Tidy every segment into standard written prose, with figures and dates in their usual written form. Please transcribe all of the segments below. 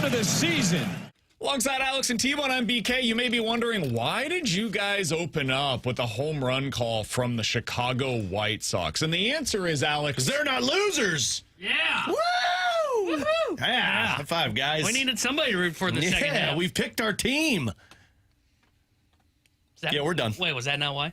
start of the season. Alongside Alex and T-Bone, I'm BK. You may be wondering, why did you guys open up with a home run call from the Chicago White Sox? And the answer is, Alex, they're not losers. Yeah. Woo! Woohoo! Yeah. High five, guys. We needed somebody to root for in the second half. Yeah, we've picked our team. Yeah, we're done. Wait, was that not why?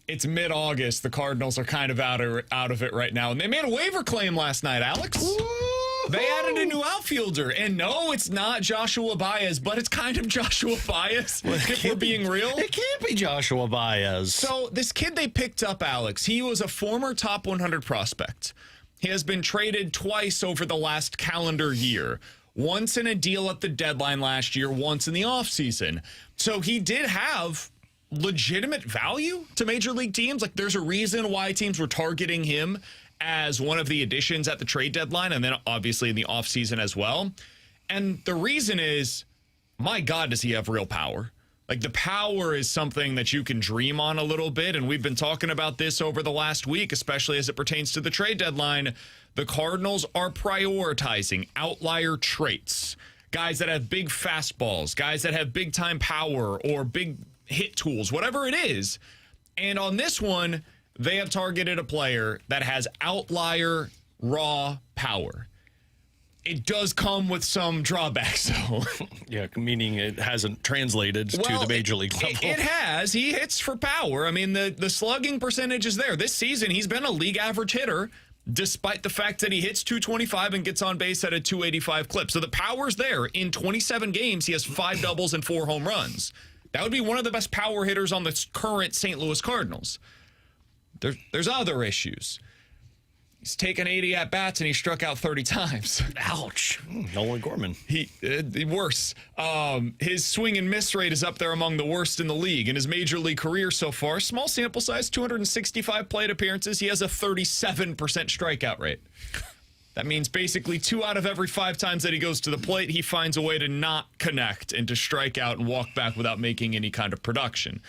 it's mid-August. The Cardinals are kind of out of it right now. And they made a waiver claim last night, Alex. Woo-hoo! They added a new outfielder. And no, it's not Joshua Baez, but it's kind of Joshua Baez, if we're being real. It can't be Joshua Baez. So this kid they picked up, Alex, he was a former top 100 prospect. He has been traded twice over the last calendar year. Once in a deal at the deadline last year, once in the offseason. So he did have legitimate value to major league teams. Like, there's a reason why teams were targeting him as one of the additions at the trade deadline, and then obviously in the offseason as well. And the reason is, my God, does he have real power? Like, the power is something that you can dream on a little bit, and we've been talking about this over the last week, especially as it pertains to the trade deadline. The Cardinals are prioritizing outlier traits, guys that have big fastballs, guys that have big-time power or big hit tools, whatever it is. And on this one, they have targeted a player that has outlier raw power. It does come with some drawbacks, though. Yeah, meaning it hasn't translated to the major league level. It has. He hits for power. I mean, the slugging percentage is there. This season, he's been a league average hitter, despite the fact that he hits 225 and gets on base at a 285 clip. So the power's there. In 27 games, he has 5 doubles and 4 home runs. That would be one of the best power hitters on the current St. Louis Cardinals. There's other issues. He's taken 80 at-bats, and he struck out 30 times. Ouch. Nolan Gorman. Worse. His swing and miss rate is up there among the worst in the league. In his major league career so far, small sample size, 265 plate appearances, he has a 37% strikeout rate. That means basically 2 out of every 5 times that he goes to the plate, he finds a way to not connect and to strike out and walk back without making any kind of production.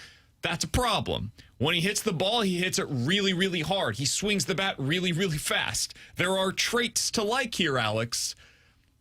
That's a problem. When he hits the ball, he hits it really, really hard. He swings the bat really, really fast. There are traits to like here, Alex.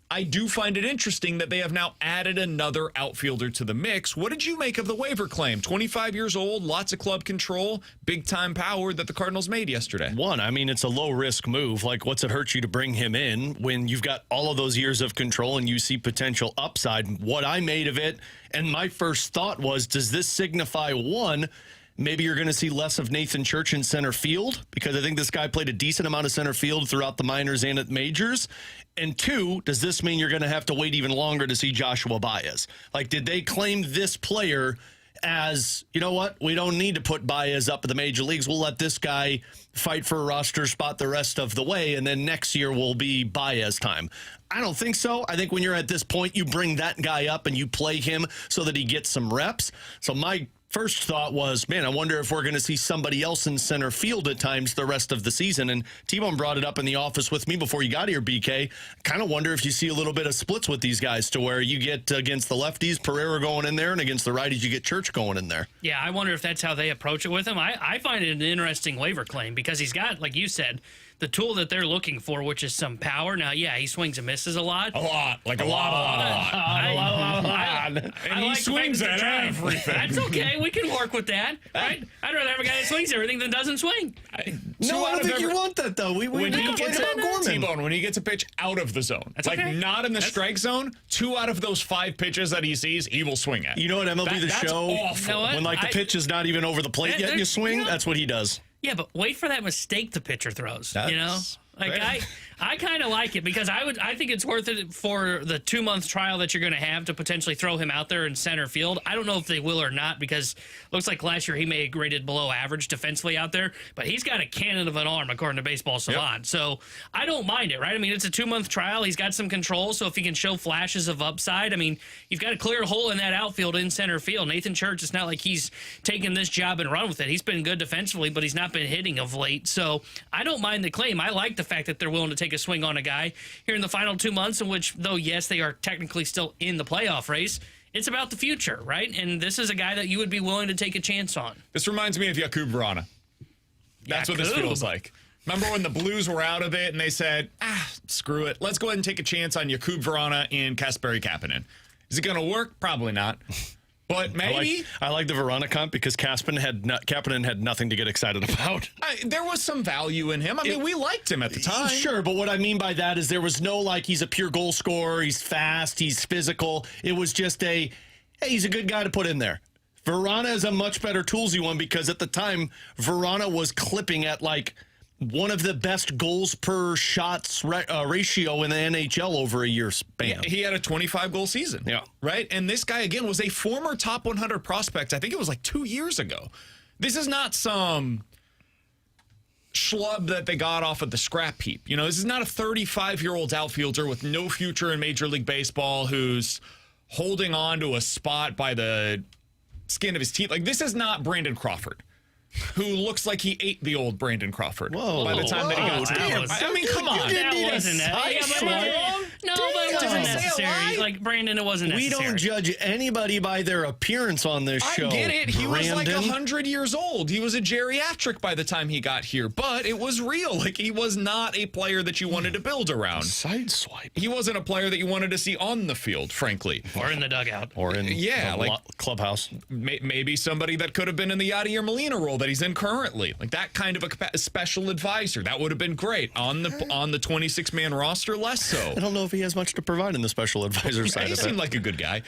I do find it interesting that they have now added another outfielder to the mix. What did you make of the waiver claim? 25 years old, lots of club control, big-time power that the Cardinals made yesterday. I mean, it's a low-risk move. Like, what's it hurt you to bring him in when you've got all of those years of control and you see potential upside? What I made of it, and my first thought was, does this signify, one, maybe you're going to see less of Nathan Church in center field, because I think this guy played a decent amount of center field throughout the minors and at majors. And 2, does this mean you're going to have to wait even longer to see Joshua Baez? Like, did they claim this player as, you know what, we don't need to put Baez up at the major leagues. We'll let this guy fight for a roster spot the rest of the way, and then next year will be Baez time. I don't think so. I think when you're at this point, you bring that guy up and you play him so that he gets some reps. So my first thought was, man, I wonder if we're going to see somebody else in center field at times the rest of the season. And T-Bone brought it up in the office with me before you got here, BK. Kind of wonder if you see a little bit of splits with these guys to where you get against the lefties, Pereira going in there, and against the righties, you get Church going in there. Yeah, I wonder if that's how they approach it with him. I find it an interesting waiver claim because he's got, like you said, the tool that they're looking for, which is some power. Now, yeah, he swings and misses a lot. A lot. Like a lot. And he like swings at everything. That's okay. We can work with that, right? I'd rather have a guy that swings everything than doesn't swing. I don't think you want that, though. We complain about Gorman. T-Bone, when he gets a pitch out of the zone, that's like okay. Not in the strike zone, 2 out of those 5 pitches that he sees, he will swing at. You know what MLB The Show? Awful. You know when the pitch is not even over the plate yet and you swing, that's what he does. Yeah, but wait for that mistake the pitcher throws, you know? Like, I kind of like it because I think it's worth it for the 2-month trial that you're going to have to potentially throw him out there in center field. I don't know if they will or not because it looks like last year he may have rated below average defensively out there, but he's got a cannon of an arm according to Baseball Savant. Yep. So I don't mind it, right? I mean, it's a 2-month trial. He's got some control, so if he can show flashes of upside, I mean, you've got a clear hole in that outfield in center field. Nathan Church, it's not like he's taken this job and run with it. He's been good defensively, but he's not been hitting of late. So I don't mind the claim. I like the fact that they're willing to take a swing on a guy here in the final 2 months in which, though, yes, they are technically still in the playoff race, it's about the future, right? And this is a guy that you would be willing to take a chance on. This reminds me of Jakub Vrana. That's what this feels like. Remember when the Blues were out of it and they said, screw it. Let's go ahead and take a chance on Jakub Vrana and Kasperi Kapanen. Is it going to work? Probably not. But maybe. I like the Vrana comp because Kapanen had nothing to get excited about. There was some value in him. I mean, we liked him at the time. Sure, but what I mean by that is there was no, like, he's a pure goal scorer, he's fast, he's physical. It was just hey, he's a good guy to put in there. Vrana is a much better toolsy one because at the time, Vrana was clipping at, like, one of the best goals per shots ratio in the NHL over a year span. He had a 25-goal season. Yeah. Right? And this guy, again, was a former top 100 prospect. I think it was like 2 years ago. This is not some schlub that they got off of the scrap heap. You know, this is not a 35-year-old outfielder with no future in Major League Baseball who's holding on to a spot by the skin of his teeth. Like, this is not Brandon Crawford, who looks like he ate the old Brandon Crawford by the time that he got to I mean, come on. That wasn't it. No, but it wasn't necessary. Like, Brandon, it wasn't necessary. We don't judge anybody by their appearance on this show. I get it. He was like Brandon. 100 years old. He was a geriatric by the time he got here, but it was real. Like, he was not a player that you wanted to build around. Sideswipe. He wasn't a player that you wanted to see on the field, frankly. Or in the dugout. Or in the clubhouse. Maybe somebody that could have been in the Yadier Molina role that he's in currently. Like, that kind of a special advisor. That would have been great. On the 26-man roster, less so. I don't know if he has much to provide in the special advisor side of it. He seemed like a good guy.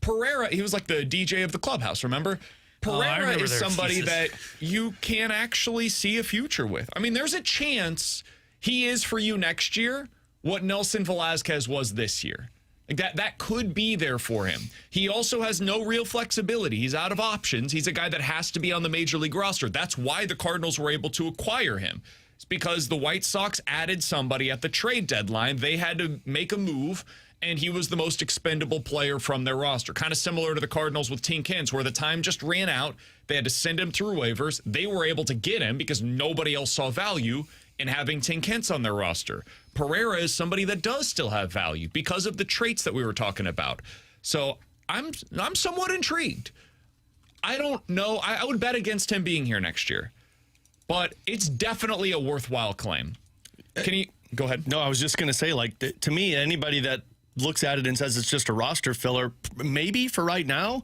Pereira, he was like the DJ of the clubhouse, remember? Pereira is somebody that you can actually see a future with. I mean, there's a chance he is for you next year what Nelson Velasquez was this year. Like that could be there for him. He also has no real flexibility. He's out of options. He's a guy that has to be on the Major League roster. That's why the Cardinals were able to acquire him. It's because the White Sox added somebody at the trade deadline. They had to make a move, and he was the most expendable player from their roster. Kind of similar to the Cardinals with Tink Hens, where the time just ran out. They had to send him through waivers. They were able to get him because nobody else saw value in having Tink Hens on their roster. Pereira is somebody that does still have value because of the traits that we were talking about. So I'm somewhat intrigued. I don't know. I would bet against him being here next year. But it's definitely a worthwhile claim. Can you go ahead? No, I was just going to say, like, to me, anybody that looks at it and says it's just a roster filler, maybe for right now,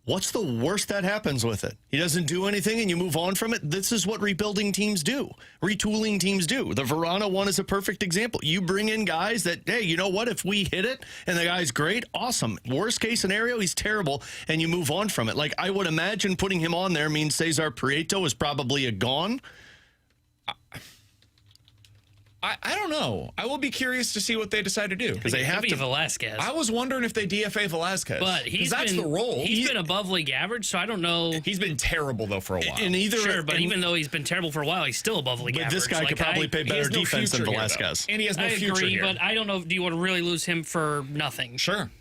what's the worst that happens with it? He doesn't do anything and you move on from it. This is what rebuilding teams do. Retooling teams do. The Vrana one is a perfect example. You bring in guys that, hey, you know what? If we hit it and the guy's great, awesome. Worst case scenario, he's terrible, and you move on from it. Like, I would imagine putting him on there means Cesar Prieto is probably a gone. I don't know. I will be curious to see what they decide to do. Because they have to Velasquez. I was wondering if they DFA Velasquez. But that's the role. He's been above league average, so I don't know. He's been terrible, though, for a while. Even though he's been terrible for a while, he's still above league average. This guy could probably play better defense than Velasquez. And he has no future agree, here. But I don't know. Do you want to really lose him for nothing? Sure.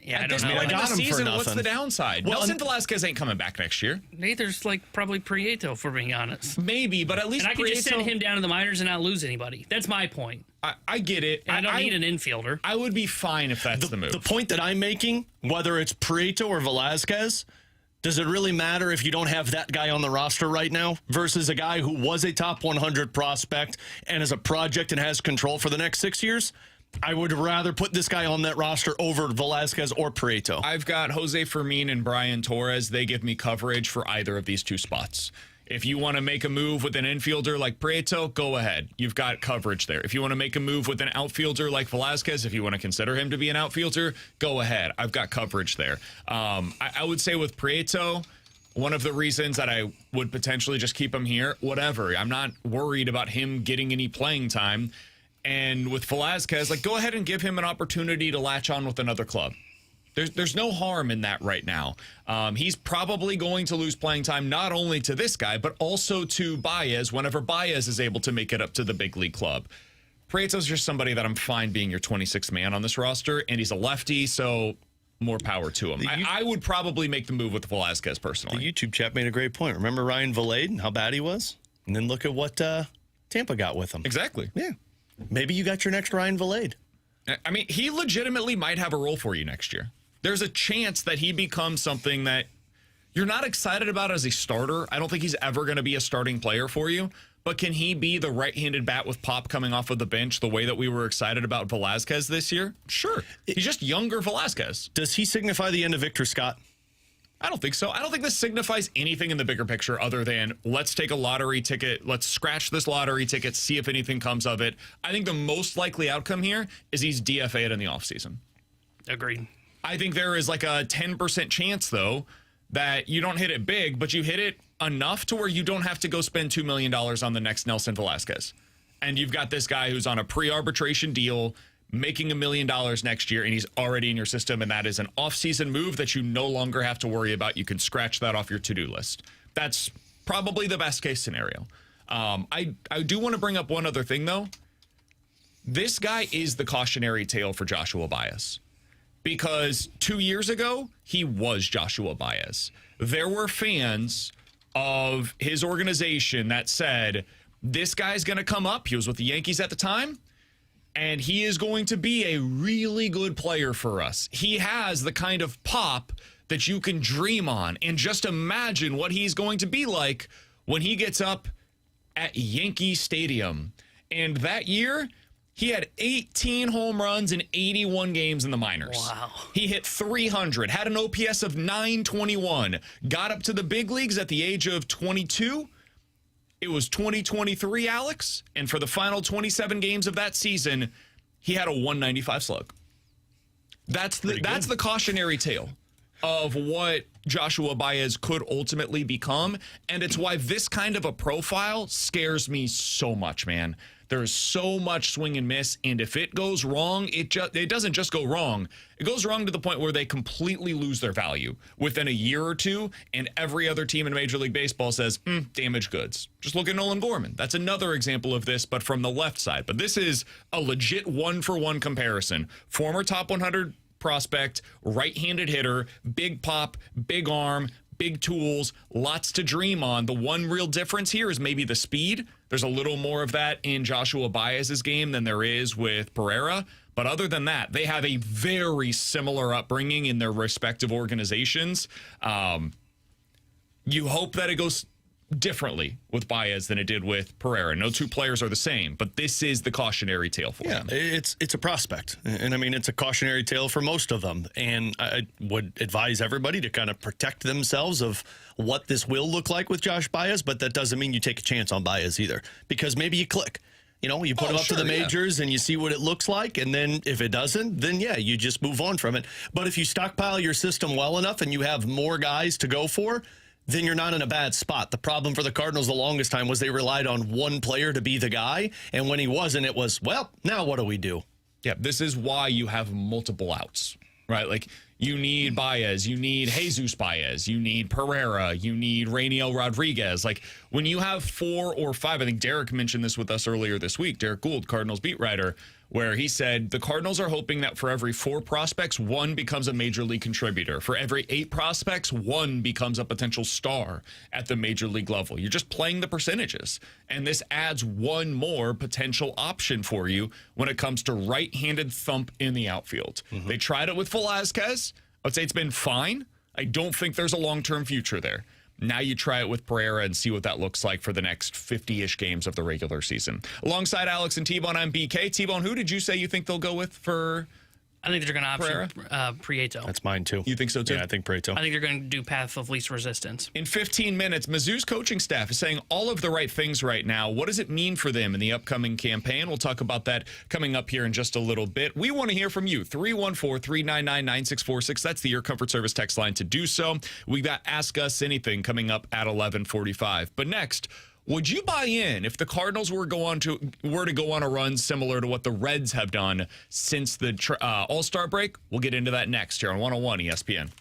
Yeah, I don't know. I got him for nothing. What's the downside? Well, Nelson Velasquez ain't coming back next year. Neither's probably Prieto, for being honest. Maybe, but at least I could just send him down to the minors and not lose anybody. That's my point. I get it. And I don't need an infielder. I would be fine if that's the move. The point that I'm making, whether it's Prieto or Velasquez, does it really matter if you don't have that guy on the roster right now versus a guy who was a top 100 prospect and is a project and has control for the next 6 years? I would rather put this guy on that roster over Velasquez or Prieto. I've got Jose Fermin and Brian Torres. They give me coverage for either of these two spots. If you want to make a move with an infielder like Prieto, go ahead. You've got coverage there. If you want to make a move with an outfielder like Velasquez, if you want to consider him to be an outfielder, go ahead. I've got coverage there. I would say with Prieto, one of the reasons that I would potentially just keep him here, whatever. I'm not worried about him getting any playing time. And with Velasquez, go ahead and give him an opportunity to latch on with another club. There's no harm in that right now. He's probably going to lose playing time not only to this guy, but also to Baez whenever Baez is able to make it up to the big league club. Prieto's just somebody that I'm fine being your 26th man on this roster, and he's a lefty, so more power to him. I would probably make the move with Velasquez personally. The YouTube chat made a great point. Remember Ryan Vilade and how bad he was? And then look at what Tampa got with him. Exactly. Yeah. Maybe you got your next Ryan Vilade. I mean, he legitimately might have a role for you next year. There's a chance that he becomes something that you're not excited about as a starter. I don't think he's ever going to be a starting player for you. but can he be the right-handed bat with pop coming off of the bench the way that we were excited about Velasquez this year? Sure. He's just younger Velasquez. Does he signify the end of Victor Scott? I don't think so. I don't think this signifies anything in the bigger picture other than let's take a lottery ticket. Let's scratch this lottery ticket, see if anything comes of it. I think the most likely outcome here is he's DFA'd in the offseason. Agreed. I think there is like a 10% chance, though, that you don't hit it big, but you hit it enough to where you don't have to go spend $2 million on the next Nelson Velasquez. And you've got this guy who's on a pre-arbitration deal making $1 million next year, and he's already in your system, and that is an offseason move that you no longer have to worry about. You can scratch that off your to-do list. That's probably the best case scenario. I do want to bring up one other thing, though. This guy is the cautionary tale for Joshua Baez, because 2 years ago, he was Joshua Baez. There were fans of his organization that said, this guy's going to come up. He was with the Yankees at the time, and he is going to be a really good player for us. He has the kind of pop that you can dream on. And just imagine what he's going to be like when he gets up at Yankee Stadium. And that year, he had 18 home runs in 81 games in the minors. Wow. He hit 300, had an OPS of 921, got up to the big leagues at the age of 22. It was 2023, Alex, and for the final 27 games of that season, he had a 195 slug. That's the cautionary tale of what Joshua Baez could ultimately become, and it's why this kind of a profile scares me so much, man. There's so much swing and miss, and if it goes wrong, it doesn't just go wrong. It goes wrong to the point where they completely lose their value within a year or two, and every other team in Major League Baseball says, damaged goods. Just look at Nolan Gorman. That's another example of this, but from the left side. But this is a legit one-for-one comparison. Former top 100 prospect, right-handed hitter, big pop, big arm, big tools, lots to dream on. The one real difference here is maybe the speed. There's a little more of that in Joshua Baez's game than there is with Pereira. But other than that, they have a very similar upbringing in their respective organizations. You hope that it goes differently with Baez than it did with Pereira. No two players are the same, but this is the cautionary tale for him. It's a prospect. And I mean, it's a cautionary tale for most of them. And I would advise everybody to kind of protect themselves of what this will look like with Josh Baez, but that doesn't mean you take a chance on Baez either, because maybe you click. You know, you put him up to the majors and you see what it looks like. And then if it doesn't, then yeah, you just move on from it. But if you stockpile your system well enough and you have more guys to go for, then you're not in a bad spot. The problem for the Cardinals the longest time was they relied on one player to be the guy. And when he wasn't, it was, well, now what do we do? Yeah, this is why you have multiple outs, right? Like, you need Baez, you need Jesus Baez, you need Pereira, you need Rainiel Rodriguez. Like, when you have 4 or 5, I think Derek mentioned this with us earlier this week, Derek Gould, Cardinals beat writer, where he said the Cardinals are hoping that for every 4 prospects, 1 becomes a major league contributor. For every 8 prospects, 1 becomes a potential star at the major league level. You're just playing the percentages. And this adds 1 more potential option for you when it comes to right-handed thump in the outfield. They tried it with Velasquez. I would say it's been fine. I don't think there's a long-term future there. Now you try it with Pereira and see what that looks like for the next 50-ish games of the regular season. Alongside Alex and T-Bone, I'm BK. T-Bone, who did you say you think they'll go with for I think they're going to option Prieto. That's mine, too. You think so, too? Yeah, I think Prieto. I think they're going to do path of least resistance. In 15 minutes, Mizzou's coaching staff is saying all of the right things right now. What does it mean for them in the upcoming campaign? We'll talk about that coming up here in just a little bit. We want to hear from you. 314-399-9646. That's the Your Comfort Service text line to do so. We got Ask Us Anything coming up at 11:45. But next, would you buy in if the Cardinals were to go on a run similar to what the Reds have done since the All-Star break? We'll get into that next here on 101 ESPN.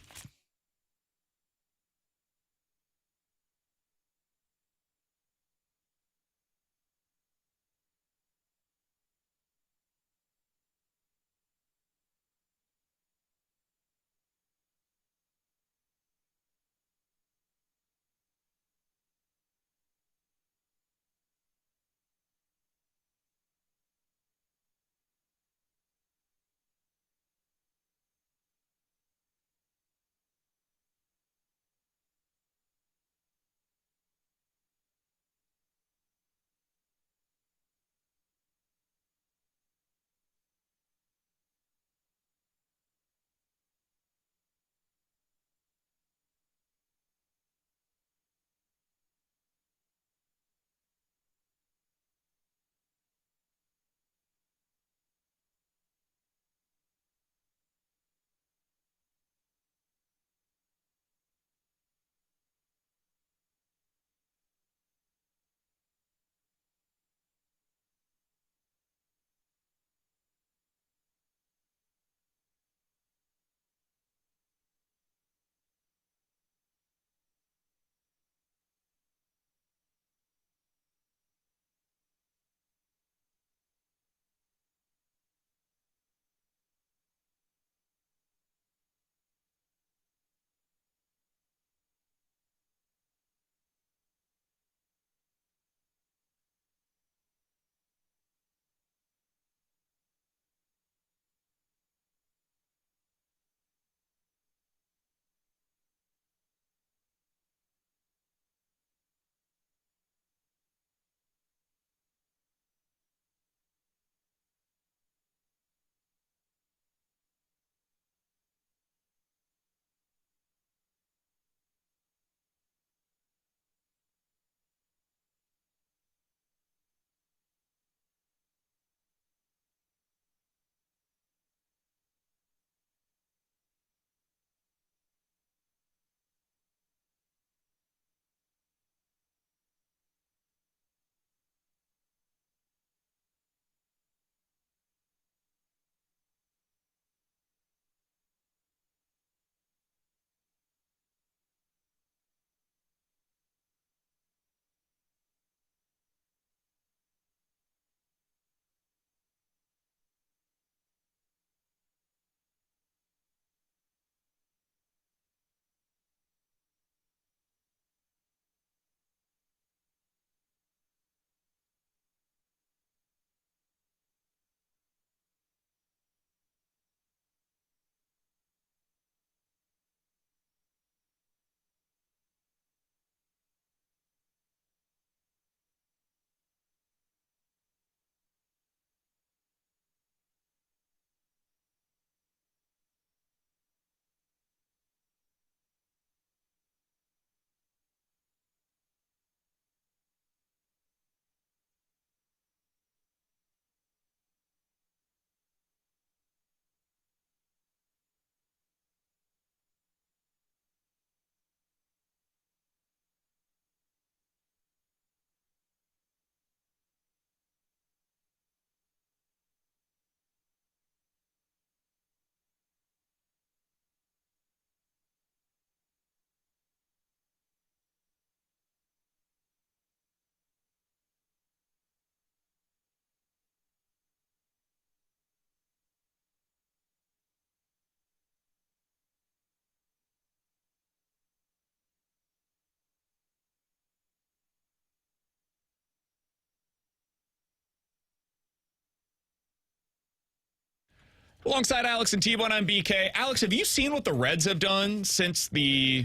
Alongside Alex and T-Bone, I'm BK. Alex, have you seen what the Reds have done since the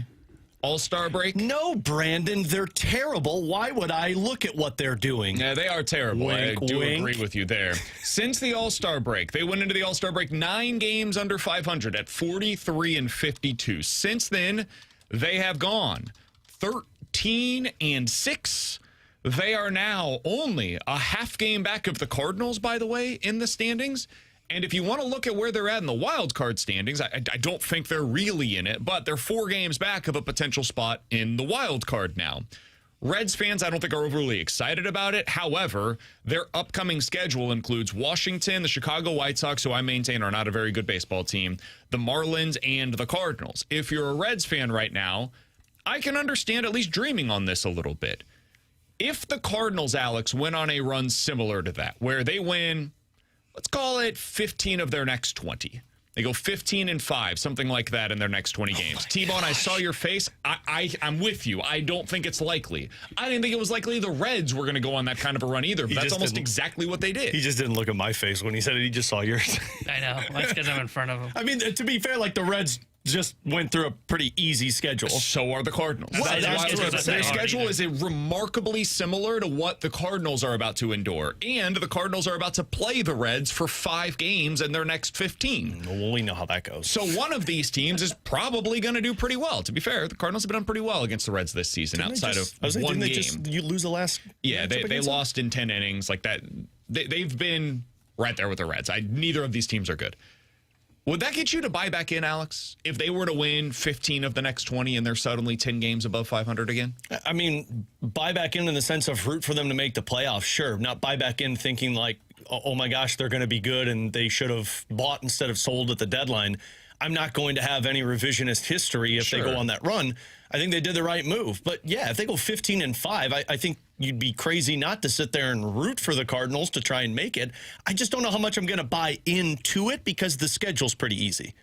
All-Star break? No, Brandon, they're terrible. Why would I look at what they're doing? Yeah, they are terrible. Wink, I do wink. agree with you there. Since the All-Star break, they went into the All-Star break 9 games under 500 at 43-52. Since then, they have gone 13-6. They are now only a half game back of the Cardinals, by the way, in the standings. And if you want to look at where they're at in the wild card standings, I don't think they're really in it, but they're 4 games back of a potential spot in the wild card now. Reds fans, I don't think are overly excited about it. However, their upcoming schedule includes Washington, the Chicago White Sox, who I maintain are not a very good baseball team, the Marlins, and the Cardinals. If you're a Reds fan right now, I can understand at least dreaming on this a little bit. If the Cardinals, Alex, went on a run similar to that, where they win, let's call it 15 of their next 20. They go 15-5, something like that in their next 20 games. T-Bone, I saw your face. I'm with you. I don't think it's likely. I didn't think it was likely the Reds were going to go on that kind of a run either, but that's almost exactly what they did. He just didn't look at my face when he said it. He just saw yours. I know. That's because I'm in front of him. I mean, to be fair, like the Reds just went through a pretty easy schedule. So are the Cardinals. Their schedule is remarkably similar to what the Cardinals are about to endure. And the Cardinals are about to play the Reds for 5 games in their next 15. Well, we know how that goes. So one of these teams is probably going to do pretty well. To be fair, the Cardinals have done pretty well against the Reds this season outside of one game. You lose the last... Yeah, they lost in 10 innings like that. They've been right there with the Reds. Neither of these teams are good. Would that get you to buy back in, Alex, if they were to win 15 of the next 20 and they're suddenly 10 games above 500 again? I mean, buy back in the sense of root for them to make the playoffs, sure. Not buy back in thinking like, oh my gosh, they're going to be good and they should have bought instead of sold at the deadline. I'm not going to have any revisionist history if they go on that run. I think they did the right move. But yeah, if they go 15-5, I think you'd be crazy not to sit there and root for the Cardinals to try and make it. I just don't know how much I'm going to buy into it because the schedule's pretty easy.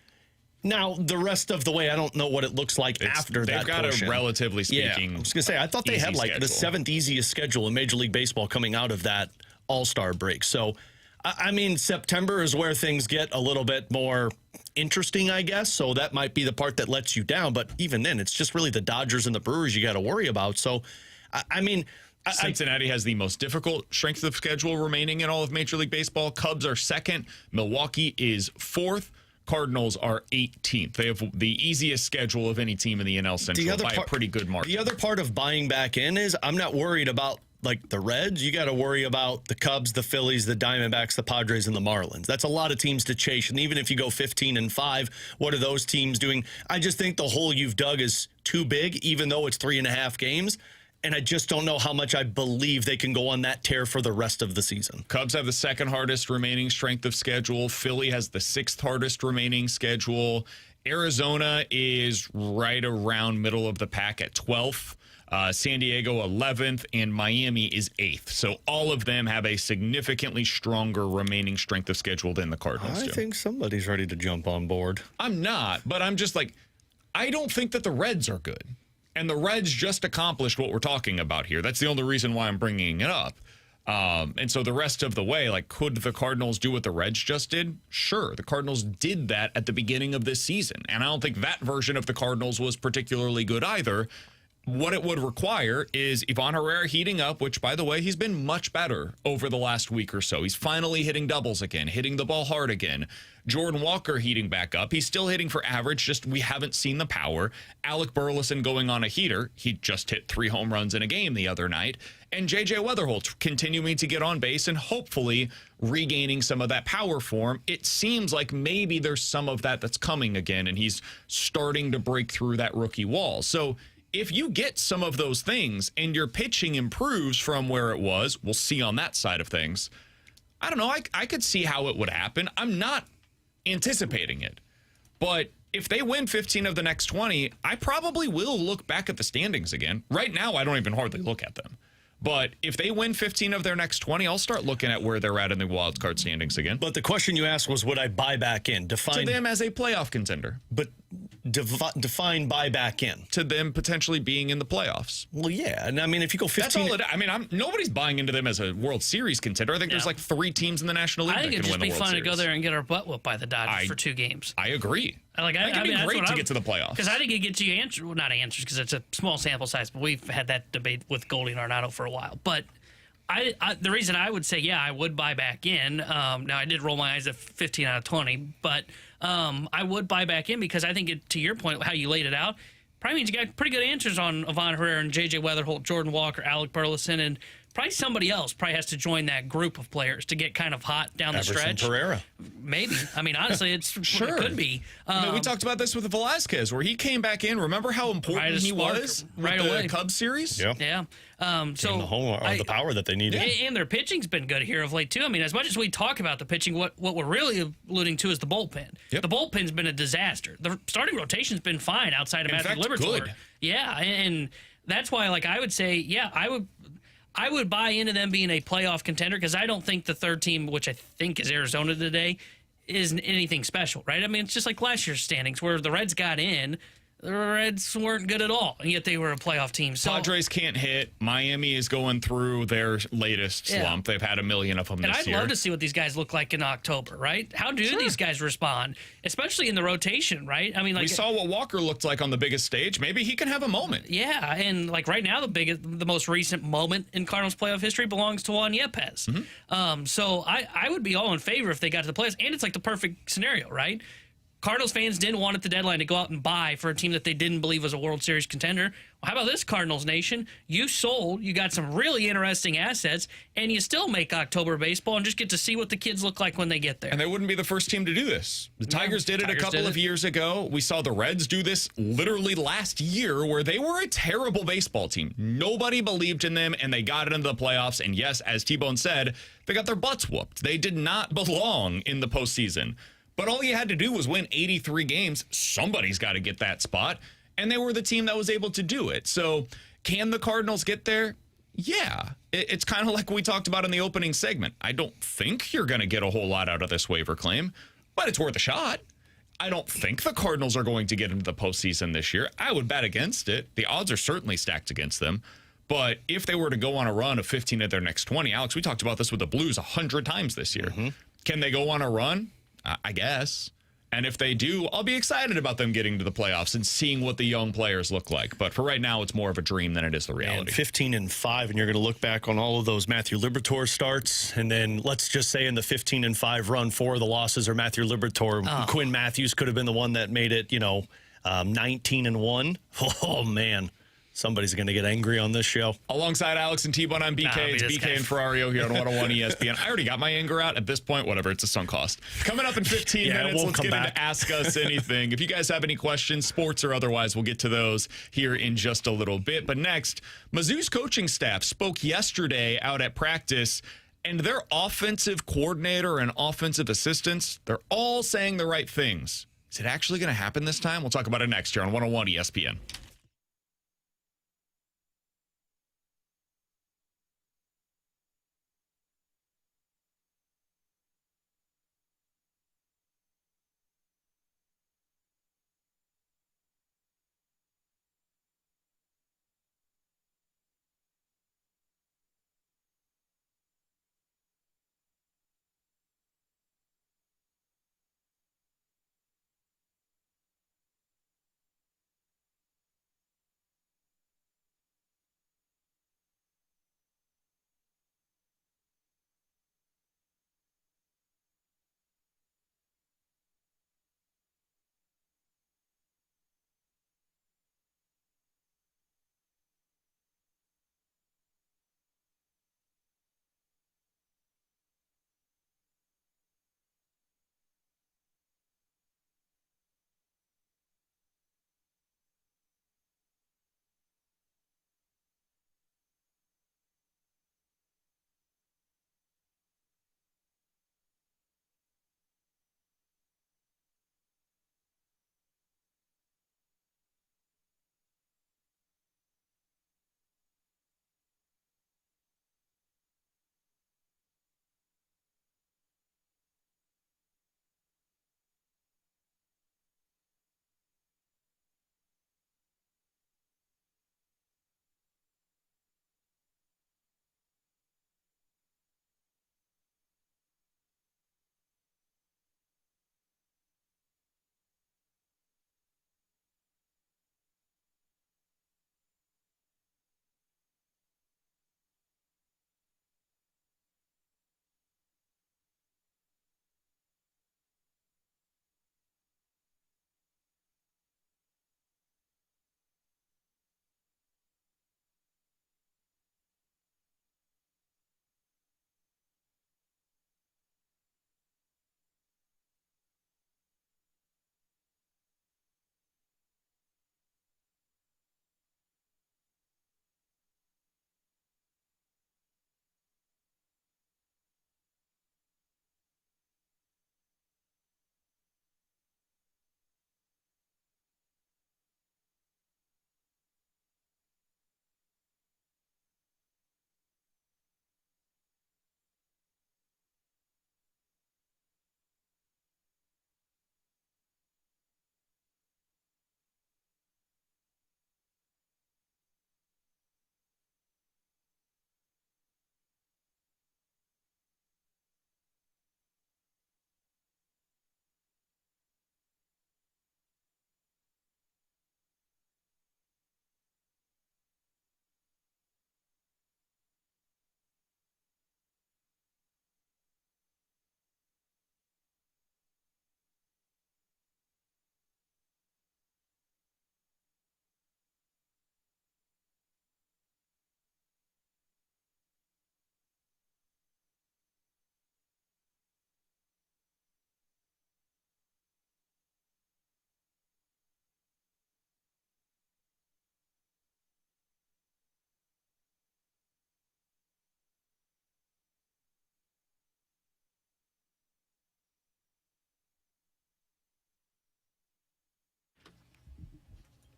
Now, the rest of the way, I don't know what it looks like after that portion. They've got a, relatively speaking, I was going to say, I thought they had like the 7th easiest schedule in Major League Baseball coming out of that All-Star break. So, I mean, September is where things get a little bit more interesting, I guess. So that might be the part that lets you down. But even then, it's just really the Dodgers and the Brewers you got to worry about. So, I mean... Cincinnati has the most difficult strength of schedule remaining in all of Major League Baseball. Cubs are 2nd. Milwaukee is 4th. Cardinals are 18th. They have the easiest schedule of any team in the NL Central by a pretty good margin. The other part of buying back in is I'm not worried about like the Reds. You got to worry about the Cubs, the Phillies, the Diamondbacks, the Padres, and the Marlins. That's a lot of teams to chase. And even if you go 15-5, what are those teams doing? I just think the hole you've dug is too big, even though it's 3.5 games. And I just don't know how much I believe they can go on that tear for the rest of the season. Cubs have the 2nd hardest remaining strength of schedule. Philly has the 6th hardest remaining schedule. Arizona is right around middle of the pack at 12th. San Diego 11th, and Miami is 8th. So all of them have a significantly stronger remaining strength of schedule than the Cardinals do. I think somebody's ready to jump on board. I'm not, but I'm just like, I don't think that the Reds are good. And the Reds just accomplished what we're talking about here. That's the only reason why I'm bringing it up. And so the rest of the way, like, could the Cardinals do what the Reds just did? Sure. The Cardinals did that at the beginning of this season. And I don't think that version of the Cardinals was particularly good either. What it would require is Ivan Herrera heating up, which, by the way, he's been much better over the last week or so. He's finally hitting doubles again, hitting the ball hard again. Jordan Walker heating back up. He's still hitting for average, just we haven't seen the power. Alec Burleson going on a heater. He just hit 3 home runs in a game the other night. And J.J. Weatherholt continuing to get on base and hopefully regaining some of that power form. It seems like maybe there's some of that that's coming again, and he's starting to break through that rookie wall. So if you get some of those things and your pitching improves from where it was, we'll see on that side of things. I don't know. I could see how it would happen. I'm not anticipating it. But if they win 15 of the next 20, I probably will look back at the standings again. Right now, I don't even hardly look at them. But if they win 15 of their next 20, I'll start looking at where they're at in the wild card standings again. But the question you asked was, would I buy back in? To them as a playoff contender. But define buy back in? To them potentially being in the playoffs. Well, yeah. And I mean, if you go 15... That's all nobody's buying into them as a World Series contender. I think there's like 3 teams in the National League I think that it'd can win just the be World fun Series. to go there and get our butt whooped by the Dodgers for 2 games. I agree. I it'd be great to get to the playoffs. Because I think it gets you answers. Well, not answers because it's a small sample size, but we've had that debate with Goalie and Arenado for a while. But the reason I would say, yeah, I would buy back in. Now, I did roll my eyes at 15 out of 20, but I would buy back in because I think, to your point, how you laid it out, probably means you got pretty good answers on Ivan Herrera and J.J. Weatherholt, Jordan Walker, Alec Burleson, and probably somebody else probably has to join that group of players to get kind of hot down the stretch. Pereira. Maybe. I mean, honestly, it could be. We talked about this with Velasquez, where he came back in. Remember how important he was right with away. The Cubs series? Yeah. So the power that they needed. And their pitching's been good here of late, too. I mean, as much as we talk about the pitching, what we're really alluding to is the bullpen. Yep. The bullpen's been a disaster. The starting rotation's been fine outside of Matthew Liberatore. Good. Yeah, and that's why, I would say, yeah, I would buy into them being a playoff contender because I don't think the third team, which I think is Arizona today, is anything special, right? I mean, it's just like last year's standings where the Reds got in. The Reds weren't good at all, and yet they were a playoff team. So, Padres can't hit. Miami is going through their latest slump. They've had a million of them this year. And I'd love to see what these guys look like in October, right? How do these guys respond, especially in the rotation, right? I mean, we saw what Walker looked like on the biggest stage. Maybe he can have a moment. Yeah, and right now, the most recent moment in Cardinals playoff history belongs to Juan Yepez. Mm-hmm. So I would be all in favor if they got to the playoffs, and it's like the perfect scenario, right? Cardinals fans didn't want at the deadline to go out and buy for a team that they didn't believe was a World Series contender. Well, how about this, Cardinals Nation? You sold, you got some really interesting assets, and you still make October baseball and just get to see what the kids look like when they get there. And they wouldn't be the first team to do this. The Tigers did it a couple of years ago. We saw the Reds do this literally last year where they were a terrible baseball team. Nobody believed in them, and they got it into the playoffs. And yes, as T-Bone said, they got their butts whooped. They did not belong in the postseason. But all you had to do was win 83 games. Somebody's got to get that spot. And they were the team that was able to do it. So can the Cardinals get there? Yeah. It's kind of like we talked about in the opening segment. I don't think you're going to get a whole lot out of this waiver claim, but it's worth a shot. I don't think the Cardinals are going to get into the postseason this year. I would bet against it. The odds are certainly stacked against them. But if they were to go on a run of 15 of their next 20, Alex, we talked about this with the Blues 100 times this year. Mm-hmm. Can they go on a run? I guess. And if they do, I'll be excited about them getting to the playoffs and seeing what the young players look like. But for right now, it's more of a dream than it is the reality. 15-5, and you're going to look back on all of those Matthew Liberatore starts, and then let's just say in the 15-5 run, 4 of the losses are Matthew Liberatore. Quinn Matthews could have been the one that made it, 19-1. Oh man. Somebody's going to get angry on this show. Alongside Alex and T-Bone, I'm BK. It's BK and Ferrario here on 101 ESPN. I already got my anger out. At this point, whatever. It's a sunk cost. Coming up in 15 minutes, let's get into Ask Us Anything. If you guys have any questions, sports or otherwise, we'll get to those here in just a little bit. But next, Mizzou's coaching staff spoke yesterday out at practice, and their offensive coordinator and offensive assistants, they're all saying the right things. Is it actually going to happen this time? We'll talk about it next here on 101 ESPN.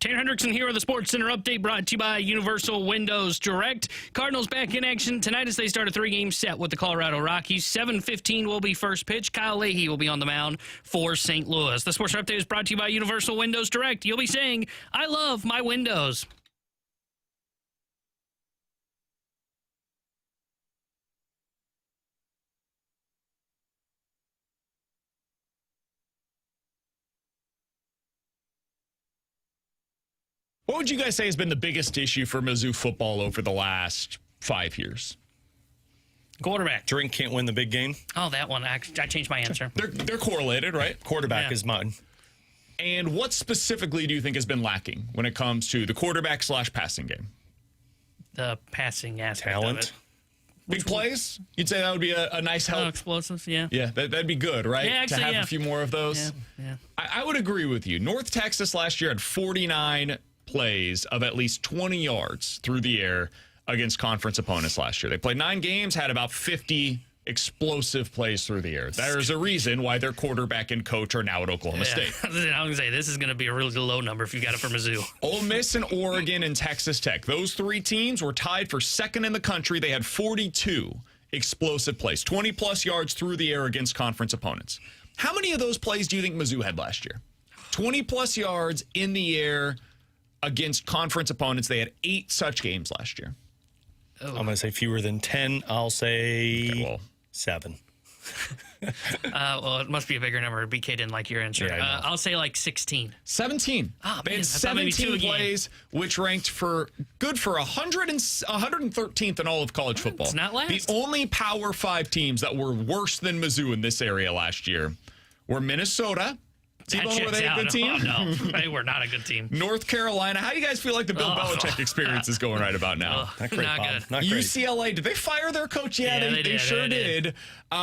Tanner Hendrickson here with the Sports Center update brought to you by Universal Windows Direct. Cardinals back in action tonight as they start a 3-game set with the Colorado Rockies. 7:15 will be first pitch. Kyle Leahy will be on the mound for St. Louis. The Sports Center update is brought to you by Universal Windows Direct. You'll be saying, I love my windows. What would you guys say has been the biggest issue for Mizzou football over the last 5 years? Quarterback. Drink can't win the big game. Oh, that one. I changed my answer. They're correlated, right? Quarterback is mine. And what specifically do you think has been lacking when it comes to the quarterback/passing game? The passing aspect Talent. of it. Big plays? You'd say that would be a nice help? Explosives, yeah. Yeah, that'd be good, right? Yeah, actually, to have a few more of those. Yeah. I would agree with you. North Texas last year had 49 plays of at least 20 yards through the air against conference opponents last year. They played 9 games, had about 50 explosive plays through the air. There's a reason why their quarterback and coach are now at Oklahoma State. I was going to say, this is going to be a really low number if you got it for Mizzou. Ole Miss and Oregon and Texas Tech. Those 3 teams were tied for second in the country. They had 42 explosive plays, 20-plus yards through the air against conference opponents. How many of those plays do you think Mizzou had last year? 20-plus yards in the air against conference opponents. They had 8 such games last year. I'm going to say fewer than 10. I'll say 7. Well, it must be a bigger number. BK didn't like your answer. Yeah, I'll say like 16. 17. They had 17 plays, which ranked for 113th in all of college football. It's not last. The only Power 5 teams that were worse than Mizzou in this area last year were Minnesota. Were they a good team? Oh, no, they were not a good team. North Carolina. How do you guys feel like the Bill Belichick experience is going right about now? Not great, not Bob. good. Not great. UCLA, did they fire their coach? Yeah, they sure did.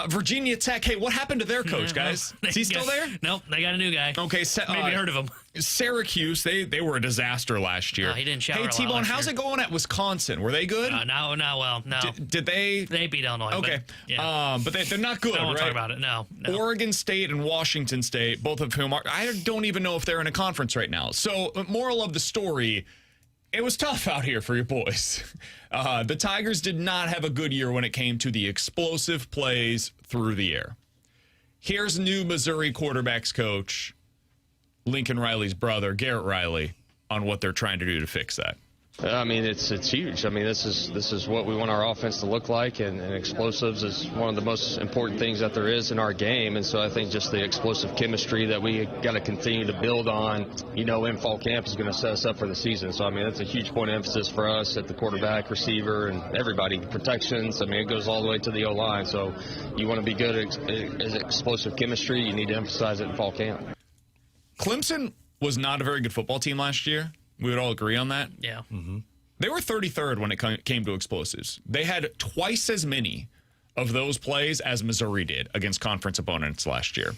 Virginia Tech. Hey, what happened to their coach, guys? Is he still there? Nope, they got a new guy. Okay, Maybe heard of him. Syracuse, they were a disaster last year. He didn't shower Hey, a lot T-Bone, last how's year. it going at Wisconsin? Were they good? No. Did they? They beat Illinois. Okay. But they're not good, I won't right? talk about it. No. Oregon State and Washington State, both of whom I don't even know if they're in a conference right now. So, moral of the story, it was tough out here for your boys. The Tigers did not have a good year when it came to the explosive plays through the air. Here's new Missouri quarterbacks coach, Lincoln Riley's brother, Garrett Riley, on what they're trying to do to fix that. I mean, it's huge. I mean, this is what we want our offense to look like, and explosives is one of the most important things that there is in our game. And so I think just the explosive chemistry that we got to continue to build on, in fall camp is going to set us up for the season. So, I mean, that's a huge point of emphasis for us at the quarterback, receiver, and everybody. Protections, I mean, it goes all the way to the O-line. So you want to be good at explosive chemistry, you need to emphasize it in fall camp. Clemson was not a very good football team last year. We would all agree on that. Yeah. Mm-hmm. They were 33rd when it came to explosives. They had twice as many of those plays as Missouri did against conference opponents last year.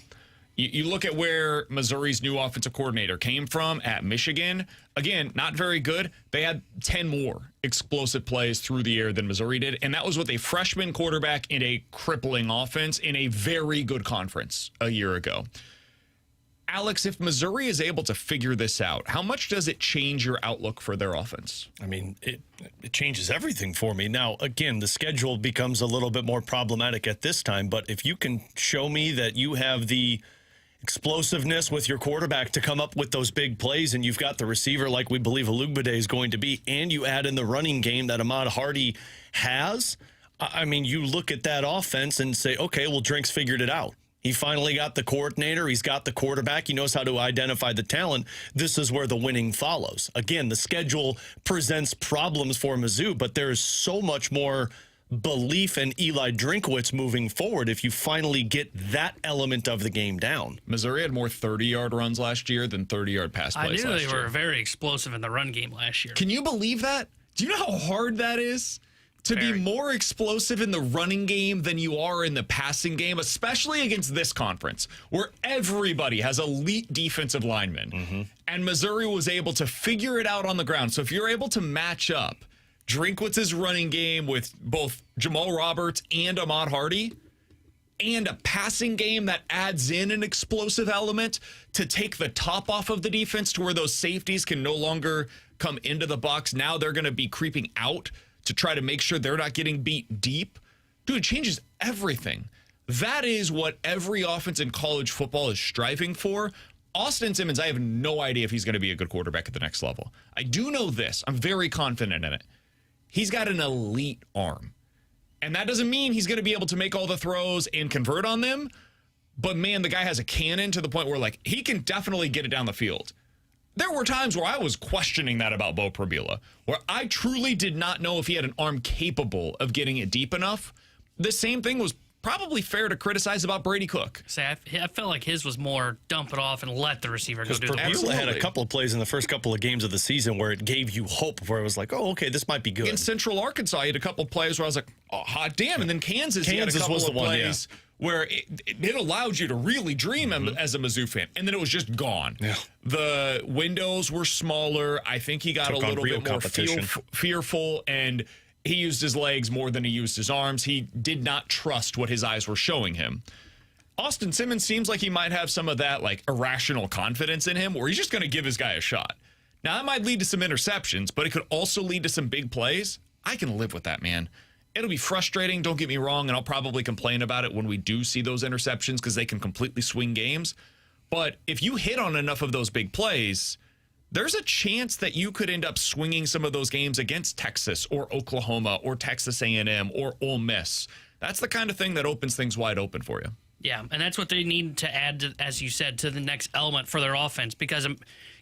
You look at where Missouri's new offensive coordinator came from at Michigan. Again, not very good. They had 10 more explosive plays through the air than Missouri did, and that was with a freshman quarterback in a crippling offense in a very good conference a year ago. Alex, if Missouri is able to figure this out, how much does it change your outlook for their offense? I mean, it changes everything for me. Now, again, the schedule becomes a little bit more problematic at this time, but if you can show me that you have the explosiveness with your quarterback to come up with those big plays, and you've got the receiver like we believe Alugbade is going to be, and you add in the running game that Ahmad Hardy has, I mean, you look at that offense and say, okay, well, Drink's figured it out. He finally got the coordinator. He's got the quarterback. He knows how to identify the talent. This is where the winning follows. Again, the schedule presents problems for Mizzou, but there is so much more belief in Eli Drinkwitz moving forward if you finally get that element of the game down. Missouri had more 30-yard runs last year than 30-yard pass plays last year. I knew they were very explosive in the run game last year. Can you believe that? Do you know how hard that is? To be more explosive in the running game than you are in the passing game, especially against this conference, where everybody has elite defensive linemen. Mm-hmm. And Missouri was able to figure it out on the ground. So if you're able to match up Drinkwitz's running game with both Jamal Roberts and Ahmad Hardy, and a passing game that adds in an explosive element to take the top off of the defense to where those safeties can no longer come into the box. Now they're going to be creeping out to try to make sure they're not getting beat deep. Dude, it changes everything. That is what every offense in college football is striving for. Austin Simmons, I have no idea if he's going to be a good quarterback at the next level. I do know this. I'm very confident in it. He's got an elite arm. And that doesn't mean he's going to be able to make all the throws and convert on them. But, man, the guy has a cannon to the point where, like, he can definitely get it down the field. There were times where I was questioning that about Bo Prabula, where I truly did not know if he had an arm capable of getting it deep enough. The same thing was probably fair to criticize about Brady Cook. Say, I felt like his was more dump it off and let the receiver go do that. Because Prabula had a couple of plays in the first couple of games of the season where it gave you hope, where it was like, oh, okay, this might be good. In Central Arkansas, he had a couple of plays where I was like, oh, hot damn. And then Kansas he had a couple of plays where it allowed you to really dream as a Mizzou fan. And then it was just gone. Yeah. The windows were smaller. I think he got a little bit more fearful, and he used his legs more than he used his arms. He did not trust what his eyes were showing him. Austin Simmons seems like he might have some of that like irrational confidence in him where he's just going to give his guy a shot. Now, that might lead to some interceptions, but it could also lead to some big plays. I can live with that, man. It'll be frustrating, don't get me wrong, and I'll probably complain about it when we do see those interceptions because they can completely swing games. But if you hit on enough of those big plays, there's a chance that you could end up swinging some of those games against Texas or Oklahoma or Texas A&M or Ole Miss. That's the kind of thing that opens things wide open for you. Yeah, and that's what they need to add, to, as you said, to the next element for their offense, because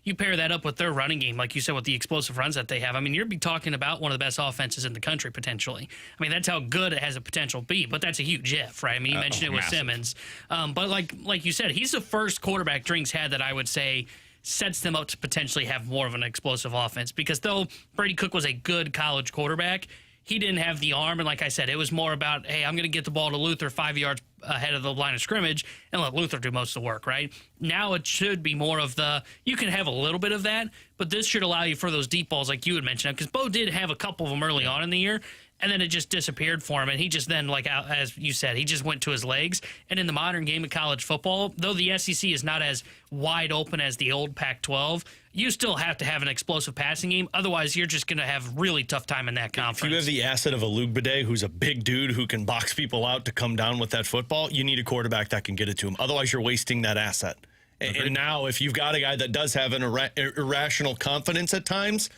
you pair that up with their running game, like you said, with the explosive runs that they have. I mean, you're talking about one of the best offenses in the country, potentially. I mean, that's how good it has a potential to be, but that's a huge if, right? I mean, you mentioned it with massive. Simmons. But like you said, he's the first quarterback Drinks had that I would say sets them up to potentially have more of an explosive offense, because though Brady Cook was a good college quarterback, he didn't have the arm, and like I said, it was more about, hey, I'm going to get the ball to Luther 5 yards ahead of the line of scrimmage and let Luther do most of the work, right? Now it should be more of the, you can have a little bit of that, but this should allow you for those deep balls like you had mentioned, because Bo did have a couple of them early on in the year, and then it just disappeared for him, and he just then, like as you said, he just went to his legs. And in the modern game of college football, though the SEC is not as wide open as the old Pac-12, you still have to have an explosive passing game. Otherwise, you're just going to have really tough time in that conference. If you have the asset of a Lugbade, who's a big dude who can box people out to come down with that football, you need a quarterback that can get it to him. Otherwise, you're wasting that asset. And now, if you've got a guy that does have an irrational confidence at times,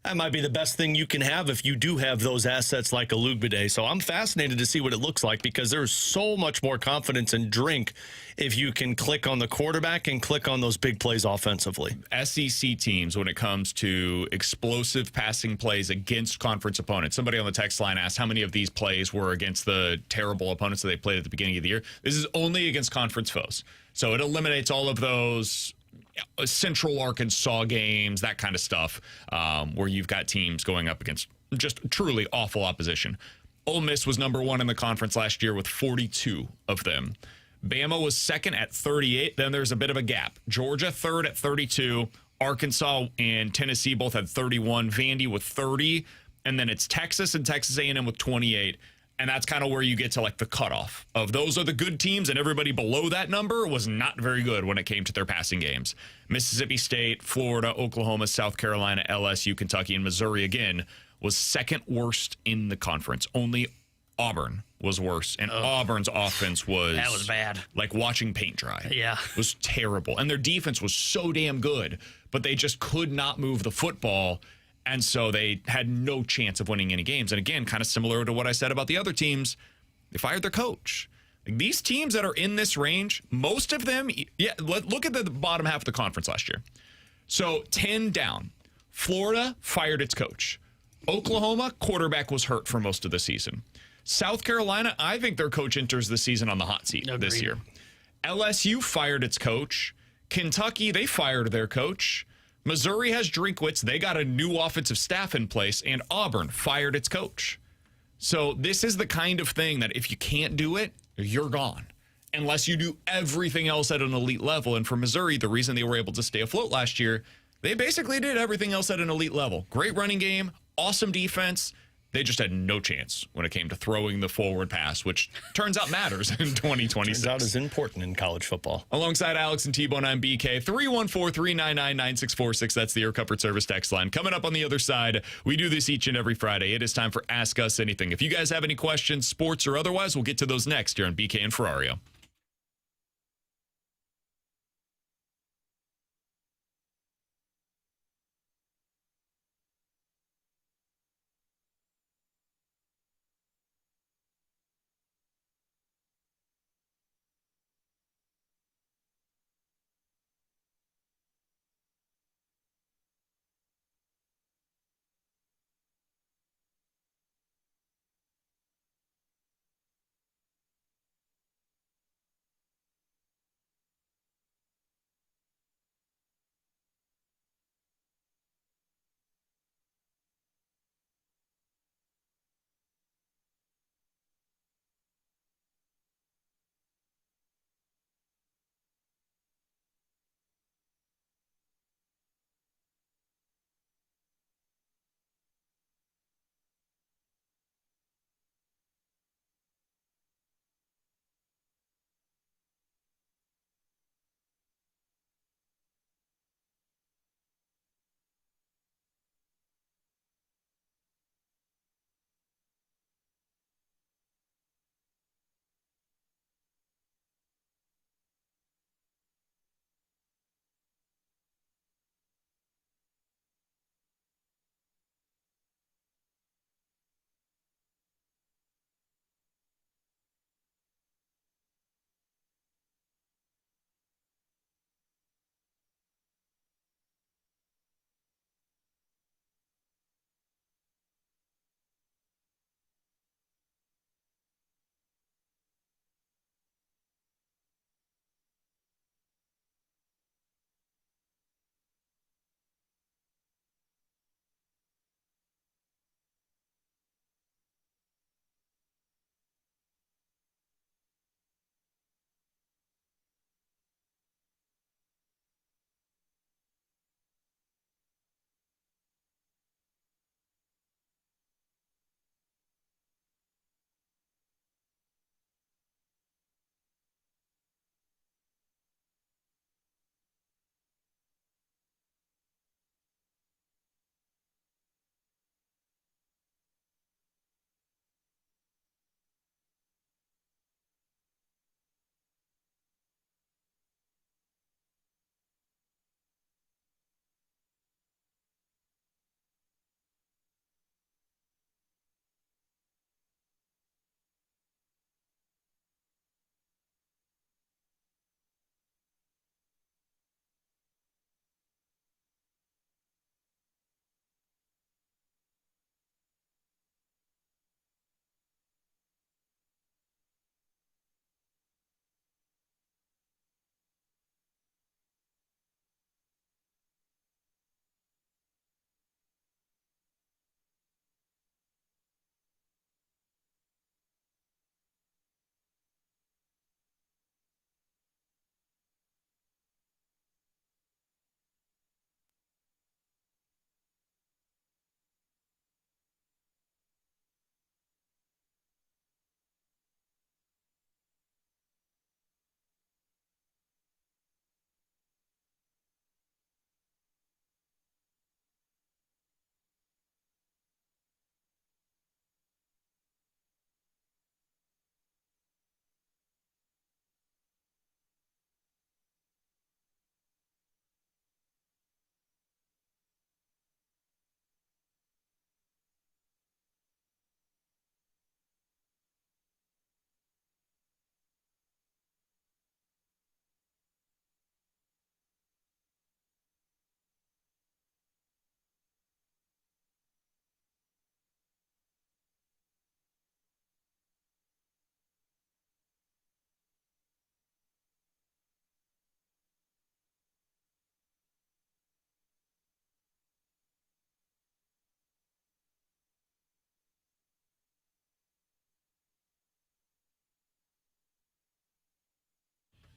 that might be the best thing you can have if you do have those assets like a Lugbade. So I'm fascinated to see what it looks like, because there's so much more confidence in Drink if you can click on the quarterback and click on those big plays offensively. SEC teams, when it comes to explosive passing plays against conference opponents, somebody on the text line asked how many of these plays were against the terrible opponents that they played at the beginning of the year. This is only against conference foes. So it eliminates all of those Central Arkansas games, that kind of stuff, where you've got teams going up against just truly awful opposition. Ole Miss was number one in the conference last year with 42 of them. Bama was second at 38. Then there's a bit of a gap. Georgia third at 32. Arkansas and Tennessee both had 31. Vandy with 30. And then it's Texas and Texas A&M with 28. And that's kind of where you get to like the cutoff of those are the good teams, and everybody below that number was not very good when it came to their passing games. Mississippi State, Florida, Oklahoma, South Carolina, LSU, Kentucky, and Missouri again was second worst in the conference. Only Auburn was worse, and Auburn's offense was that was bad. Like watching paint dry. Yeah, it was terrible, and their defense was so damn good, but they just could not move the football. And so they had no chance of winning any games. And again, kind of similar to what I said about the other teams, they fired their coach. Like these teams that are in this range, most of them, look at the bottom half of the conference last year. So 10 down. Florida fired its coach. Oklahoma, quarterback was hurt for most of the season. South Carolina, I think their coach enters the season on the hot seat this year. LSU fired its coach. Kentucky, they fired their coach. Missouri has Drinkwitz. They got a new offensive staff in place, and Auburn fired its coach. So this is the kind of thing that if you can't do it, you're gone. Unless you do everything else at an elite level. And for Missouri, the reason they were able to stay afloat last year, they basically did everything else at an elite level. Great running game, awesome defense. They just had no chance when it came to throwing the forward pass, which turns out matters in 2026. Turns out is important in college football. Alongside Alex and T-Bone, I'm BK. 314-399-9646. That's the Air Comfort Service text line. Coming up on the other side, we do this each and every Friday. It is time for Ask Us Anything. If you guys have any questions, sports or otherwise, we'll get to those next here on BK and Ferrario.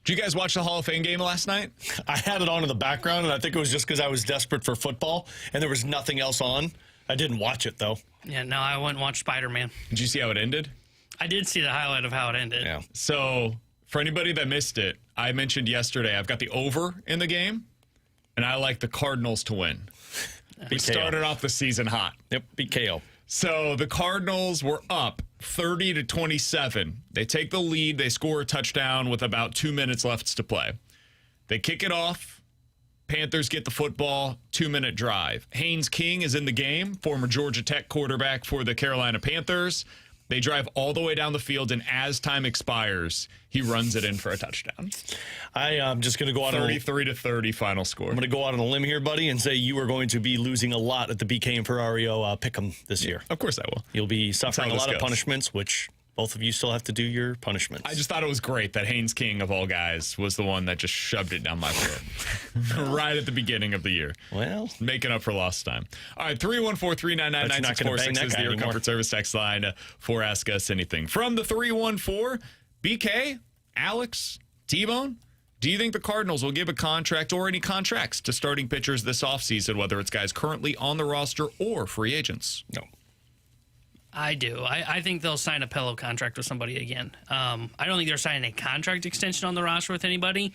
Did you guys watch the Hall of Fame game last night? I had it on in the background, and I think it was just because I was desperate for football, and there was nothing else on. I didn't watch it, though. Yeah, no, I went and watched Spider-Man. Did you see how it ended? I did see the highlight of how it ended. Yeah. So, for anybody that missed it, I mentioned yesterday I've got the over in the game, and I like the Cardinals to win. We started off the season hot. Yep, BKO. So the Cardinals were up 30-27. They take the lead. They score a touchdown with about 2 minutes left to play. They kick it off. Panthers get the football, 2-minute drive. Haynes King is in the game, former Georgia Tech quarterback for the Carolina Panthers. They drive all the way down the field, and as time expires, he runs it in for a touchdown. I'm just going to go out 33-30 final score. I'm going to go out on a limb here, buddy, and say you are going to be losing a lot at the BK and Ferrario pick'em this year. Of course I will. You'll be suffering a lot goes. of punishments, which both of you still have to do your punishments. I just thought it was great that Haynes King, of all guys, was the one that just shoved it down my throat right at the beginning of the year. Well, making up for lost time. All right, 314-399-9646 is the Air Comfort Service text line for Ask Us Anything. From the 314, BK, Alex, T-Bone, do you think the Cardinals will give a contract or any contracts to starting pitchers this offseason, whether it's guys currently on the roster or free agents? No. I do. I think they'll sign a pillow contract with somebody again. I don't think they're signing a contract extension on the roster with anybody.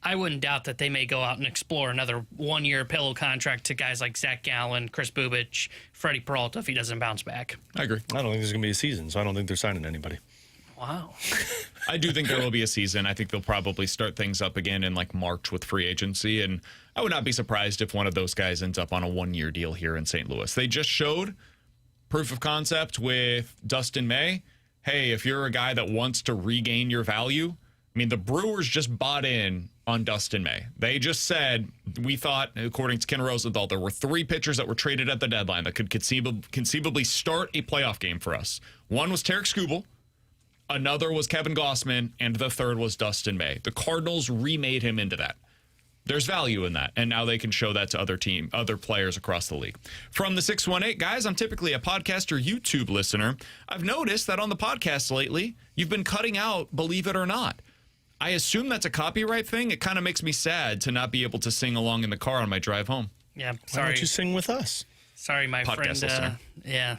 I wouldn't doubt that they may go out and explore another one-year pillow contract to guys like Zach Gallen, Chris Bubich, Freddie Peralta if he doesn't bounce back. I agree. I don't think there's going to be a season, so I don't think they're signing anybody. Wow. I do think there will be a season. I think they'll probably start things up again in like March with free agency, and I would not be surprised if one of those guys ends up on a one-year deal here in St. Louis. They just showed proof of concept with Dustin May. Hey, if you're a guy that wants to regain your value, I mean, the Brewers just bought in on Dustin May. They just said, we thought, according to Ken Rosenthal, there were 3 pitchers that were traded at the deadline that could conceivably start a playoff game for us. One was Tarek Skubal, another was Kevin Gossman, and the third was Dustin May. The Cardinals remade him into that. There's value in that, and now they can show that to other players across the league. From the 618, guys, I'm typically a podcast or YouTube listener. I've noticed that on the podcast lately, you've been cutting out Believe It or Not. I assume that's a copyright thing. It kind of makes me sad to not be able to sing along in the car on my drive home. Yeah, sorry. Why don't you sing with us? Sorry, my podcast friend. Listener. Yeah,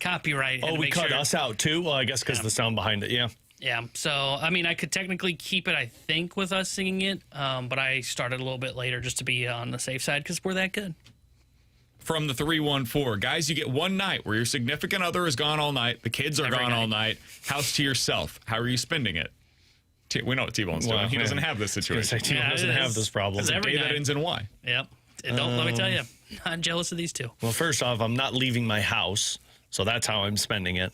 copyright. Oh, we cut us out too? Well, I guess because the sound behind it, yeah. Yeah, so, I mean, I could technically keep it, I think, with us singing it, but I started a little bit later just to be on the safe side because we're that good. From the 314, guys, you get one night where your significant other is gone all night, the kids are gone all night, house to yourself. How are you spending it? We know what T-Bone's doing. He doesn't have this situation. T-Bone doesn't have this problem. It's a day that ends in Y. Yep. Don't let me tell you, I'm jealous of these two. Well, first off, I'm not leaving my house, so that's how I'm spending it.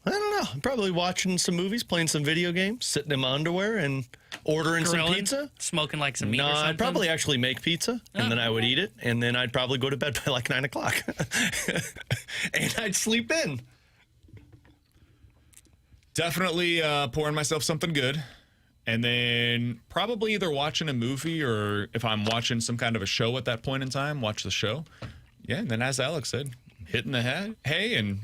I don't know. I'm probably watching some movies, playing some video games, sitting in my underwear, and ordering some pizza. Smoking like some meat No, or something? I'd probably actually make pizza, and then I would eat it, and then I'd probably go to bed by like 9 o'clock. And I'd sleep in. Definitely pouring myself something good. And then probably either watching a movie or if I'm watching some kind of a show at that point in time, watch the show. Yeah, and then as Alex said, hitting the hay and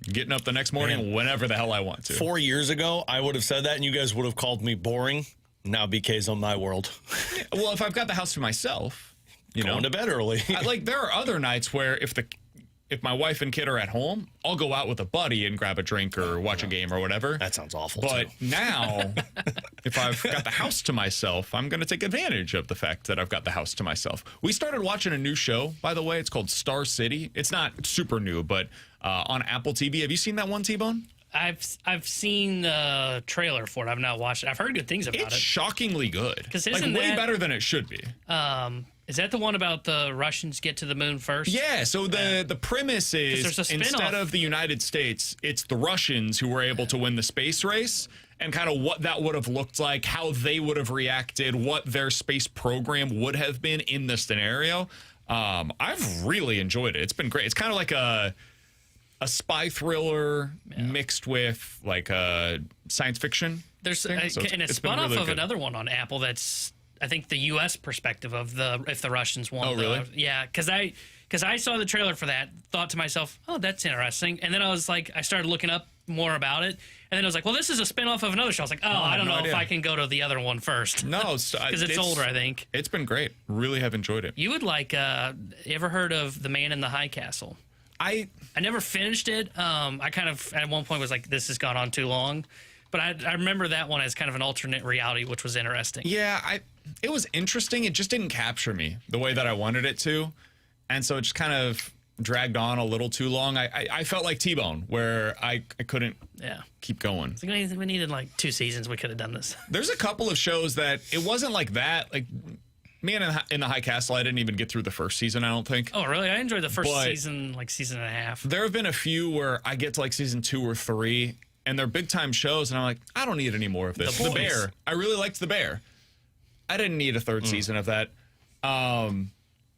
getting up the next morning whenever the hell I want to. 4 years ago, I would have said that, and you guys would have called me boring. Now BK's on my world. Well, if I've got the house to myself, going to bed early. There are other nights where if my wife and kid are at home, I'll go out with a buddy and grab a drink or watch a game or whatever. That sounds awful, But now, if I've got the house to myself, I'm going to take advantage of the fact that I've got the house to myself. We started watching a new show, by the way. It's called Star City. It's not super new, but on Apple TV. Have you seen that one, T-Bone? I've seen the trailer for it. I've not watched it. I've heard good things about it. It's shockingly good. Isn't way better than it should be. Is that the one about the Russians get to the moon first? Yeah, so the premise is instead of the United States, it's the Russians who were able to win the space race and kind of what that would have looked like, how they would have reacted, what their space program would have been in the scenario. I've really enjoyed it. It's been great. It's kind of like a spy thriller mixed with like a science fiction. And it's spun off of another one on Apple that's I think the U.S. perspective of if the Russians won. Oh, really? Yeah, because I saw the trailer for that, thought to myself, oh, that's interesting, and then I was like, I started looking up more about it. And then I was like, well, this is a spinoff of another show. I was like, I don't know if I can go to the other one first. No, because it's older, I think. It's been great. Really have enjoyed it. You would like, you ever heard of The Man in the High Castle? I never finished it. I kind of, at one point, was like, this has gone on too long. But I remember that one as kind of an alternate reality, which was interesting. Yeah, it was interesting. It just didn't capture me the way that I wanted it to. And so it just kind of dragged on a little too long. I felt like T-Bone, where I couldn't keep going. I think we needed like 2 seasons. We could have done this. There's a couple of shows that it wasn't like that. Like Man in the High Castle, I didn't even get through the first season, I don't think. Oh, really? I enjoyed the first season, like season and a half. There have been a few where I get to like season 2 or 3, and they're big-time shows, and I'm like, I don't need any more of this. The Bear. I really liked The Bear. I didn't need a third season of that.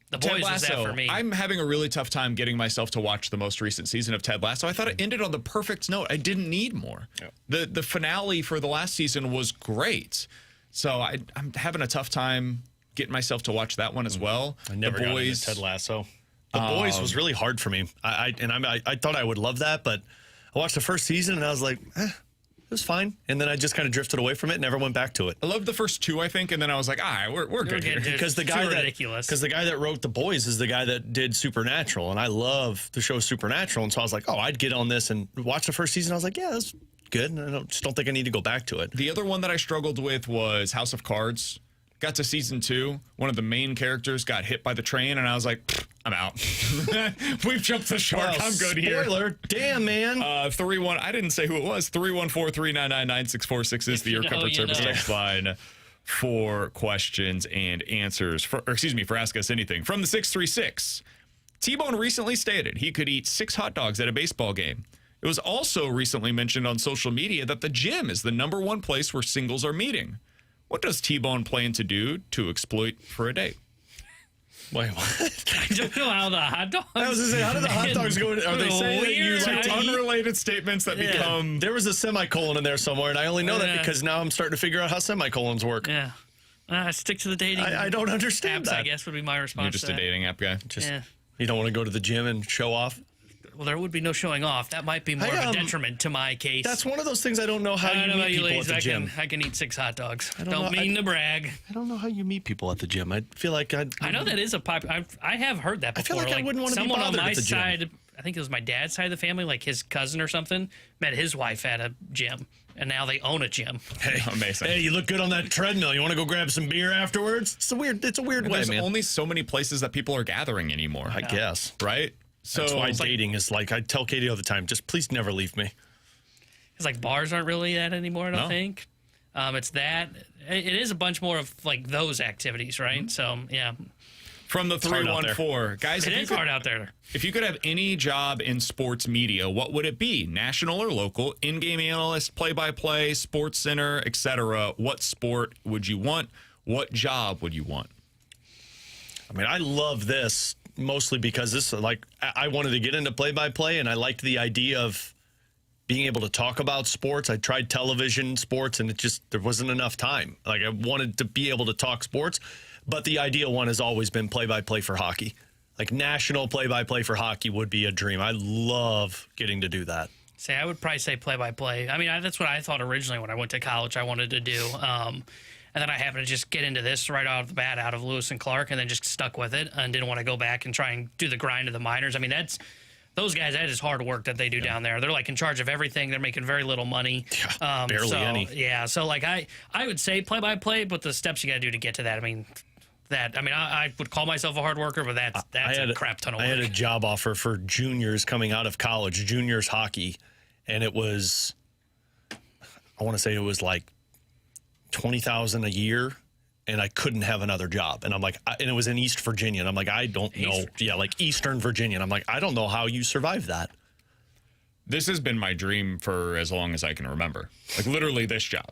The Boys was that for me. I'm having a really tough time getting myself to watch the most recent season of Ted Lasso. I thought it ended on the perfect note. I didn't need more. Yep. The finale for the last season was great. So I'm having a tough time getting myself to watch that one as well. I never got into Ted Lasso. The Boys was really hard for me. I thought I would love that, but I watched the first season and I was like, it was fine. And then I just kind of drifted away from it and never went back to it. I loved the first 2, I think, and then I was like, all right, we're good here. Because the guy that wrote The Boys is the guy that did Supernatural, and I love the show Supernatural, and so I was like, I'd get on this and watch the first season. I was like, yeah, that's good. And I just don't think I need to go back to it. The other one that I struggled with was House of Cards. Got to season 2. One of the main characters got hit by the train, and I was like, I'm out. We've jumped the shark. I'm good here. Spoiler. Damn, man. 3-1. I didn't say who it was. 314-399-9646 is the Your Comfort Service text line for questions and answers. For Ask Us Anything. From the 636, T-Bone recently stated he could eat 6 hot dogs at a baseball game. It was also recently mentioned on social media that the gym is the #1 place where singles are meeting. What does T-Bone plan to do to exploit for a date? Wait, what? I don't know how the hot dogs. I was going to say, how do the hot dogs go? Are they saying that you like unrelated statements that become? There was a semicolon in there somewhere, and I only know that because now I'm starting to figure out how semicolons work. Yeah. Stick to the dating. I don't understand apps, that. I guess would be my response. You're just a dating app guy. You don't want to go to the gym and show off? Well, there would be no showing off. That might be more of a detriment to my case. That's one of those things I don't know how you meet people at the gym. I can eat 6 hot dogs. Don't mean to brag. I don't know how you meet people at the gym. I feel like I know that is a pop. I have heard that before. I feel like I wouldn't want to be bothered on my at the gym. side, I think it was my dad's side of the family, like his cousin or something, met his wife at a gym, and now they own a gym. Hey, amazing. Hey, you look good on that treadmill. You want to go grab some beer afterwards? It's a weird way, There's man. only so many places that people are gathering anymore. I guess. Right? So that's why dating is like, I tell Katie all the time, just please never leave me. It's like bars aren't really that anymore, I don't think. It's that. It is a bunch more of like those activities, right? Mm-hmm. So, yeah. From the 314. Guys, it is hard out there. If you could have any job in sports media, what would it be? National or local? In-game analyst, play-by-play, sports center, etc. What sport would you want? What job would you want? I mean, I love this mostly because this, like, I wanted to get into play-by-play, and I liked the idea of being able to talk about sports. I tried television sports, and there wasn't enough time. Like, I wanted to be able to talk sports, but the ideal one has always been play-by-play for hockey. Like, national play-by-play for hockey would be a dream. I love getting to do that. See, I would probably say play-by-play. I mean, that's what I thought originally when I went to college I wanted to do. And then I happened to just get into this right out of the bat, out of Lewis and Clark, and then just stuck with it and didn't want to go back and try and do the grind of the minors. I mean, those guys, that is hard work that they do down there. They're like in charge of everything. They're making very little money. Barely any. Yeah, so like I would say play-by-play, but the steps you got to do to get to that, I would call myself a hard worker, but that's a crap ton of work. I had a job offer for juniors coming out of college, juniors hockey, and it was, I want to say it was like $20,000 a year, and I couldn't have another job. And I'm like, and it was in East Virginia, and I'm like, I don't know. Yeah, like Eastern Virginia. And I'm like, I don't know how you survive that. This has been my dream for as long as I can remember. Like literally this job.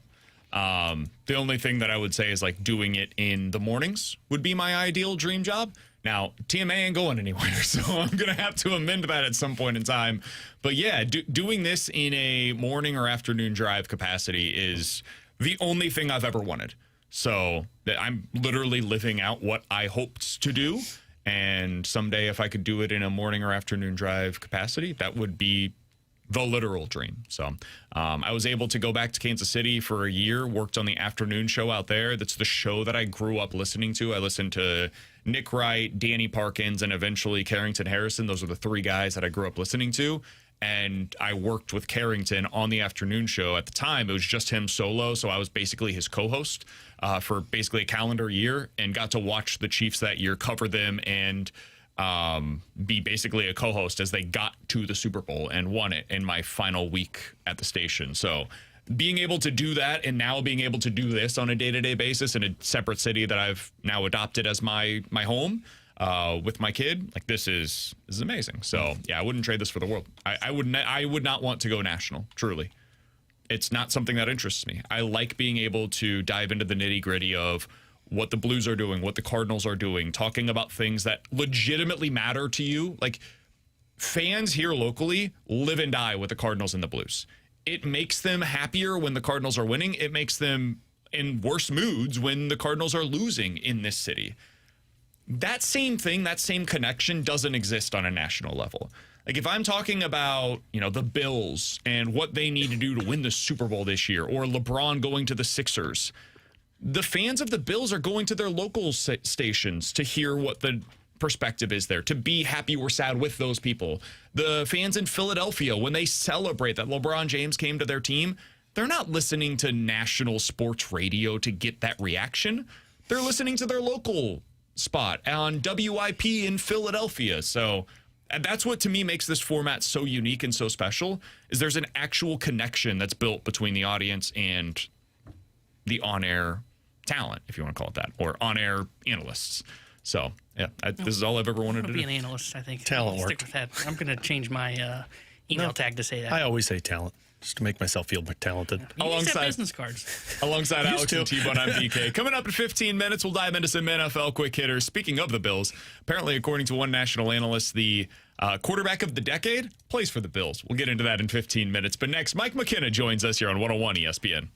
The only thing that I would say is like doing it in the mornings would be my ideal dream job. Now, TMA ain't going anywhere, so I'm going to have to amend that at some point in time. But yeah, doing this in a morning or afternoon drive capacity is the only thing I've ever wanted. So that I'm literally living out what I hoped to do. And someday if I could do it in a morning or afternoon drive capacity, that would be the literal dream. So I was able to go back to Kansas City for a year, worked on the afternoon show out there. That's the show that I grew up listening to. I listened to Nick Wright, Danny Parkins, and eventually Carrington Harrison. Those are the three guys that I grew up listening to. And I worked with Carrington on the afternoon show. At the time, it was just him solo, so I was basically his co-host for basically a calendar year, and got to watch the Chiefs that year, cover them, and be basically a co-host as they got to the Super Bowl and won it in my final week at the station. So being able to do that, and now being able to do this on a day-to-day basis in a separate city that I've now adopted as my home, with my kid, like this is amazing. So yeah, I wouldn't trade this for the world. I would not want to go national. Truly, it's not something that interests me. I like being able to dive into the nitty gritty of what the Blues are doing, what the Cardinals are doing, talking about things that legitimately matter to you. Like, fans here locally live and die with the Cardinals and the Blues. It makes them happier when the Cardinals are winning. It makes them in worse moods when the Cardinals are losing in this city. That same thing, that same connection doesn't exist on a national level. Like, if I'm talking about, the Bills and what they need to do to win the Super Bowl this year, or LeBron going to the Sixers, the fans of the Bills are going to their local stations to hear what the perspective is there, to be happy or sad with those people. The fans in Philadelphia, when they celebrate that LeBron James came to their team, they're not listening to national sports radio to get that reaction. They're listening to their local spot on WIP in Philadelphia. So that's what, to me, makes this format so unique and so special, is there's an actual connection that's built between the audience and the on-air talent, if you want to call it that, or on-air analysts. So yeah, this is all I've ever wanted to do. Be an analyst, I think. Talent work. Stick with that. I'm going to change my email tag to say that. I always say talent, just to make myself feel more talented. You alongside business cards. Alongside Alex and T-Bone, I'm BK. Coming up in 15 minutes, we'll dive into some NFL quick hitters. Speaking of the Bills, apparently, according to one national analyst, the quarterback of the decade plays for the Bills. We'll get into that in 15 minutes. But next, Mike McKenna joins us here on 101 ESPN.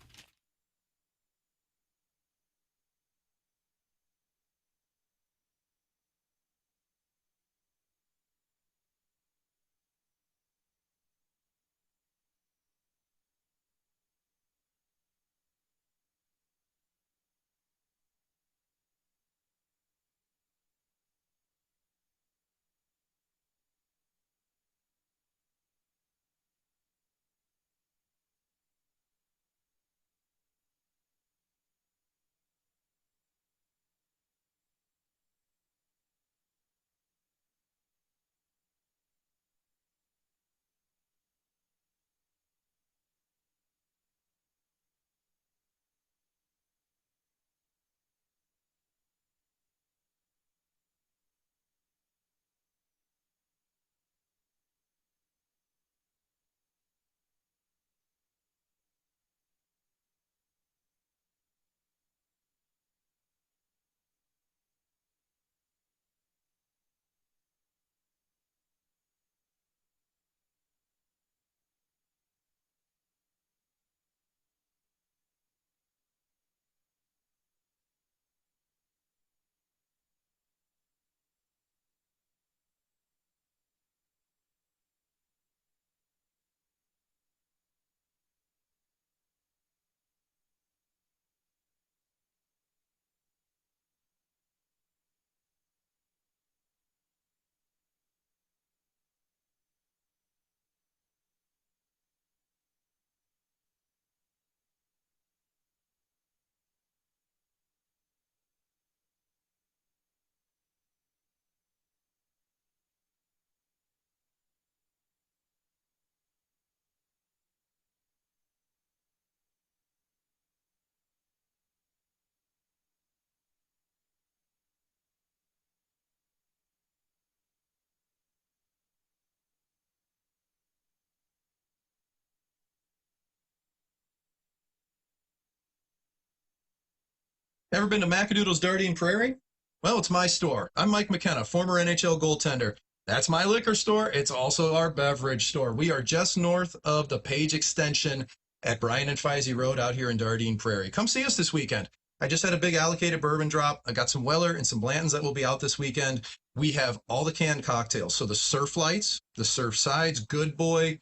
Ever been to Macadoodle's Dardine Prairie? Well, it's my store. I'm Mike McKenna, former NHL goaltender. That's my liquor store. It's also our beverage store. We are just north of the Page Extension at Bryan and Feisey Road out here in Dardine Prairie. Come see us this weekend. I just had a big allocated bourbon drop. I got some Weller and some Blantons that will be out this weekend. We have all the canned cocktails. So the Surf Lights, the Surf Sides, Good Boy,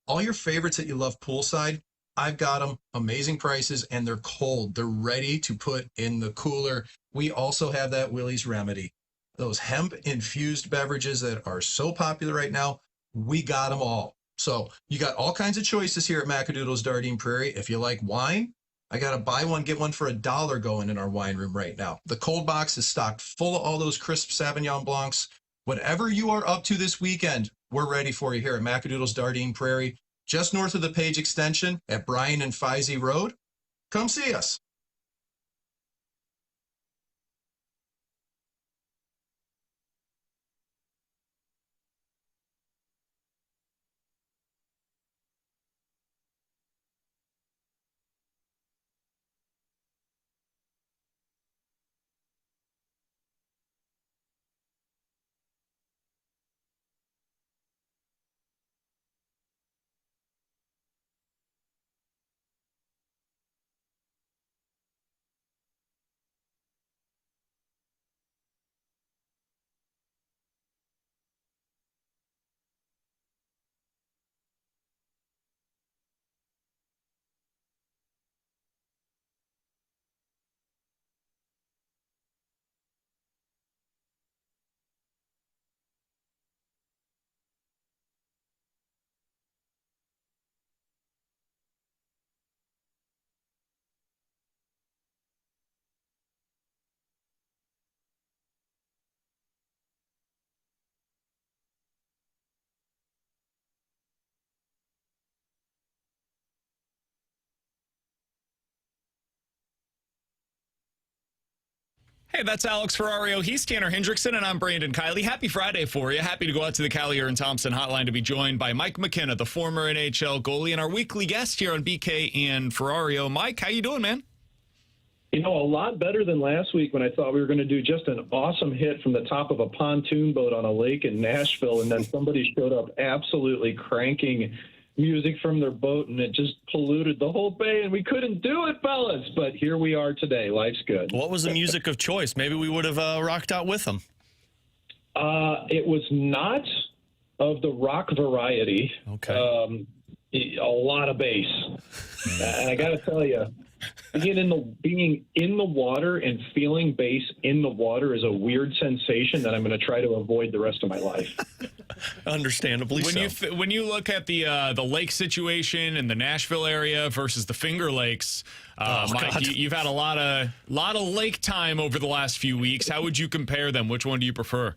All your favorites that you love poolside, I've got them. Amazing prices, and they're cold. They're ready to put in the cooler. We also have that Willie's Remedy. Those hemp-infused beverages that are so popular right now, we got them all. So you got all kinds of choices here at Macadoodle's Dardine Prairie. If you like wine, I got a buy one, get one for $1 going in our wine room right now. The cold box is stocked full of all those crisp Sauvignon Blancs. Whatever you are up to this weekend, we're ready for you here at Macadoodle's Dardine Prairie, just north of the Page Extension at Bryan and Feisey Road. Come see us. Hey, that's Alex Ferrario. He's Tanner Hendrickson, and I'm Brandon Kiley. Happy Friday for you. Happy to go out to the Kiley and Thompson hotline to be joined by Mike McKenna, the former NHL goalie, and our weekly guest here on BK and Ferrario. Mike, how you doing, man? You know, a lot better than last week when I thought we were going to do just an awesome hit from the top of a pontoon boat on a lake in Nashville, and then somebody showed up absolutely cranking music from their boat, and it just polluted the whole bay, and we couldn't do it, fellas. But here we are today. Life's good. What was the music of choice? Maybe we would have rocked out with them. It was not of the rock variety. Okay. A lot of bass. And I got to tell you, being in the water and feeling bass in the water is a weird sensation that I'm going to try to avoid the rest of my life. Understandably so. When you look at the lake situation in the Nashville area versus the Finger Lakes, Mike, you've had a lot of lake time over the last few weeks. How would you compare them? Which one do you prefer?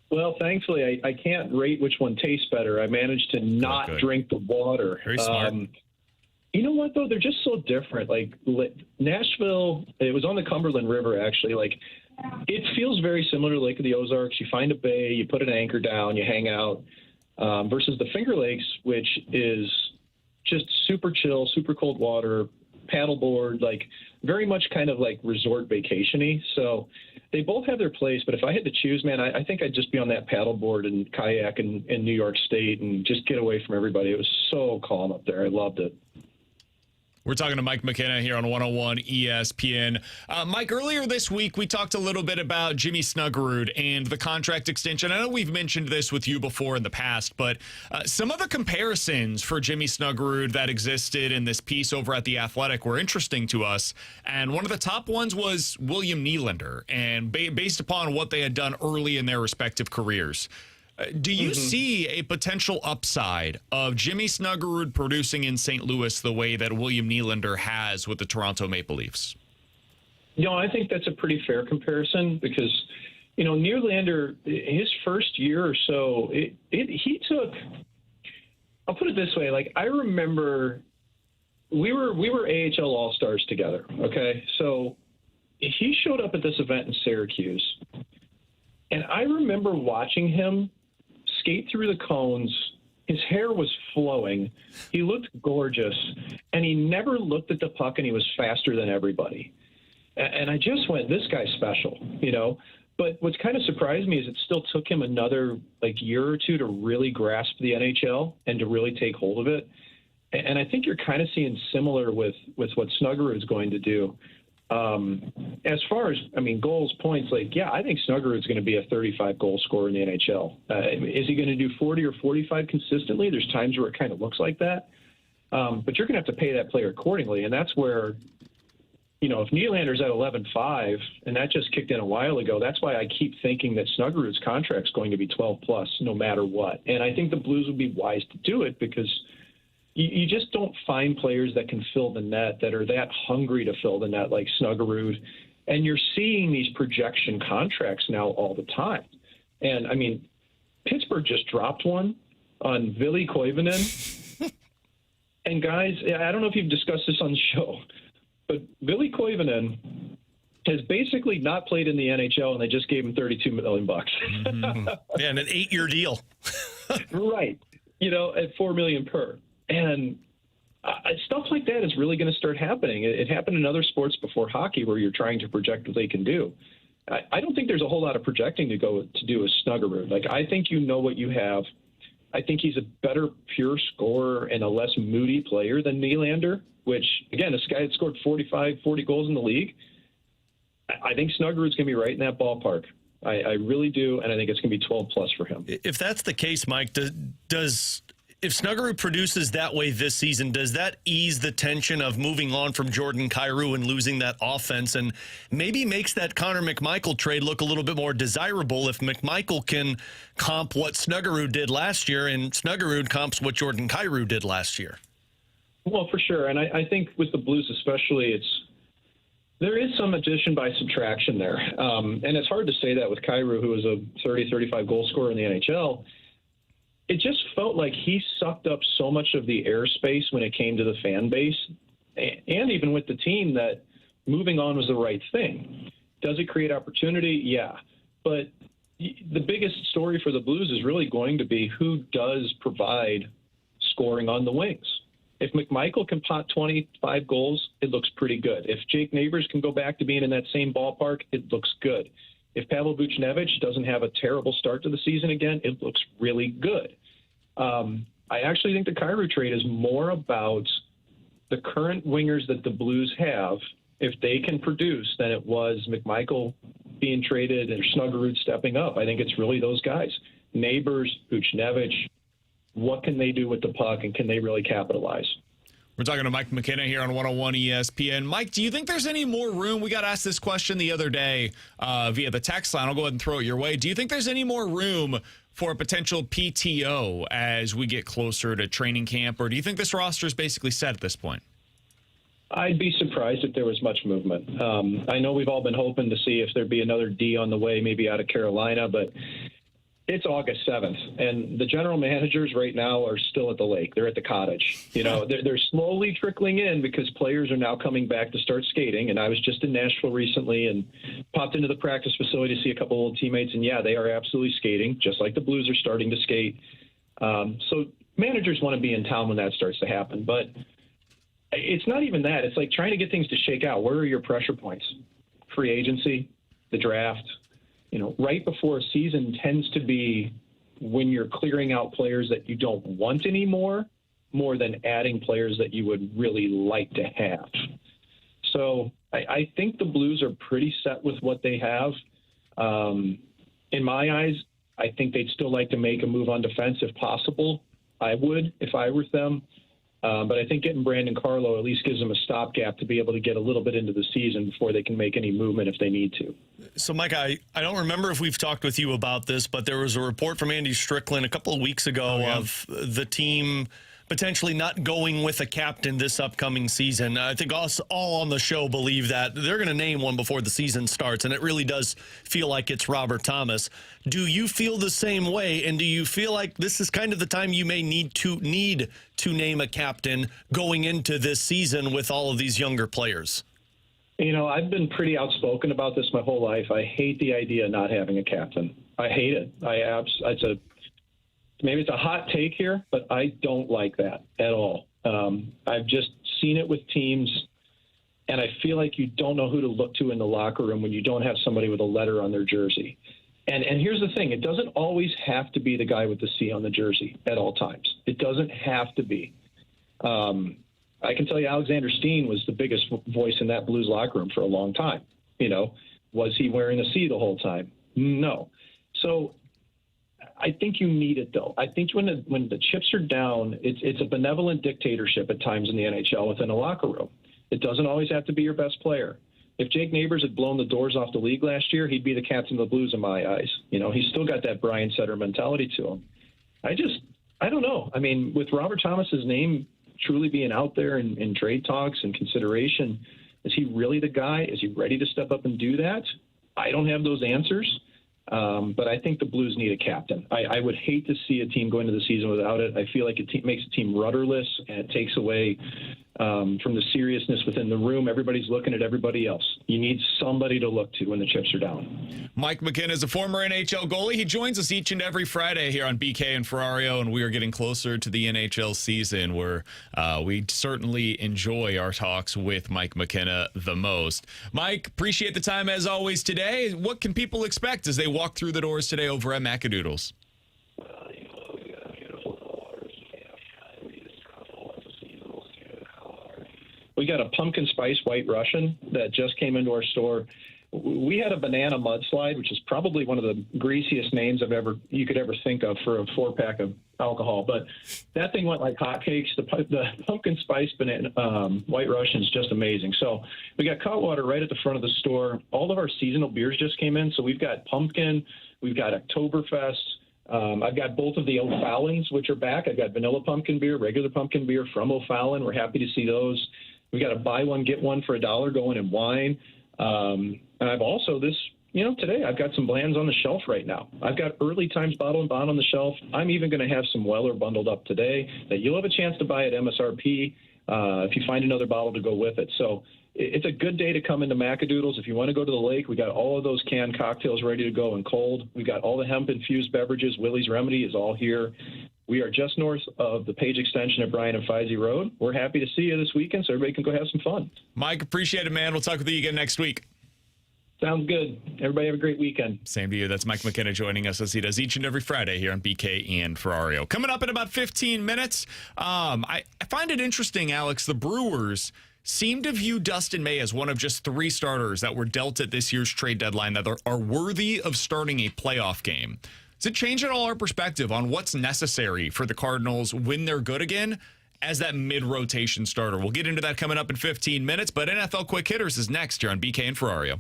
Well, thankfully, I can't rate which one tastes better. I managed to not drink the water. Very smart. You know what, though? They're just so different. Like Nashville, it was on the Cumberland River, actually. Like, it feels very similar to Lake of the Ozarks. You find a bay, you put an anchor down, you hang out, versus the Finger Lakes, which is just super chill, super cold water, paddleboard, like very much kind of like resort vacation-y. So they both have their place, but if I had to choose, man, I think I'd just be on that paddleboard and kayak in New York State and just get away from everybody. It was so calm up there. I loved it. We're talking to Mike McKenna here on 101 ESPN. Mike, earlier this week, we talked a little bit about Jimmy Snuggerud and the contract extension. I know we've mentioned this with you before in the past, but some of the comparisons for Jimmy Snuggerud that existed in this piece over at The Athletic were interesting to us. And one of the top ones was William Nylander, and based upon what they had done early in their respective careers. Do you see a potential upside of Jimmy Snuggerud producing in St. Louis the way that William Nylander has with the Toronto Maple Leafs? You know, I think that's a pretty fair comparison because, you know, Nylander, his first year or so, he took, I'll put it this way, like I remember we were AHL All-Stars together, okay? So he showed up at this event in Syracuse, and I remember watching him skate through the cones. His hair was flowing. He looked gorgeous, and he never looked at the puck, and he was faster than everybody. And I just went, this guy's special, you know. But what's kind of surprised me is it still took him another year or two to really grasp the NHL and to really take hold of it. And I think you're kind of seeing similar with what Snuggerud is going to do. As far as, goals, points, I think Snuggerud's going to be a 35 goal scorer in the NHL. Is he going to do 40 or 45 consistently? There's times where it kind of looks like that. But you're going to have to pay that player accordingly. And that's where, if Nylander's at 11.5, and that just kicked in a while ago, that's why I keep thinking that Snuggerud's contract's going to be 12 plus no matter what. And I think the Blues would be wise to do it because you just don't find players that can fill the net, that are that hungry to fill the net like Snuggerud. And you're seeing these projection contracts now all the time. And, Pittsburgh just dropped one on Ville Koivunen. And, guys, I don't know if you've discussed this on the show, but Ville Koivunen has basically not played in the NHL, and they just gave him $32 million. Mm-hmm. Yeah, and an 8-year deal. Right. At $4 million per. And stuff like that is really going to start happening. It happened in other sports before hockey where you're trying to project what they can do. I don't think there's a whole lot of projecting to do with Snuggerud. I think you know what you have. I think he's a better pure scorer and a less moody player than Nylander, which, again, this guy had scored 40 goals in the league. I think Snuggerud's going to be right in that ballpark. I really do, and I think it's going to be 12 plus for him. If that's the case, Mike, if Snuggerud produces that way this season, does that ease the tension of moving on from Jordan Kyrou and losing that offense, and maybe makes that Connor McMichael trade look a little bit more desirable if McMichael can comp what Snuggerud did last year and Snuggerud comps what Jordan Kyrou did last year? Well, for sure. And I think with the Blues especially, there is some addition by subtraction there. And it's hard to say that with Kyrou, who was a 30, 35 goal scorer in the NHL. It just felt like he sucked up so much of the airspace when it came to the fan base and even with the team that moving on was the right thing. Does it create opportunity? Yeah. But the biggest story for the Blues is really going to be who does provide scoring on the wings. If McMichael can pot 25 goals, it looks pretty good. If Jake Neighbors can go back to being in that same ballpark, it looks good. If Pavel Buchnevich doesn't have a terrible start to the season again, it looks really good. I actually think the Kyrou trade is more about the current wingers that the Blues have, if they can produce, than it was McMichael being traded and Snuggerud stepping up. I think it's really those guys. Neighbors, Buchnevich, what can they do with the puck, and can they really capitalize? We're talking to Mike McKenna here on 101 ESPN. Mike, do you think there's any more room? We got asked this question the other day via the text line. I'll go ahead and throw it your way. Do you think there's any more room for a potential PTO as we get closer to training camp, or do you think this roster is basically set at this point? I'd be surprised if there was much movement. I know we've all been hoping to see if there'd be another D on the way, maybe out of Carolina, but it's August 7th, and the general managers right now are still at the lake. They're at the cottage. They're slowly trickling in because players are now coming back to start skating. And I was just in Nashville recently and popped into the practice facility to see a couple old teammates. And, yeah, they are absolutely skating, just like the Blues are starting to skate. So managers want to be in town when that starts to happen. But it's not even that. It's like trying to get things to shake out. Where are your pressure points? Free agency, the draft. Right before a season tends to be when you're clearing out players that you don't want anymore, more than adding players that you would really like to have. So I think the Blues are pretty set with what they have. In my eyes, I think they'd still like to make a move on defense if possible. I would if I were them. But I think getting Brandon Carlo at least gives them a stopgap to be able to get a little bit into the season before they can make any movement if they need to. So, Mike, I don't remember if we've talked with you about this, but there was a report from Andy Strickland a couple of weeks ago of the team potentially not going with a captain this upcoming season. I think us all on the show believe that they're going to name one before the season starts, and it really does feel like it's Robert Thomas. Do you feel the same way, and do you feel like this is kind of the time you may need to name a captain going into this season with all of these younger players? I've been pretty outspoken about this my whole life. I hate the idea of not having a captain. I hate it. Maybe it's a hot take here, but I don't like that at all. I've just seen it with teams, and I feel like you don't know who to look to in the locker room when you don't have somebody with a letter on their jersey. And here's the thing. It doesn't always have to be the guy with the C on the jersey at all times. It doesn't have to be. I can tell you Alexander Steen was the biggest voice in that Blues locker room for a long time. Was he wearing a C the whole time? No. So I think you need it, though. I think when the chips are down, it's a benevolent dictatorship at times in the NHL within a locker room. It doesn't always have to be your best player. If Jake Neighbors had blown the doors off the league last year, he'd be the captain of the Blues in my eyes. He's still got that Brian Sutter mentality to him. I don't know. I mean, with Robert Thomas's name truly being out there in trade talks and consideration, is he really the guy? Is he ready to step up and do that? I don't have those answers. But I think the Blues need a captain. I would hate to see a team go into the season without it. I feel like it makes a team rudderless, and it takes away from the seriousness within the room. Everybody's looking at everybody else. You need somebody to look to when the chips are down. Mike McKenna is a former NHL goalie. He joins us each and every Friday here on BK and Ferrario, and we are getting closer to the NHL season, where we certainly enjoy our talks with Mike McKenna the most. Mike, appreciate the time as always today. What can people expect as they walk through the doors today over at Macadoodles? We got a pumpkin spice white Russian that just came into our store. We had a banana mudslide, which is probably one of the greasiest names you could ever think of for a 4-pack of alcohol. But that thing went like hotcakes. The pumpkin spice banana white Russian is just amazing. So we got Cutwater right at the front of the store. All of our seasonal beers just came in. So we've got pumpkin, we've got Oktoberfest. I've got both of the O'Fallons, which are back. I've got vanilla pumpkin beer, regular pumpkin beer from O'Fallon. We're happy to see those. We got a buy one, get one for $1 going in wine. And I've also today I've got some Blands on the shelf right now. I've got early times bottle and bond on the shelf. I'm even going to have some Weller bundled up today that you'll have a chance to buy at MSRP if you find another bottle to go with it. So it's a good day to come into Macadoodles. If you want to go to the lake, we got all of those canned cocktails ready to go and cold. We got all the hemp-infused beverages. Willie's Remedy is all here. We are just north of the Page Extension at Bryan and Feisey Road. We're happy to see you this weekend, so everybody can go have some fun. Mike, appreciate it, man. We'll talk with you again next week. Sounds good. Everybody have a great weekend. Same to you. That's Mike McKenna joining us as he does each and every Friday here on BK and Ferrario. Coming up in about 15 minutes, I find it interesting, Alex, the Brewers seem to view Dustin May as one of just 3 starters that were dealt at this year's trade deadline that are worthy of starting a playoff game. Does it change at all our perspective on what's necessary for the Cardinals when they're good again as that mid-rotation starter? We'll get into that coming up in 15 minutes, but NFL Quick Hitters is next here on BK and Ferrario.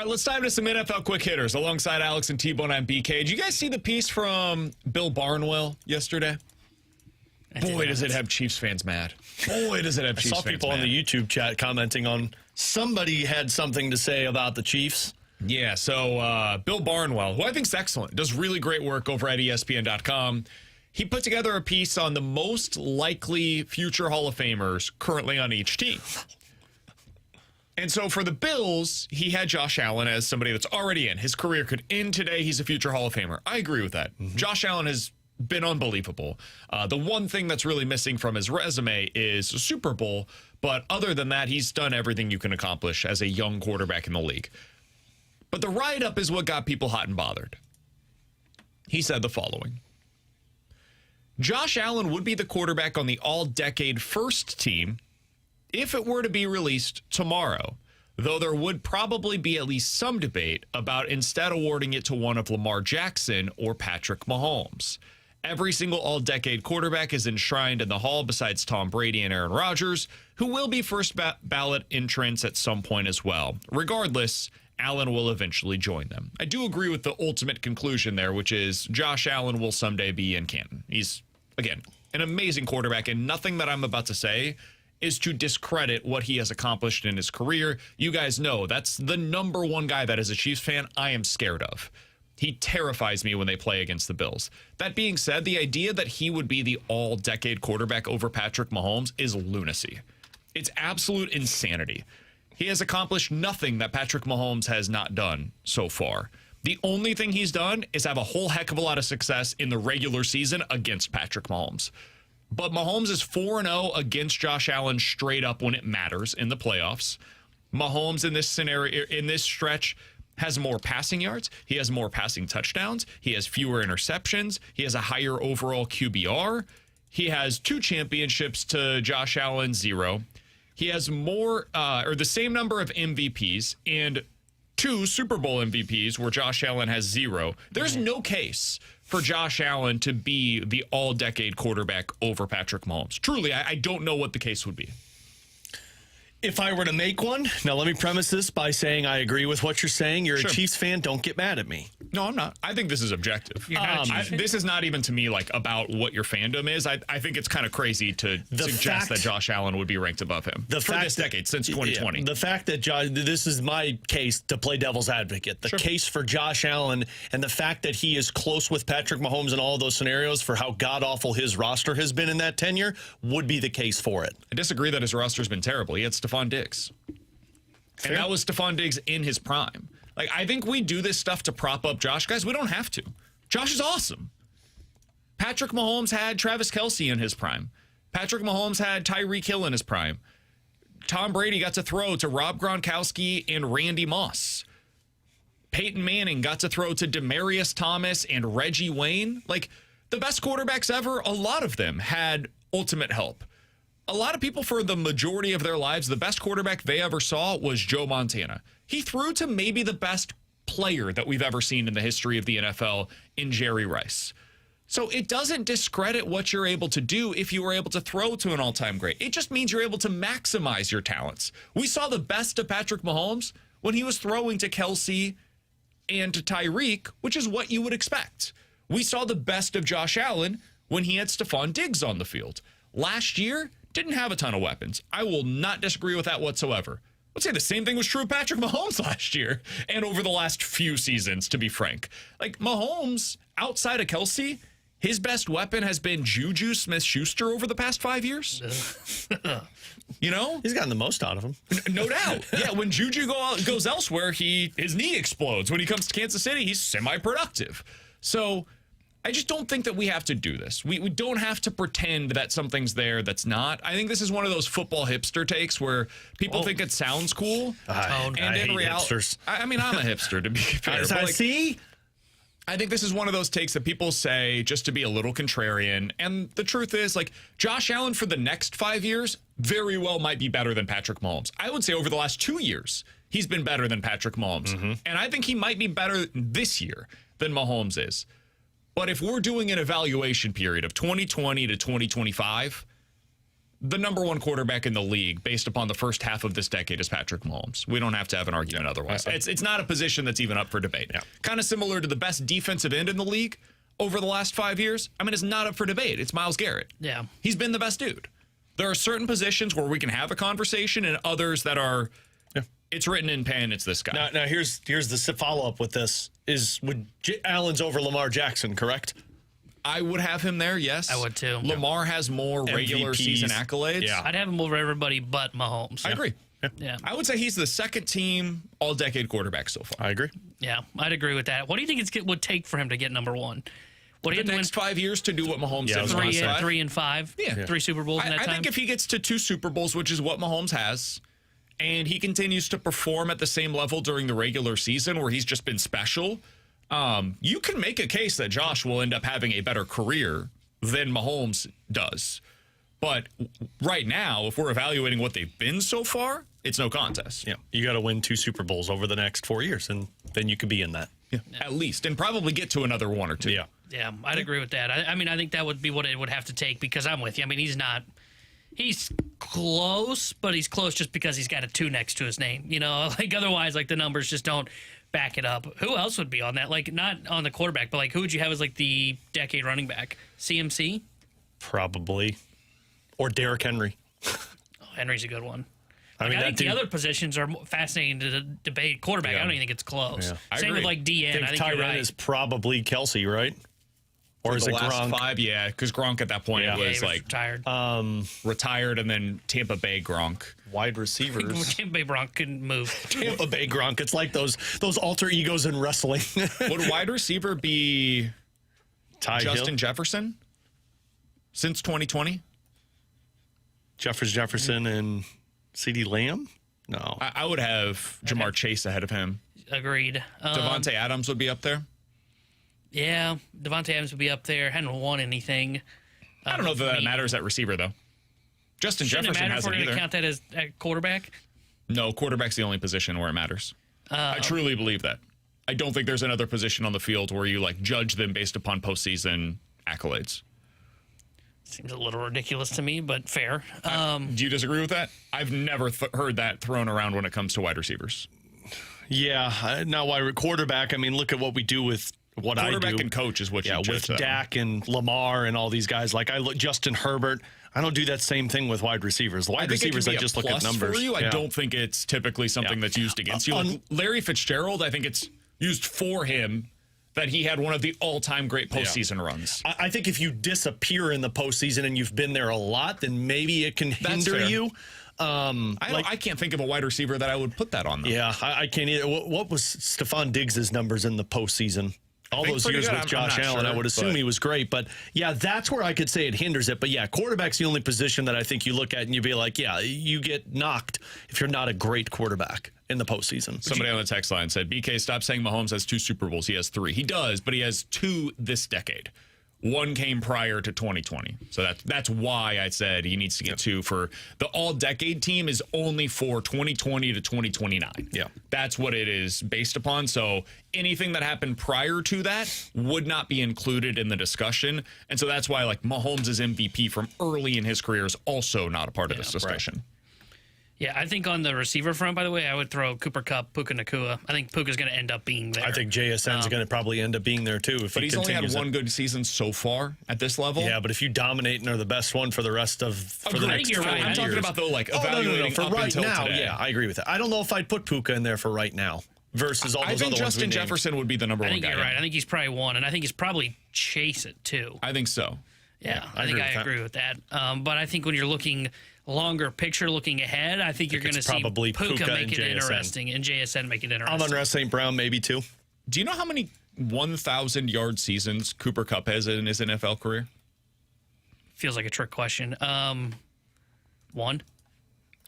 right, let's dive into some NFL quick hitters alongside Alex and T-Bone and BK. Did you guys see the piece from Bill Barnwell yesterday? Boy, does it have Chiefs fans mad. Boy, does it have Chiefs fans mad. I saw people on the YouTube chat commenting on somebody had something to say about the Chiefs. Yeah, so Bill Barnwell, who I think is excellent, does really great work over at ESPN.com. He put together a piece on the most likely future Hall of Famers currently on each team. And so for the Bills, he had Josh Allen as somebody that's already in. His career could end today. He's a future Hall of Famer. I agree with that. Mm-hmm. Josh Allen has been unbelievable. The one thing that's really missing from his resume is a Super Bowl. But other than that, he's done everything you can accomplish as a young quarterback in the league. But the write-up is what got people hot and bothered. He said the following. Josh Allen would be the quarterback on the all-decade first team if it were to be released tomorrow, though there would probably be at least some debate about instead awarding it to one of Lamar Jackson or Patrick Mahomes. Every single all-decade quarterback is enshrined in the Hall besides Tom Brady and Aaron Rodgers, who will be first ballot entrants at some point as well. Regardless, Allen will eventually join them. I do agree with the ultimate conclusion there, which is Josh Allen will someday be in Canton. He's, again, an amazing quarterback, and nothing that I'm about to say is to discredit what he has accomplished in his career. You guys know that's the number one guy that as a Chiefs fan I am scared of. He terrifies me when they play against the Bills. That being said, the idea that he would be the all-decade quarterback over Patrick Mahomes is lunacy. It's absolute insanity. He has accomplished nothing that Patrick Mahomes has not done so far. The only thing he's done is have a whole heck of a lot of success in the regular season against Patrick Mahomes. But Mahomes is 4-0 against Josh Allen straight up when it matters in the playoffs. Mahomes in this scenario, in this stretch, has more passing yards. He has more passing touchdowns. He has fewer interceptions. He has a higher overall QBR. He has 2 championships to Josh Allen's 0. He has more, or the same number of MVPs and 2 Super Bowl MVPs where Josh Allen has 0. There's no case for Josh Allen to be the all-decade quarterback over Patrick Mahomes. Truly, I don't know what the case would be. If I were to make one, now let me premise this by saying I agree with what you're saying. You're a Chiefs fan. Don't get mad at me. No, I'm not. I think this is objective. This is not even to me like about what your fandom is. I think it's kind of crazy to suggest that Josh Allen would be ranked above him for this decade since 2020. Yeah, the fact that this is my case to play devil's advocate. The case for Josh Allen and the fact that he is close with Patrick Mahomes in all of those scenarios for how god-awful his roster has been in that tenure would be the case for it. I disagree that his roster's been terrible. He had Stephon Diggs. And that was Stephon Diggs in his prime. Like, I think we do this stuff to prop up Josh. Guys, we don't have to. Josh is awesome. Patrick Mahomes had Travis Kelce in his prime. Patrick Mahomes had Tyreek Hill in his prime. Tom Brady got to throw to Rob Gronkowski and Randy Moss. Peyton Manning got to throw to Demaryius Thomas and Reggie Wayne. Like, the best quarterbacks ever, a lot of them had ultimate help. A lot of people, for the majority of their lives, the best quarterback they ever saw was Joe Montana. He threw to maybe the best player that we've ever seen in the history of the NFL in Jerry Rice. So it doesn't discredit what you're able to do if you were able to throw to an all-time great. It just means you're able to maximize your talents. We saw the best of Patrick Mahomes when he was throwing to Kelce and to Tyreek, which is what you would expect. We saw the best of Josh Allen when he had Stephon Diggs on the field. Last year, didn't have a ton of weapons. I will not disagree with that whatsoever. I would say the same thing was true of Patrick Mahomes last year and over the last few seasons, to be frank. Like, Mahomes, outside of Kelce, his best weapon has been Juju Smith-Schuster over the past 5 years. You know? He's gotten the most out of him. No doubt. Yeah, when Juju goes elsewhere, his knee explodes. When he comes to Kansas City, he's semi-productive. So I just don't think that we have to do this. We don't have to pretend that something's there that's not. I think this is one of those football hipster takes where people think it sounds cool. And in reality, I mean, I'm a hipster, to be fair. See? I think this is one of those takes that people say just to be a little contrarian. And the truth is, like, Josh Allen for the next 5 years very well might be better than Patrick Mahomes. I would say over the last 2 years, he's been better than Patrick Mahomes. Mm-hmm. And I think he might be better this year than Mahomes is. But if we're doing an evaluation period of 2020 to 2025, the number one quarterback in the league based upon the first half of this decade is Patrick Mahomes. We don't have to have an argument otherwise. It's not a position that's even up for debate. Yeah. Kind of similar to the best defensive end in the league over the last 5 years. I mean, it's not up for debate. It's Myles Garrett. Yeah. He's been the best dude. There are certain positions where we can have a conversation and others that are, it's written in pen, it's this guy. Now here's the follow-up with this. Allen's over Lamar Jackson, correct? I would have him there, yes. I would too. Lamar has more regular season accolades. Yeah. I'd have him over everybody but Mahomes. I agree. Yeah. I would say he's the second team all-decade quarterback so far. I agree. Yeah, I'd agree with that. What do you think it would take for him to get number one? What The next 5 years to do what Mahomes did. 3 and 5? Yeah. 3 Super Bowls in that time? I think if he gets to 2 Super Bowls, which is what Mahomes has, and he continues to perform at the same level during the regular season where he's just been special, you can make a case that Josh will end up having a better career than Mahomes does. But right now, if we're evaluating what they've been so far, it's no contest. Yeah, you got to win 2 Super Bowls over the next 4 years, and then you could be in that. Yeah. At least, and probably get to another 1 or 2. Yeah, I'd agree with that. I mean, I think that would be what it would have to take because I'm with you. I mean, he's close, but he's close just because he's got a 2 next to his name. You know, like otherwise, like the numbers just don't back it up. Who else would be on that? Like not on the quarterback, but like who would you have as like the decade running back? CMC? Probably. Or Derrick Henry. Oh, Henry's a good one. I mean, I think the other positions are fascinating to debate. Quarterback, I don't even think it's close. I Same agree. with like DN. I think you're right. is probably Kelsey, right? Or For is the it last Gronk? 5, yeah, because Gronk at that point Yeah. was he was like retired. retired, and then Tampa Bay Gronk. Wide receivers. Tampa Bay Bronc couldn't move. Tampa Bay Gronk. It's like those alter egos in wrestling. Would wide receiver be Ty Justin Hill? Jefferson since 2020? Jefferson and CeeDee Lamb? No. I would have Jamar Chase ahead of him. Agreed. Devontae Adams would be up there. Yeah, Devontae Adams would be up there. Hadn't won anything. I don't know if that matters at receiver, though. Justin Jefferson hasn't either. We're going to count that as at quarterback? No, quarterback's the only position where it matters. I truly believe that. I don't think there's another position on the field where you like judge them based upon postseason accolades. Seems a little ridiculous to me, but fair. Do you disagree with that? I've never heard that thrown around when it comes to wide receivers. Yeah, now wide quarterback. I mean, look at what we do with what I do. Quarterback and coach is what you judge with them. Dak and Lamar and all these guys. Like I look Justin Herbert. I don't do that same thing with wide receivers. Wide receivers, I just look at numbers. For you. I don't think it's typically something that's used against you. Like Larry Fitzgerald, I think it's used for him that he had one of the all-time great postseason runs. I think if you disappear in the postseason and you've been there a lot, then maybe it can hinder you. I can't think of a wide receiver that I would put that on, though. Yeah, I can't either. What was Stephon Diggs' numbers in the postseason? All those years with Josh Allen, I would assume he was great. But, yeah, that's where I could say it hinders it. But, yeah, quarterback's the only position that I think you look at and you'd be like, yeah, you get knocked if you're not a great quarterback in the postseason. Somebody on the text line said, BK, stop saying Mahomes has 2 Super Bowls. He has 3. He does, but he has 2 this decade. 1 came prior to 2020. So that's why I said he needs to get 2 for the all-decade team is only for 2020 to 2029. Yeah. That's what it is based upon. So anything that happened prior to that would not be included in the discussion. And so that's why, like, Mahomes' MVP from early in his career is also not a part of this discussion. Right. Yeah, I think on the receiver front, by the way, I would throw Cooper Kupp, Puka Nacua. I think Puka's going to end up being there. I think JSN's going to probably end up being there, too. But he's only had 1 good season so far at this level. Yeah, but if you dominate and are the best one for the rest of the next 4 years. I'm talking about, though, like, evaluating for up right until now, today. yeah, I agree with that. I don't know if I'd put Puka in there for right now versus all those other ones. I think Justin Jefferson would be the number 1 guy. I think you're right. I think he's probably 1, and I think he's probably chase it, too. I think so. Yeah, I think I agree with that. But I think when you're looking longer picture, looking ahead, I think you're going to see probably Puka make it JSN. Interesting and JSN make it interesting. Amon-Ra St. Brown maybe too. Do you know how many 1,000-yard seasons Cooper Kupp has in his NFL career? Feels like a trick question. 1?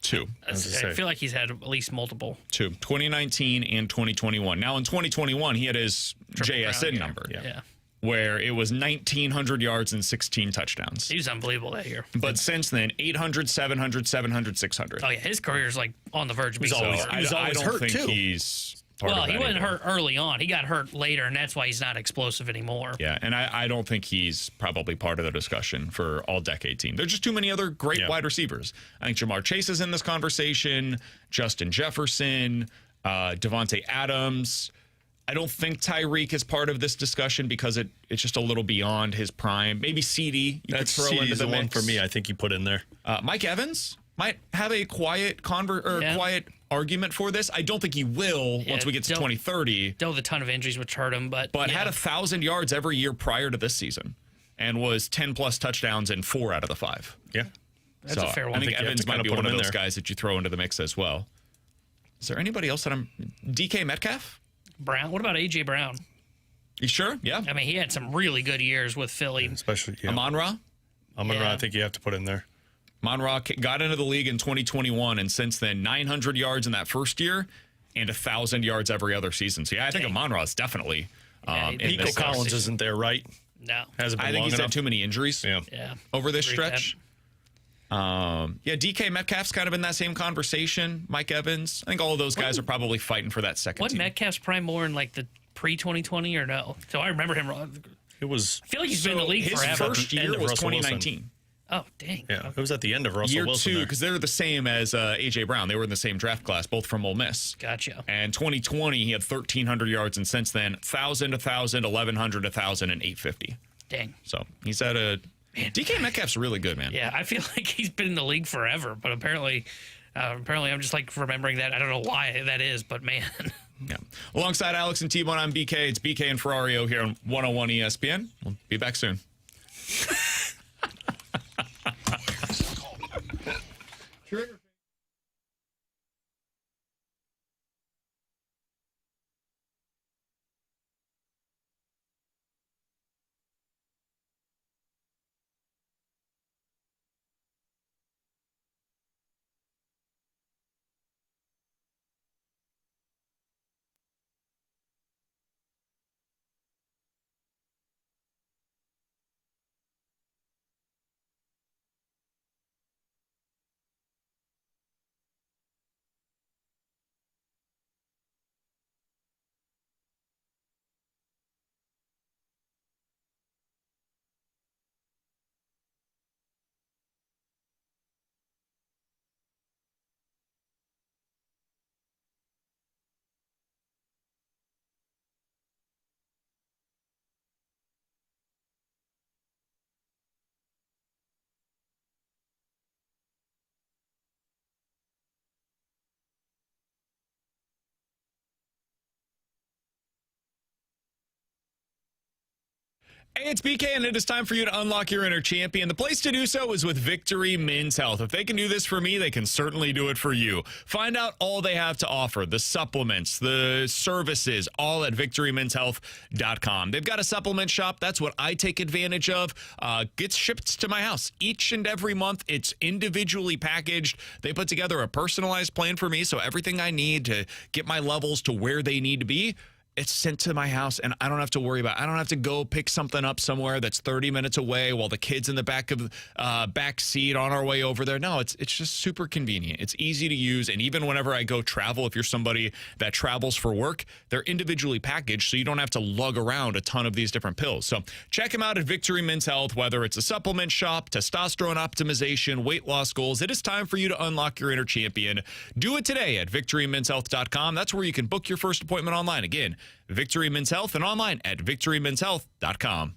2. I feel like he's had at least multiple. 2. 2019 and 2021. Now, in 2021, he had his JSN number. Yeah. Where it was 1,900 yards and 16 touchdowns. He was unbelievable that year. But since then, 800, 700, 700, 600. Oh, yeah. His career's like on the verge of being over. He was always I don't hurt, think too. he's part of Well, that. he wasn't anymore. hurt early on. He got hurt later, and that's why he's not explosive anymore. Yeah, and I don't think he's probably part of the discussion for all-decade team. There's just too many other great wide receivers. I think Jamar Chase is in this conversation, Justin Jefferson, Devontae Adams. I don't think Tyreek is part of this discussion because it's just a little beyond his prime. Maybe CD you could throw into the one mix. for me. I think you put in there. Mike Evans might have a quiet quiet argument for this. I don't think he will once we get to 2030. Dealt with a ton of injuries which hurt him, but had 1,000 yards every year prior to this season and was 10-plus touchdowns in 4 out of the 5. Yeah. That's a fair one. I think Evans might be put one of him in those there. guys that you throw into the mix as well. Is there anybody else that DK Metcalf? Brown. What about A.J. Brown? You sure? Yeah. I mean, he had some really good years with Philly. Especially, Amon-Ra? Amon-Ra, I think you have to put in there. Amon-Ra got into the league in 2021, and since then, 900 yards in that first year and 1,000 yards every other season. So, yeah, I think Amon-Ra is definitely in Nico this Collins conversation. isn't there, right? No. Hasn't been I think long he's enough. had too many injuries Yeah. over this Agree with stretch. DK Metcalf's kind of in that same conversation. Mike Evans. I think all of those guys are probably fighting for that second Wasn't team. Metcalf's prime more in like the pre-2020 or no? So I remember him wrong. It was. I feel like he's been in the league His forever. first End year of was Russell Wilson. 2019. Oh, dang. Yeah, it was at the end of Russell Year Wilson. 2, there. because they're the same as A.J. Brown. They were in the same draft class, both from Ole Miss. Gotcha. And 2020, he had 1,300 yards, and since then, 1,000, 1,000, 1,100, 1,000, and 850. Dang. So he's at a... DK Metcalf's really good, man. Yeah, I feel like he's been in the league forever, but apparently I'm just like remembering that. I don't know why that is, but man. Yeah. Alongside Alex and T-Bone, I'm BK. It's BK and Ferrario here on 101 ESPN. We'll be back soon. Hey, it's BK, and it is time for you to unlock your inner champion. The place to do so is with Victory Men's Health. If they can do this for me, they can certainly do it for you. Find out all they have to offer, the supplements, the services, all at victorymenshealth.com. They've got a supplement shop. That's what I take advantage of. Gets shipped to my house each and every month. It's individually packaged. They put together a personalized plan for me, so everything I need to get my levels to where they need to be, it's sent to my house, and I don't have to worry about it. I don't have to go pick something up somewhere that's 30 minutes away while the kid's in the back seat on our way over there. No, it's just super convenient. It's easy to use, and even whenever I go travel, if you're somebody that travels for work, they're individually packaged, so you don't have to lug around a ton of these different pills. So check them out at Victory Men's Health, whether it's a supplement shop, testosterone optimization, weight loss goals. It is time for you to unlock your inner champion. Do it today at victorymenshealth.com. That's where you can book your first appointment online. Again, Victory Men's Health, and online at victorymenshealth.com.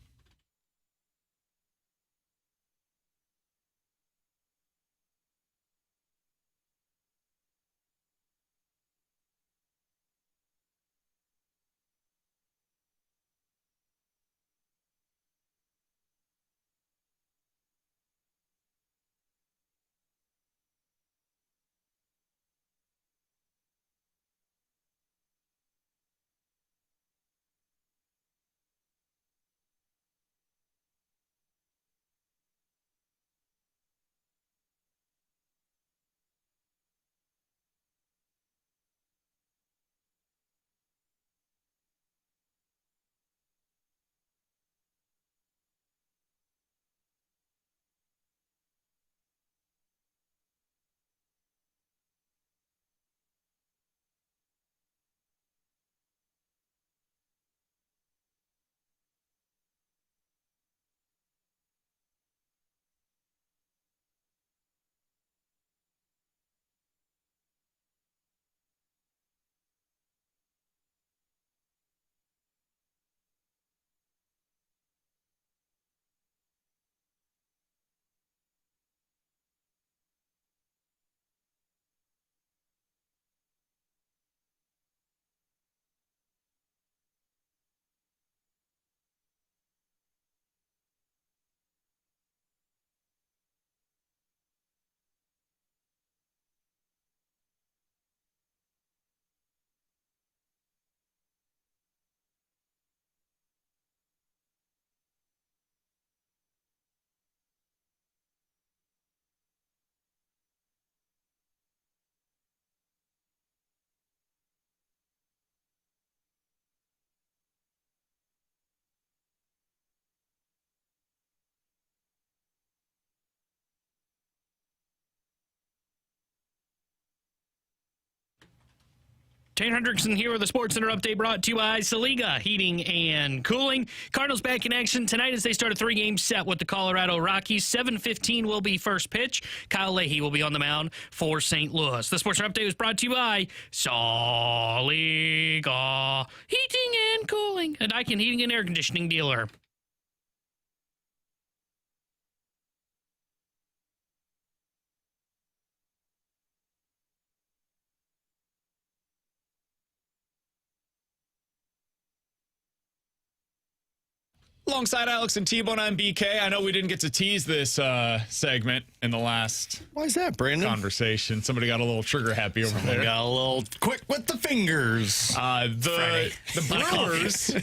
Tanner Hendrickson here with a Sports Center update brought to you by Saliga Heating and Cooling. Cardinals back in action tonight as they start a 3-game set with the Colorado Rockies. 7:15 will be first pitch. Kyle Leahy will be on the mound for St. Louis. The Sports Center update was brought to you by Saliga Heating and Cooling, a Daikin heating and air conditioning dealer. Alongside Alex and T-Bone, I'm BK. I know we didn't get to tease this segment in the last Why is that, Brandon? conversation. Somebody got a little trigger happy over there. Got a little quick with the fingers. The Brewers,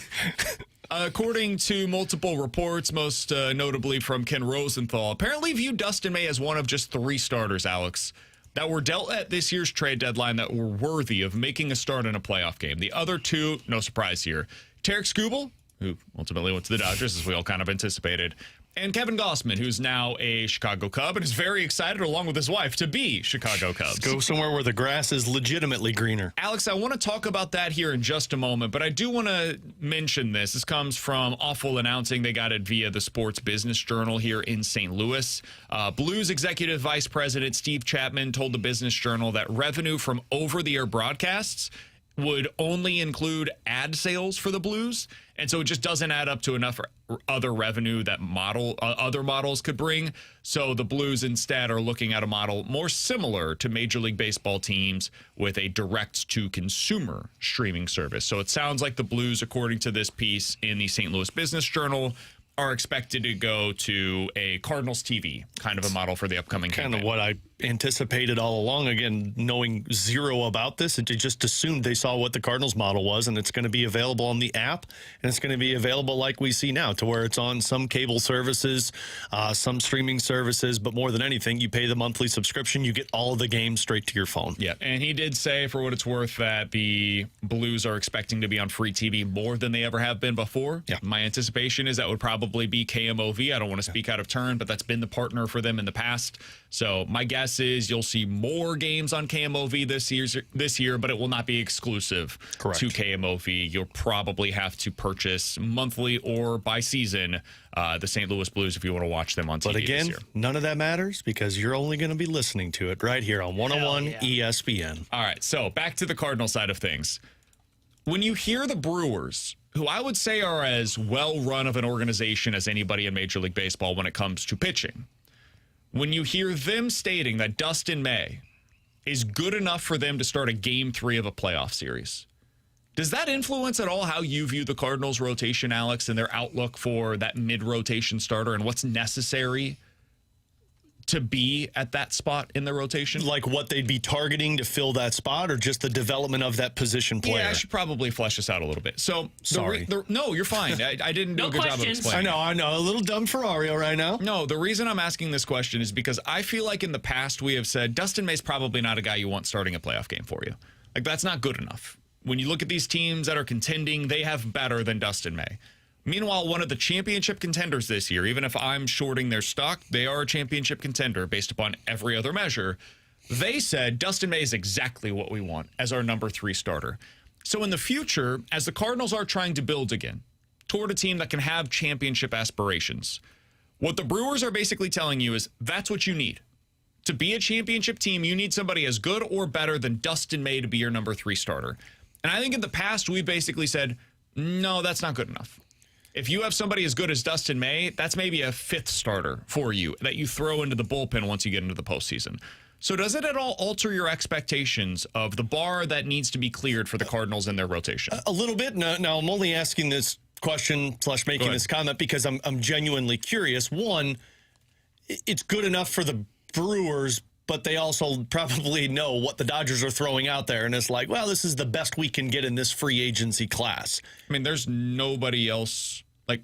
according to multiple reports, most notably from Ken Rosenthal, apparently viewed Dustin May as one of just 3 starters, Alex, that were dealt at this year's trade deadline that were worthy of making a start in a playoff game. The other 2, no surprise here, Tarek Skubal, who ultimately went to the Dodgers, as we all kind of anticipated, and Kevin Gossman, who's now a Chicago Cub and is very excited, along with his wife, to be Chicago Cubs. Go somewhere where the grass is legitimately greener. Alex, I want to talk about that here in just a moment, but I do want to mention this. This comes from Awful Announcing. They got it via the Sports Business Journal here in St. Louis. Blues Executive Vice President Steve Chapman told the Business Journal that revenue from over-the-air broadcasts would only include ad sales for the Blues, and so it just doesn't add up to enough other revenue that other models could bring. So the Blues instead are looking at a model more similar to Major League Baseball teams with a direct-to-consumer streaming service. So it sounds like the Blues, according to this piece in the St. Louis Business Journal, are expected to go to a Cardinals TV kind of a model for the upcoming campaign. Kind of what I anticipated all along. Again, knowing zero about this, and to just assumed they saw what the Cardinals model was, and it's going to be available on the app, and it's going to be available like we see now, to where it's on some cable services, some streaming services, but more than anything, you pay the monthly subscription, you get all of the games straight to your phone. Yeah, and he did say, for what it's worth, that the Blues are expecting to be on free TV more than they ever have been before. Yeah. My anticipation is that would probably be KMOV. I don't want to speak out of turn, but that's been the partner for them in the past. So my guess is you'll see more games on KMOV this year, but it will not be exclusive to KMOV. You'll probably have to purchase monthly or by season the St. Louis Blues if you want to watch them on TV. But again, this year. None of that matters because you're only going to be listening to it right here on 101 ESPN. All right, so back to the Cardinal side of things. When you hear the Brewers, who I would say are as well-run of an organization as anybody in Major League Baseball when it comes to pitching, when you hear them stating that Dustin May is good enough for them to start a Game 3 of a playoff series, does that influence at all how you view the Cardinals' rotation, Alex, and their outlook for that mid-rotation starter and what's necessary to be at that spot in the rotation? Like what they'd be targeting to fill that spot, or just the development of that position player? Yeah, I should probably flesh this out a little bit. So, sorry. No, you're fine. I didn't do a good job of explaining. I know. A little dumb Ferrario right now. No, the reason I'm asking this question is because I feel like in the past we have said Dustin May's probably not a guy you want starting a playoff game for you. Like, that's not good enough. When you look at these teams that are contending, they have better than Dustin May. Meanwhile, one of the championship contenders this year, even if I'm shorting their stock, they are a championship contender based upon every other measure. They said Dustin May is exactly what we want as our number 3 starter. So in the future, as the Cardinals are trying to build again toward a team that can have championship aspirations, what the Brewers are basically telling you is that's what you need. To be a championship team, you need somebody as good or better than Dustin May to be your number 3 starter. And I think in the past, we've basically said, no, that's not good enough. If you have somebody as good as Dustin May, that's maybe a 5th starter for you that you throw into the bullpen once you get into the postseason. So does it at all alter your expectations of the bar that needs to be cleared for the Cardinals in their rotation? A little bit. Now, I'm only asking this question / making this comment because I'm genuinely curious. One, it's good enough for the Brewers, but they also probably know what the Dodgers are throwing out there, and it's like, well, this is the best we can get in this free agency class. I mean, there's nobody else. Like,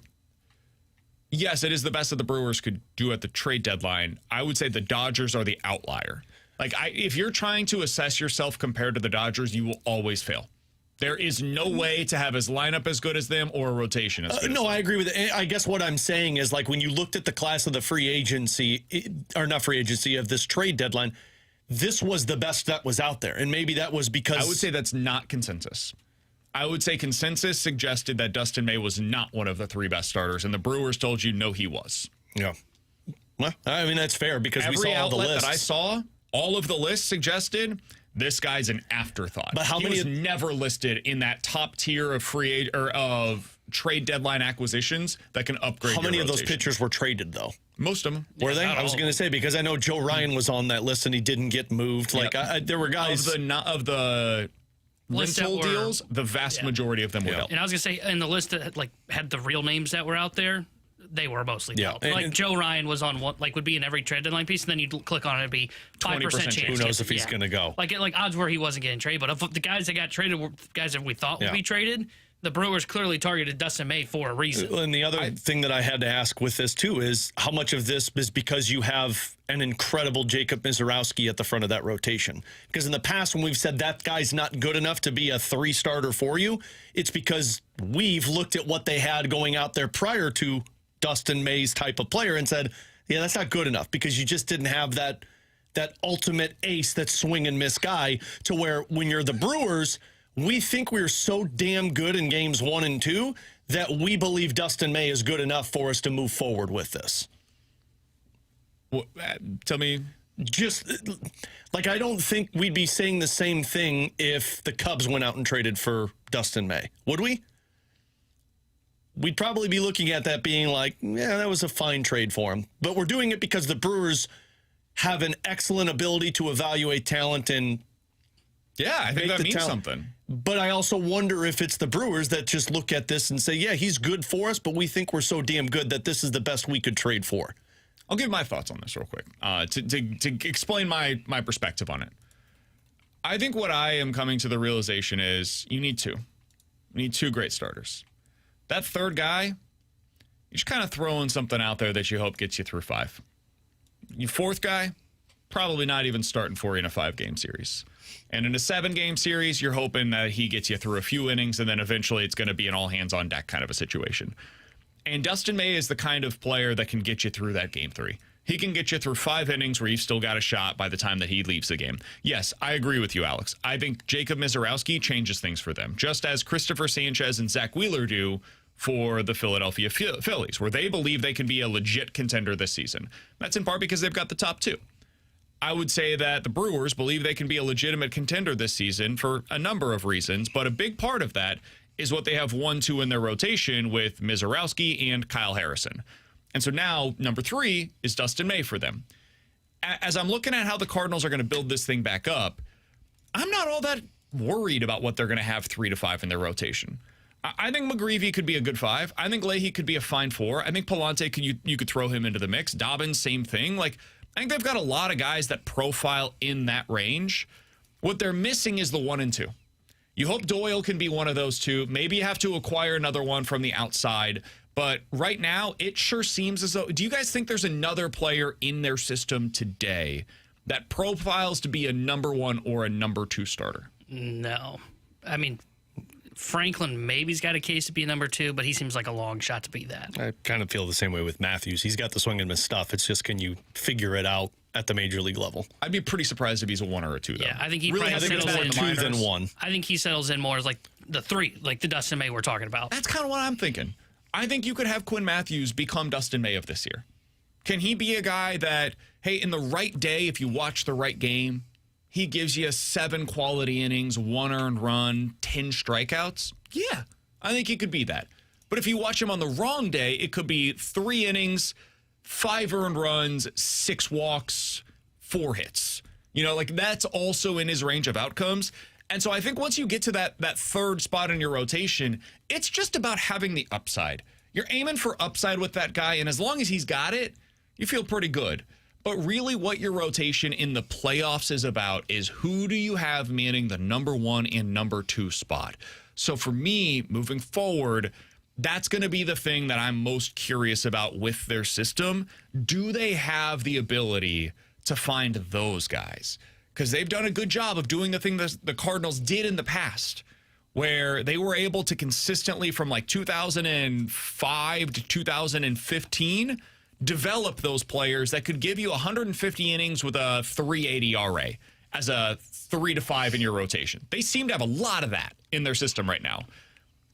yes, it is the best that the Brewers could do at the trade deadline. I would say the Dodgers are the outlier. Like, if you're trying to assess yourself compared to the Dodgers, you will always fail. There is no way to have his lineup as good as them or a rotation as good as them. I agree with it. I guess what I'm saying is, like, when you looked at the class of the free agency, or not free agency, of this trade deadline, this was the best that was out there. And maybe that was because... I would say that's not consensus. I would say consensus suggested that Dustin May was not one of the 3 best starters, and the Brewers told you no, he was. Yeah. Well, I mean, that's fair because we Every saw all the outlet lists. that I saw, all of the lists suggested this guy's an afterthought. But he was never listed in that top tier of of trade deadline acquisitions that can upgrade. How many your of those rotation. pitchers were traded, though? Most of them. Were they? I was going to say, because I know Joe Ryan was on that list and he didn't get moved. Like, there were guys... Of the rental deals, the vast majority of them were dealt. And I was going to say, in the list that had the real names that were out there, they were mostly dealt. Like Joe Ryan was on one, would be in every trade deadline piece, and then you'd click on it, it'd be 5% chance. Who knows if he's going to go? Like odds were he wasn't getting traded, but of the guys that got traded were guys that we thought would be traded. The Brewers clearly targeted Dustin May for a reason. And the other thing that I had to ask with this, too, is how much of this is because you have an incredible Jacob Mizorowski at the front of that rotation? Because in the past, when we've said that guy's not good enough to be a 3-starter for you, it's because we've looked at what they had going out there prior to Dustin May's type of player and said, yeah, that's not good enough because you just didn't have that ultimate ace, that swing and miss guy, to where when you're the Brewers, we think we're so damn good in games 1 and 2 that we believe Dustin May is good enough for us to move forward with this. Well, tell me. Just like, I don't think we'd be saying the same thing if the Cubs went out and traded for Dustin May, would we? We'd probably be looking at that being like, yeah, that was a fine trade for him. But we're doing it because the Brewers have an excellent ability to evaluate talent and I think that means something. But I also wonder if it's the Brewers that just look at this and say, yeah, he's good for us, but we think we're so damn good that this is the best we could trade for. I'll give my thoughts on this real quick to explain my perspective on it. I think what I am coming to the realization is you need 2. You need 2 great starters. That third guy, you're just kind of throwing something out there that you hope gets you through 5. Your fourth guy, probably not even starting for you in a 5-game series. And in a 7-game series, you're hoping that he gets you through a few innings, and then eventually it's going to be an all-hands-on-deck kind of a situation. And Dustin May is the kind of player that can get you through that game 3. He can get you through 5 innings where you've still got a shot by the time that he leaves the game. Yes, I agree with you, Alex. I think Jacob Mizorowski changes things for them, just as Christopher Sanchez and Zach Wheeler do for the Philadelphia Phillies, where they believe they can be a legit contender this season. That's in part because they've got the top 2. I would say that the Brewers believe they can be a legitimate contender this season for a number of reasons, but a big part of that is what they have 1-2 in their rotation with Mizorowski and Kyle Harrison. And so now number 3 is Dustin May for them. As I'm looking at how the Cardinals are going to build this thing back up, I'm not all that worried about what they're going to have 3 to 5 in their rotation. I think McGreevy could be a good 5. I think Leahy could be a fine 4. I think Palante, you could throw him into the mix. Dobbins, same thing. Like, I think they've got a lot of guys that profile in that range. What they're missing is the 1 and 2. You hope Doyle can be one of those 2. Maybe you have to acquire another one from the outside. But right now, it sure seems as though... Do you guys think there's another player in their system today that profiles to be a number 1 or a number 2 starter? No. I mean, Franklin maybe's got a case to be a number 2, but he seems like a long shot to be that. I kind of feel the same way with Matthews. He's got the swing and miss stuff. It's just, can you figure it out at the major league level? I'd be pretty surprised if he's a 1 or a 2, though. Yeah, I think he really probably settles in 2 than 1. I think he settles in more as like the 3, like the Dustin May we're talking about. That's kind of what I'm thinking. I think you could have Quinn Matthews become Dustin May of this year. Can he be a guy that, hey, in the right day, if you watch the right game, he gives you 7 quality innings, 1 earned run, 10 strikeouts? Yeah, I think he could be that. But if you watch him on the wrong day, it could be 3 innings, 5 earned runs, 6 walks, 4 hits. You know, like that's also in his range of outcomes. And so I think once you get to that 3rd spot in your rotation, it's just about having the upside. You're aiming for upside with that guy, and as long as he's got it, you feel pretty good. But really what your rotation in the playoffs is about is who do you have manning the number 1 and number 2 spot. So for me, moving forward, that's going to be the thing that I'm most curious about with their system. Do they have the ability to find those guys? Because they've done a good job of doing the thing that the Cardinals did in the past, where they were able to consistently from like 2005 to 2015 develop those players that could give you 150 innings with a 3.80 ERA as a 3 to 5 in your rotation. They seem to have a lot of that in their system right now.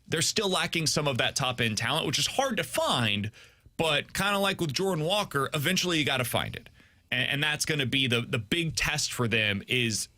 They're still lacking some of that top-end talent, which is hard to find, but kind of like with Jordan Walker, eventually you got to find it. And that's going to be the big test for them, is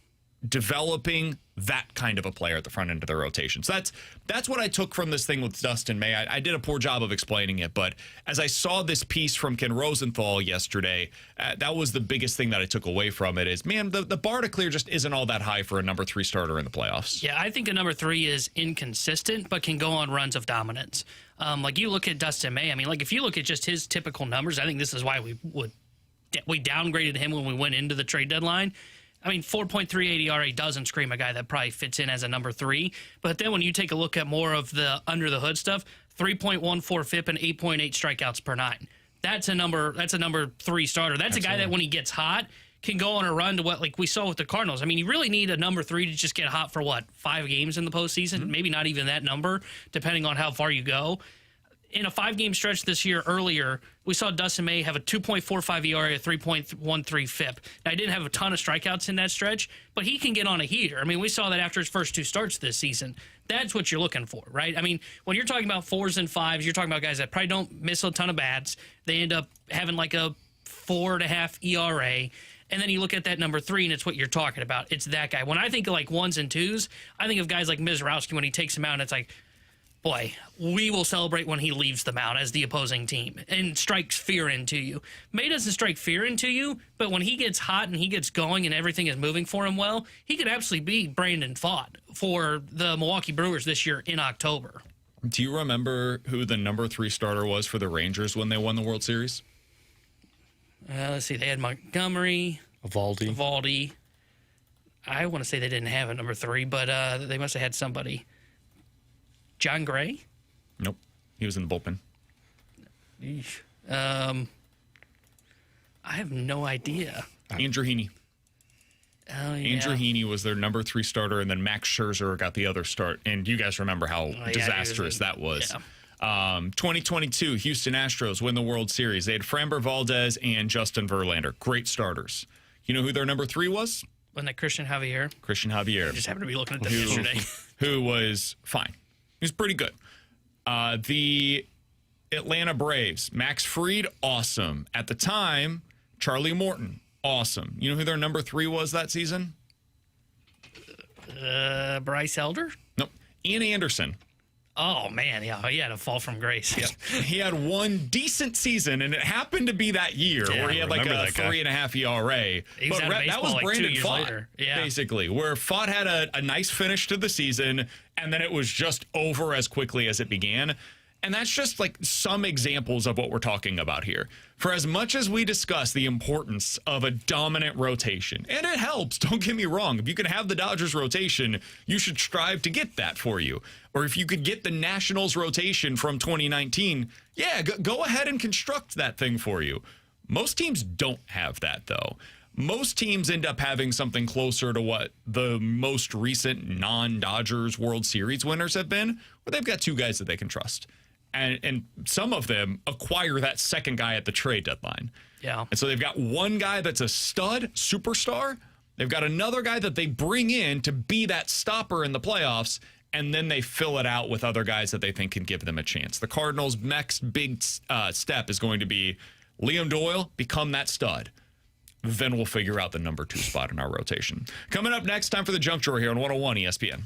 developing that kind of a player at the front end of their rotation. So that's what I took from this thing with Dustin May. I did a poor job of explaining it, but as I saw this piece from Ken Rosenthal yesterday, that was the biggest thing that I took away from it is, man, the bar to clear just isn't all that high for a number 3 starter in the playoffs. Yeah, I think a number 3 is inconsistent, but can go on runs of dominance. Like you look at Dustin May, I mean, like if you look at just his typical numbers, I think this is why we downgraded him when we went into the trade deadline. I mean, 4.38 ERA doesn't scream a guy that probably fits in as a number 3. But then when you take a look at more of the under the hood stuff, 3.14 FIP and 8.8 strikeouts per 9. That's a number 3 starter. That's a guy that when he gets hot can go on a run to what like we saw with the Cardinals. I mean, you really need a number 3 to just get hot for 5 games in the postseason, maybe not even that number, depending on how far you go. In a 5-game stretch this year earlier, we saw Dustin May have a 2.45 ERA, a 3.13 FIP. Now, he didn't have a ton of strikeouts in that stretch, but he can get on a heater. I mean, we saw that after his first 2 starts this season. That's what you're looking for, right? I mean, when you're talking about 4s and 5s, you're talking about guys that probably don't miss a ton of bats. They end up having like a 4.5 ERA. And then you look at that number 3, and it's what you're talking about. It's that guy. When I think of like 1s and 2s, I think of guys like Mizrowski when he takes them out, and it's like, boy, we will celebrate when he leaves the mound as the opposing team and strikes fear into you. May doesn't strike fear into you, but when he gets hot and he gets going and everything is moving for him well, he could absolutely be Brandon Pfaadt for the Milwaukee Brewers this year in October. Do you remember who the number 3 starter was for the Rangers when they won the World Series? Let's see. They had Montgomery. Evaldi. I want to say they didn't have a number 3, but they must have had somebody. John Gray? Nope. He was in the bullpen. I have no idea. Andrew Heaney. Oh, yeah. Andrew Heaney was their number 3 starter, and then Max Scherzer got the other start. And you guys remember how disastrous that was. Yeah. 2022, Houston Astros win the World Series. They had Framber Valdez and Justin Verlander. Great starters. You know who their number 3 was? Wasn't that Christian Javier? Christian Javier. I just happened to be looking at that yesterday. Who was fine. He was pretty good. The Atlanta Braves, Max Fried, awesome. At the time, Charlie Morton, awesome. You know who their number 3 was that season? Bryce Elder? Nope. Ian Anderson. Oh, man. Yeah, he had a fall from grace. Yep. He had one decent season, and it happened to be that year where he had like a 3.5 ERA. But that was like Brandon Pfaadt, basically, where Pfaadt had a nice finish to the season, and then it was just over as quickly as it began. And that's just like some examples of what we're talking about here. For as much as we discuss the importance of a dominant rotation, and it helps, don't get me wrong. If you can have the Dodgers rotation, you should strive to get that for you. Or if you could get the Nationals rotation from 2019, yeah, go ahead and construct that thing for you. Most teams don't have that, though. Most teams end up having something closer to what the most recent non-Dodgers World Series winners have been, where they've got 2 guys that they can trust. And some of them acquire that second guy at the trade deadline. Yeah. And so they've got one guy that's a stud, superstar. They've got another guy that they bring in to be that stopper in the playoffs, and then they fill it out with other guys that they think can give them a chance. The Cardinals' next big step is going to be Liam Doyle, become that stud. Then we'll figure out the number 2 spot in our rotation. Coming up next, time for the Junk Drawer here on 101 ESPN.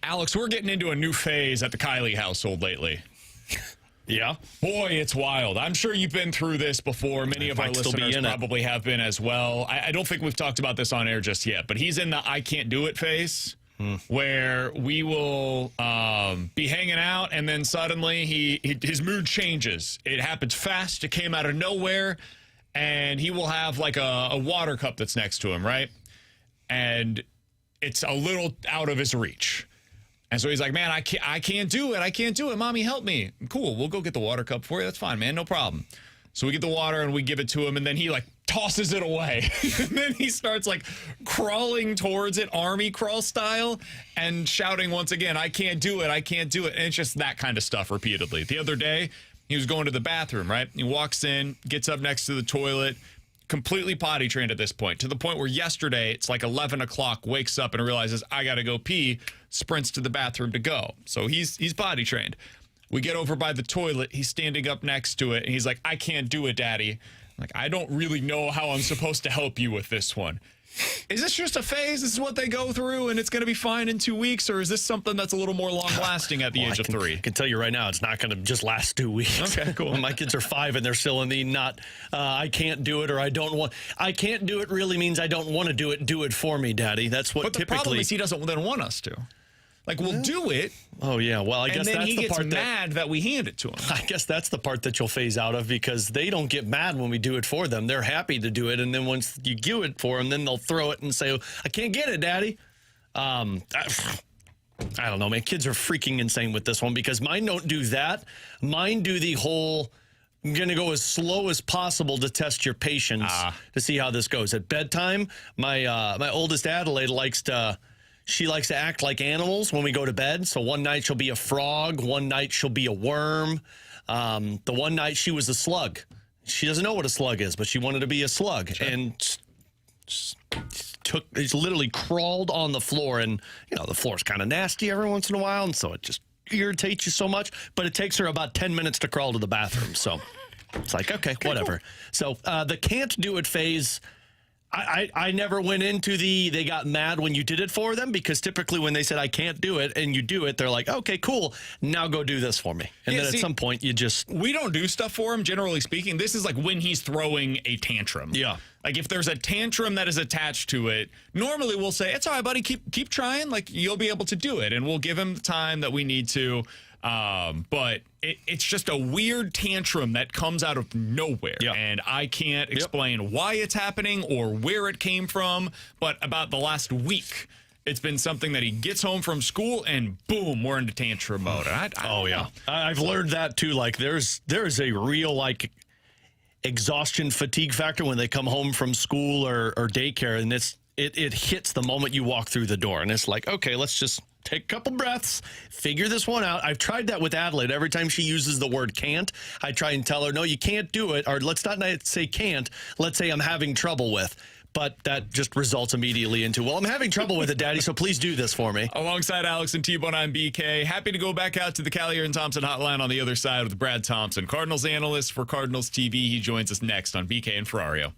Alex, we're getting into a new phase at the Kiley household lately. Yeah. Boy, it's wild. I'm sure you've been through this before. Many of our listeners probably have been as well. I don't think we've talked about this on air just yet, but he's in the I can't do it phase where we will be hanging out and then suddenly his mood changes. It happens fast. It came out of nowhere. And he will have like a water cup that's next to him, right? And it's a little out of his reach. And so he's like, man, I can't do it. I can't do it. Mommy, help me. Cool. We'll go get the water cup for you. That's fine, man. No problem. So we get the water and we give it to him. And then he like tosses it away. And then he starts like crawling towards it, army crawl style, and shouting once again, I can't do it. I can't do it. And it's just that kind of stuff repeatedly. The other day, he was going to the bathroom, right? He walks in, gets up next to the toilet, completely potty trained at this point, to the point where yesterday it's like 11 o'clock, wakes up and realizes I got to go pee, sprints to the bathroom to go. So he's potty trained. We get over by the toilet. He's standing up next to it and he's like, I can't do it, Daddy. I'm like, I don't really know how I'm supposed to help you with this one. Is this just a phase? This is what they go through and it's going to be fine in 2 weeks? Or is this something that's a little more long lasting at the age of 3? I can tell you right now, it's not going to just last 2 weeks. Okay, cool. My kids are 5 and they're still in the I can't do it or I don't want. I can't do it really means I don't want to do it. Do it for me, Daddy. That's what typically. But the problem is he doesn't then want us to. Like, we'll do it. Oh, yeah. Well, I guess that's the part and then he gets mad that we hand it to him. I guess that's the part that you'll phase out of because they don't get mad when we do it for them. They're happy to do it. And then once you do it for them, then they'll throw it and say, I can't get it, Daddy. I don't know, man. Kids are freaking insane with this one because mine don't do that. Mine do the whole, I'm going to go as slow as possible to test your patience to see how this goes. At bedtime, my oldest Adelaide likes to act like animals when we go to bed. So one night she'll be a frog. One night she'll be a worm. The one night she was a slug. She doesn't know what a slug is, but she wanted to be a slug. Sure. And it's literally crawled on the floor. And, the floor's kind of nasty every once in a while. And so it just irritates you so much. But it takes her about 10 minutes to crawl to the bathroom. So it's like, okay, whatever. Cool. So the can't do it phase, I never went into they got mad when you did it for them because typically when they said I can't do it and you do it, they're like, okay, cool. Now go do this for me. And then at some point we don't do stuff for him, generally speaking. This is like when he's throwing a tantrum. Yeah. Like if there's a tantrum that is attached to it, normally we'll say, it's all right, buddy, keep trying. Like you'll be able to do it. And we'll give him the time that we need to. But it's just a weird tantrum that comes out of nowhere. Yep. And I can't explain why it's happening or where it came from. But about the last week, it's been something that he gets home from school and boom, we're into tantrum mode. I've learned that too. Like there's a real exhaustion fatigue factor when they come home from school or daycare. And it hits the moment you walk through the door. And it's like, okay, let's just take a couple breaths, figure this one out. I've tried that with Adelaide. Every time she uses the word can't, I try and tell her, no, you can't do it. Or let's not say can't. Let's say I'm having trouble with. But that just results immediately into, well, I'm having trouble with it, Daddy, so please do this for me. Alongside Alex and T-Bone, I'm BK. Happy to go back out to the Kiley and Thompson hotline on the other side with Brad Thompson, Cardinals analyst for Cardinals TV. He joins us next on BK and Ferrario.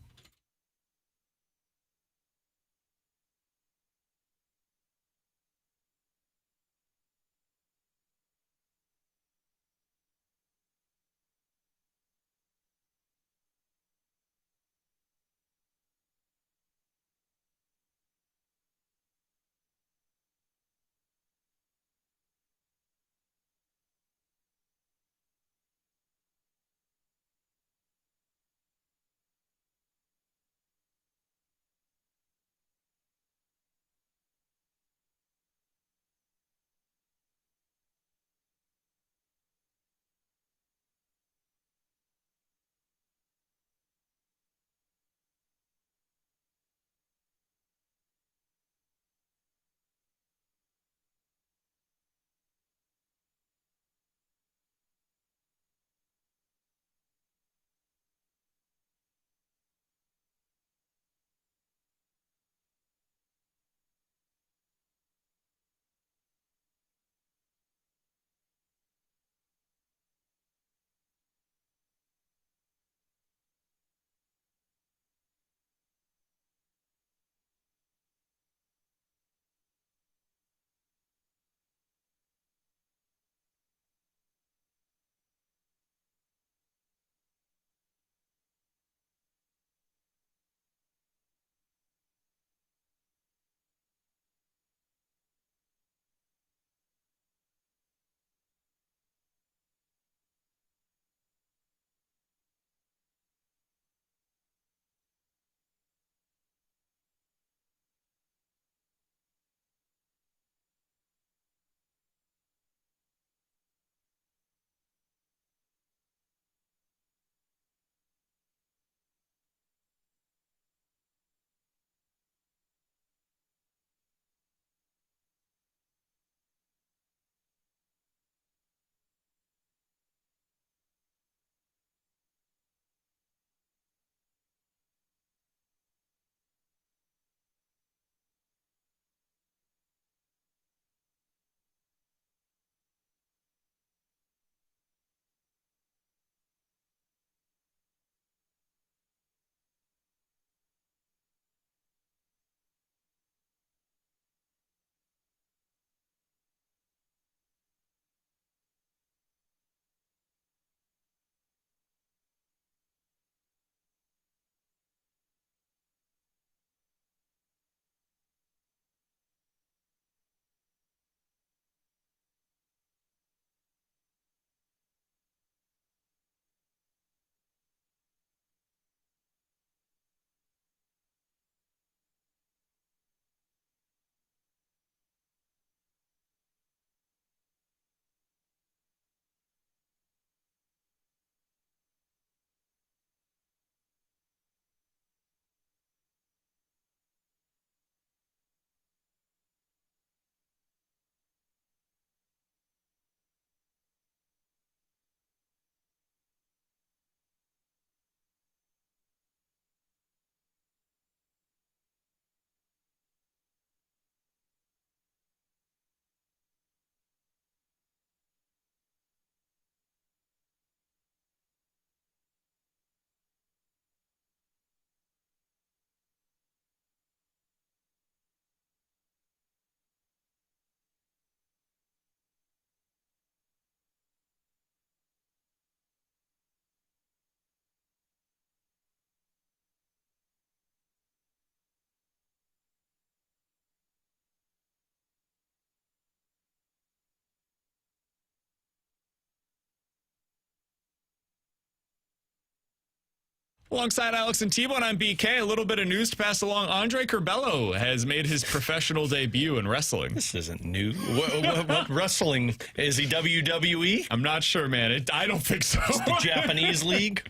Alongside Alex and T-Bone, I'm BK. A little bit of news to pass along. Andre Curbelo has made his professional debut in wrestling. This isn't new. What wrestling? Is he WWE? I'm not sure, man. I don't think so. It's the Japanese league?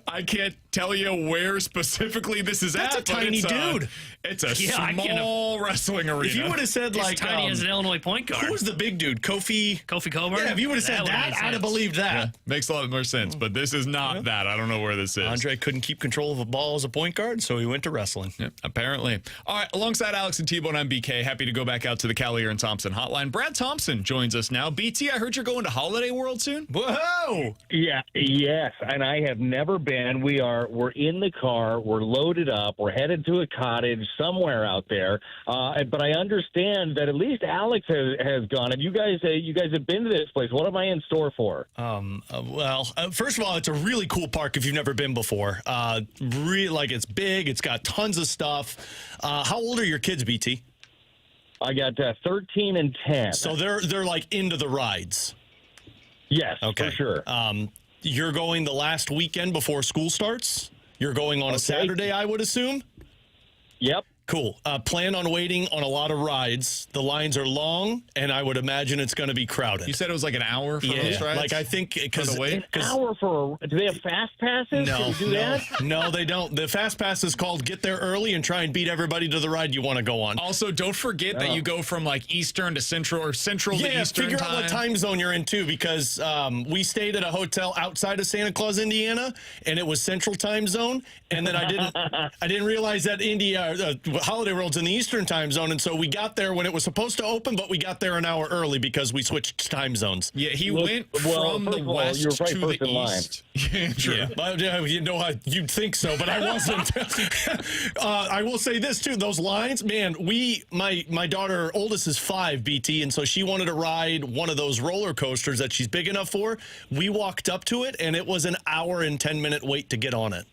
I can't tell you where specifically this is That's at. a tiny dude. It's a small wrestling arena. If you would have said, He's tiny as an Illinois point guard. Who was the big dude? Kofi Coburn? Yeah, if you would have said that, I'd have believed that. Yeah, makes a lot more sense, but this is not that. I don't know where this is. Andre couldn't keep control of a ball as a point guard, so he went to wrestling. Yeah, apparently. All right, alongside Alex and T-Bone, I'm BK. Happy to go back out to the Kiley and Thompson hotline. Brad Thompson joins us now. BT, I heard you're going to Holiday World soon? Whoa! Yes, and I have never been. We're in the car, we're loaded up, we're headed to a cottage somewhere out there. But I understand that at least Alex has gone. And you guys have been to this place. What am I in store for? First of all, it's a really cool park if you've never been before. It's big. It's got tons of stuff. How old are your kids, BT? I got 13 and 10. So they're like into the rides. Yes, okay, for sure. You're going the last weekend before school starts? You're going on a Saturday, I would assume? Yep. Cool. Plan on waiting on a lot of rides. The lines are long, and I would imagine it's going to be crowded. You said it was like an hour for those rides? Like I think because an hour do they have fast passes? No, Can you do that? No, they don't. The fast pass is called get there early and try and beat everybody to the ride you want to go on. Also, don't forget that you go from like Eastern to Central or Central to Eastern figure time. out what time zone you're in too, because we stayed at a hotel outside of Santa Claus, Indiana, and it was Central time zone, and then I didn't realize that Holiday World's in the Eastern time zone, and so we got there when it was supposed to open, but we got there an hour early because we switched time zones. Yeah, he went from the west to the east. Yeah, true. Yeah. You'd think so, but I wasn't. I will say this too: those lines, man. My daughter, oldest is 5, BT, and so she wanted to ride one of those roller coasters that she's big enough for. We walked up to it, and it was an hour and 10-minute wait to get on it.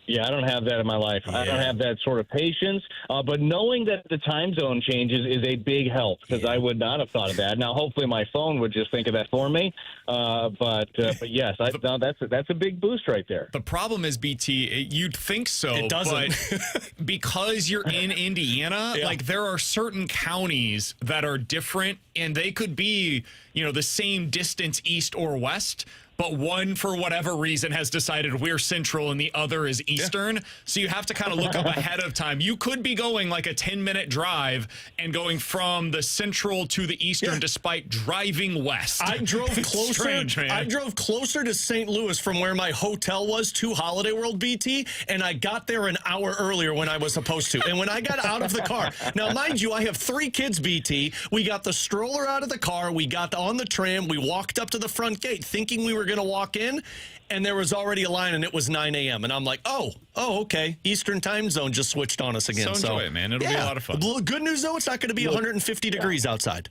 Yeah, I don't have that in my life. Yeah. I don't have that sort of patience. But knowing that the time zone changes is a big help, because I would not have thought of that. Now, hopefully my phone would just think of that for me. But yes, that's a big boost right there. The problem is, BT, you'd think so. It doesn't. But because you're in Indiana, like there are certain counties that are different, and they could be, the same distance east or west. But one, for whatever reason, has decided we're Central and the other is Eastern. Yeah. So you have to kind of look up ahead of time. You could be going like a 10-minute drive and going from the Central to the Eastern despite driving west. I drove closer. Strange, man. I drove closer to St. Louis from where my hotel was to Holiday World, BT, and I got there an hour earlier when I was supposed to. And when I got out of the car, now mind you, I have 3 kids, BT. We got the stroller out of the car. We got on the tram. We walked up to the front gate thinking we were going to walk in, and there was already a line, and it was 9 a.m. And I'm like, oh, okay. Eastern time zone just switched on us again. So enjoy it, man. It'll be a lot of fun. Good news, though, it's not going to be 150 degrees outside.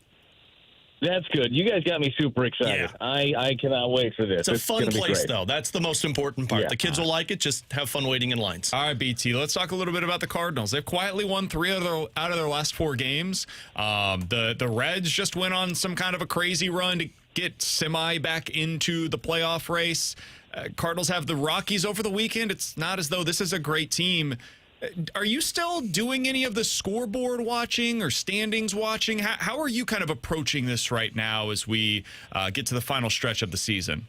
That's good. You guys got me super excited. Yeah. I cannot wait for this. It's a fun place, though. That's the most important part. Yeah. The kids will like it. Just have fun waiting in lines. All right, BT, let's talk a little bit about the Cardinals. They've quietly won 3 out of their last 4 games. The Reds just went on some kind of a crazy run to get semi back into the playoff race. Cardinals have the Rockies over the weekend. It's not as though this is a great team. Are you still doing any of the scoreboard watching or standings watching? How are you kind of approaching this right now as we get to the final stretch of the season?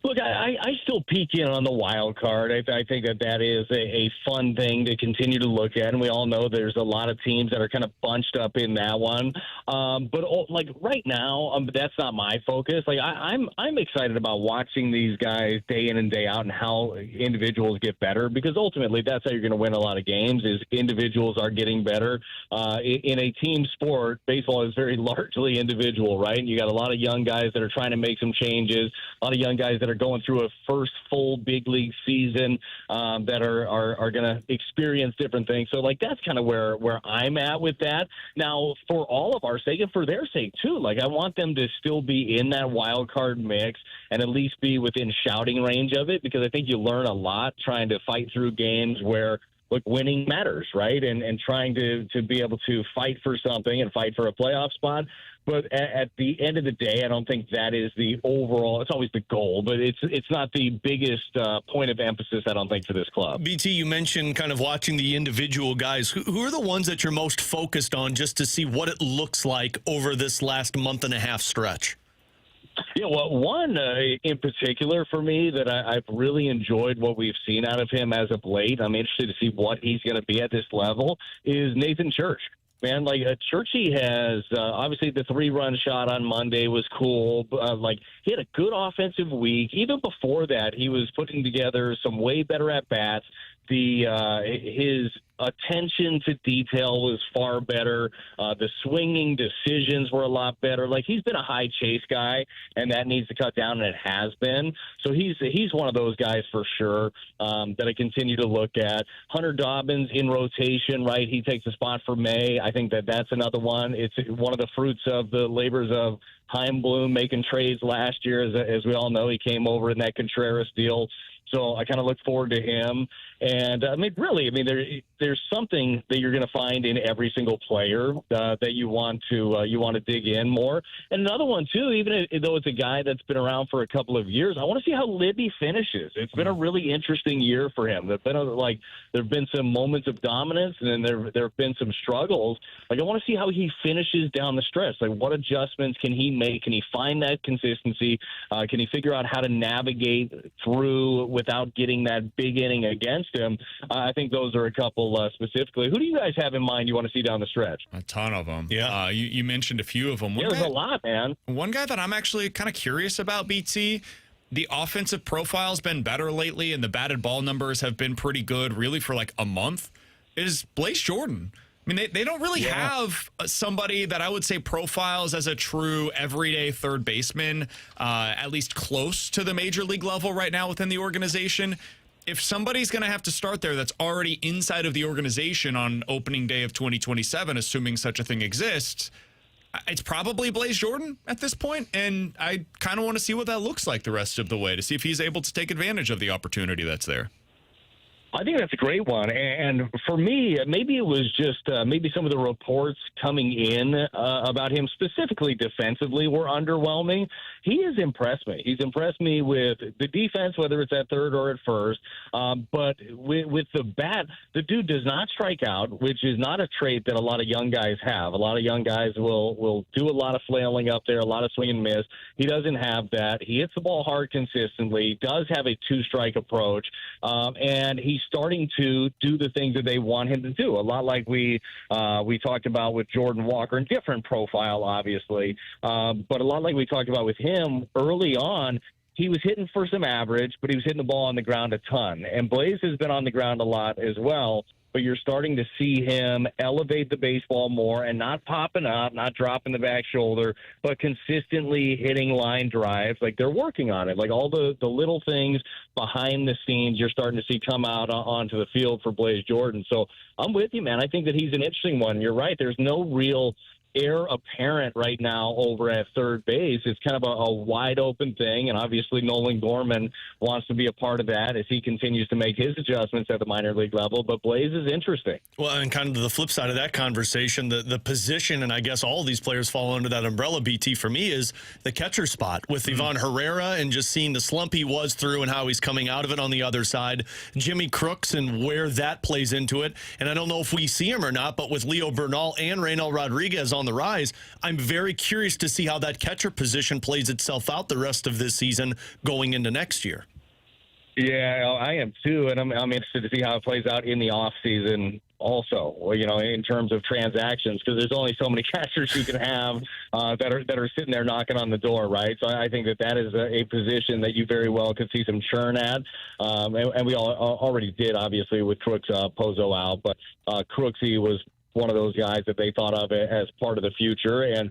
Look, I still peek in on the wild card. I think that is a fun thing to continue to look at, and we all know there's a lot of teams that are kind of bunched up in that one. But like right now, that's not my focus. Like I'm excited about watching these guys day in and day out and how individuals get better, because ultimately that's how you're going to win a lot of games. Is individuals are getting better. In a team sport, baseball is very largely individual, right? And you got a lot of young guys that are trying to make some changes. A lot of young guys that are going through a first full big league season that are going to experience different things. So, like, that's kind of where I'm at with that. Now, for all of our sake and for their sake, too, like, I want them to still be in that wild card mix and at least be within shouting range of it, because I think you learn a lot trying to fight through games where look, winning matters, right? And trying to be able to fight for something and fight for a playoff spot. But at the end of the day, I don't think that is the overall. It's always the goal, but it's not the biggest point of emphasis, I don't think, for this club. BT, you mentioned kind of watching the individual guys. Who are the ones that you're most focused on just to see what it looks like over this last month and a half stretch? Yeah, well, one in particular for me that I've really enjoyed what we've seen out of him as of late. I'm interested to see what he's going to be at this level is Nathan Church. Man, like Churchy has obviously the 3-run shot on Monday was cool. He had a good offensive week. Even before that, he was putting together some way better at bats. His attention to detail was far better. The swinging decisions were a lot better. Like, he's been a high chase guy, and that needs to cut down, and it has been. So he's one of those guys for sure that I continue to look at. Hunter Dobbins in rotation, right? He takes a spot for May. I think that's another one. It's one of the fruits of the labors of Chaim Bloom making trades last year. As we all know, he came over in that Contreras deal. So I kind of look forward to him. And, there's something that you're going to find in every single player that you want to dig in more. And another one, too, even though it's a guy that's been around for a couple of years, I want to see how Libby finishes. It's been a really interesting year for him. There have been some moments of dominance, and then there have been some struggles. I want to see how he finishes down the stretch. What adjustments can he make? Can he find that consistency? Can he figure out how to navigate through without getting that big inning against him? I think those are a couple specifically. Who do you guys have in mind you want to see down the stretch? A ton of them. Yeah. You mentioned a few of them. There's a lot, man. One guy that I'm actually kind of curious about, BT, the offensive profile's been better lately, and the batted ball numbers have been pretty good, really, for like a month, is Blaze Jordan. I mean, they don't really have somebody that I would say profiles as a true everyday third baseman, at least close to the major league level right now within the organization. If somebody's going to have to start there that's already inside of the organization on opening day of 2027, assuming such a thing exists, it's probably Blaze Jordan at this point, and I kind of want to see what that looks like the rest of the way to see if he's able to take advantage of the opportunity that's there. I think that's a great one. And for me, maybe it was just maybe some of the reports coming in about him specifically defensively were underwhelming. He has impressed me. He's impressed me with the defense, whether it's at third or at first. But with the bat, the dude does not strike out, which is not a trait that a lot of young guys have. A lot of young guys will do a lot of flailing up there, a lot of swing and miss. He doesn't have that. He hits the ball hard consistently, does have a two-strike approach, and he's starting to do the things that they want him to do. A lot like we talked about with Jordan Walker, and different profile, obviously, but a lot like we talked about with him early on. He was hitting for some average, but he was hitting the ball on the ground a ton. And Blaze has been on the ground a lot as well, but you're starting to see him elevate the baseball more and not popping up, not dropping the back shoulder, but consistently hitting line drives. Like, they're working on it. Like, all the little things behind the scenes you're starting to see come out onto the field for Blaze Jordan. So I'm with you, man. I think that he's an interesting one. You're right. There's no real heir apparent right now over at third base. It's kind of a wide open thing, and obviously Nolan Gorman wants to be a part of that as he continues to make his adjustments at the minor league level. But Blaze is interesting. Well, and kind of the flip side of that conversation, the position, and I guess all these players fall under that umbrella, BT, for me, is the catcher spot with Ivan Herrera and just seeing the slump he was through and how he's coming out of it on the other side. Jimmy Crooks and where that plays into it. And I don't know if we see him or not, but with Leo Bernal and Reynel Rodriguez on the rise, I'm very curious to see how that catcher position plays itself out the rest of this season going into next year. Yeah, I am too, and I'm interested to see how it plays out in the offseason also, in terms of transactions, because there's only so many catchers you can have that are sitting there knocking on the door, right? So I think that is a position that you very well could see some churn at, and we already did, obviously, with Crooks Pozo out, but Crooksy was one of those guys that they thought of as part of the future, and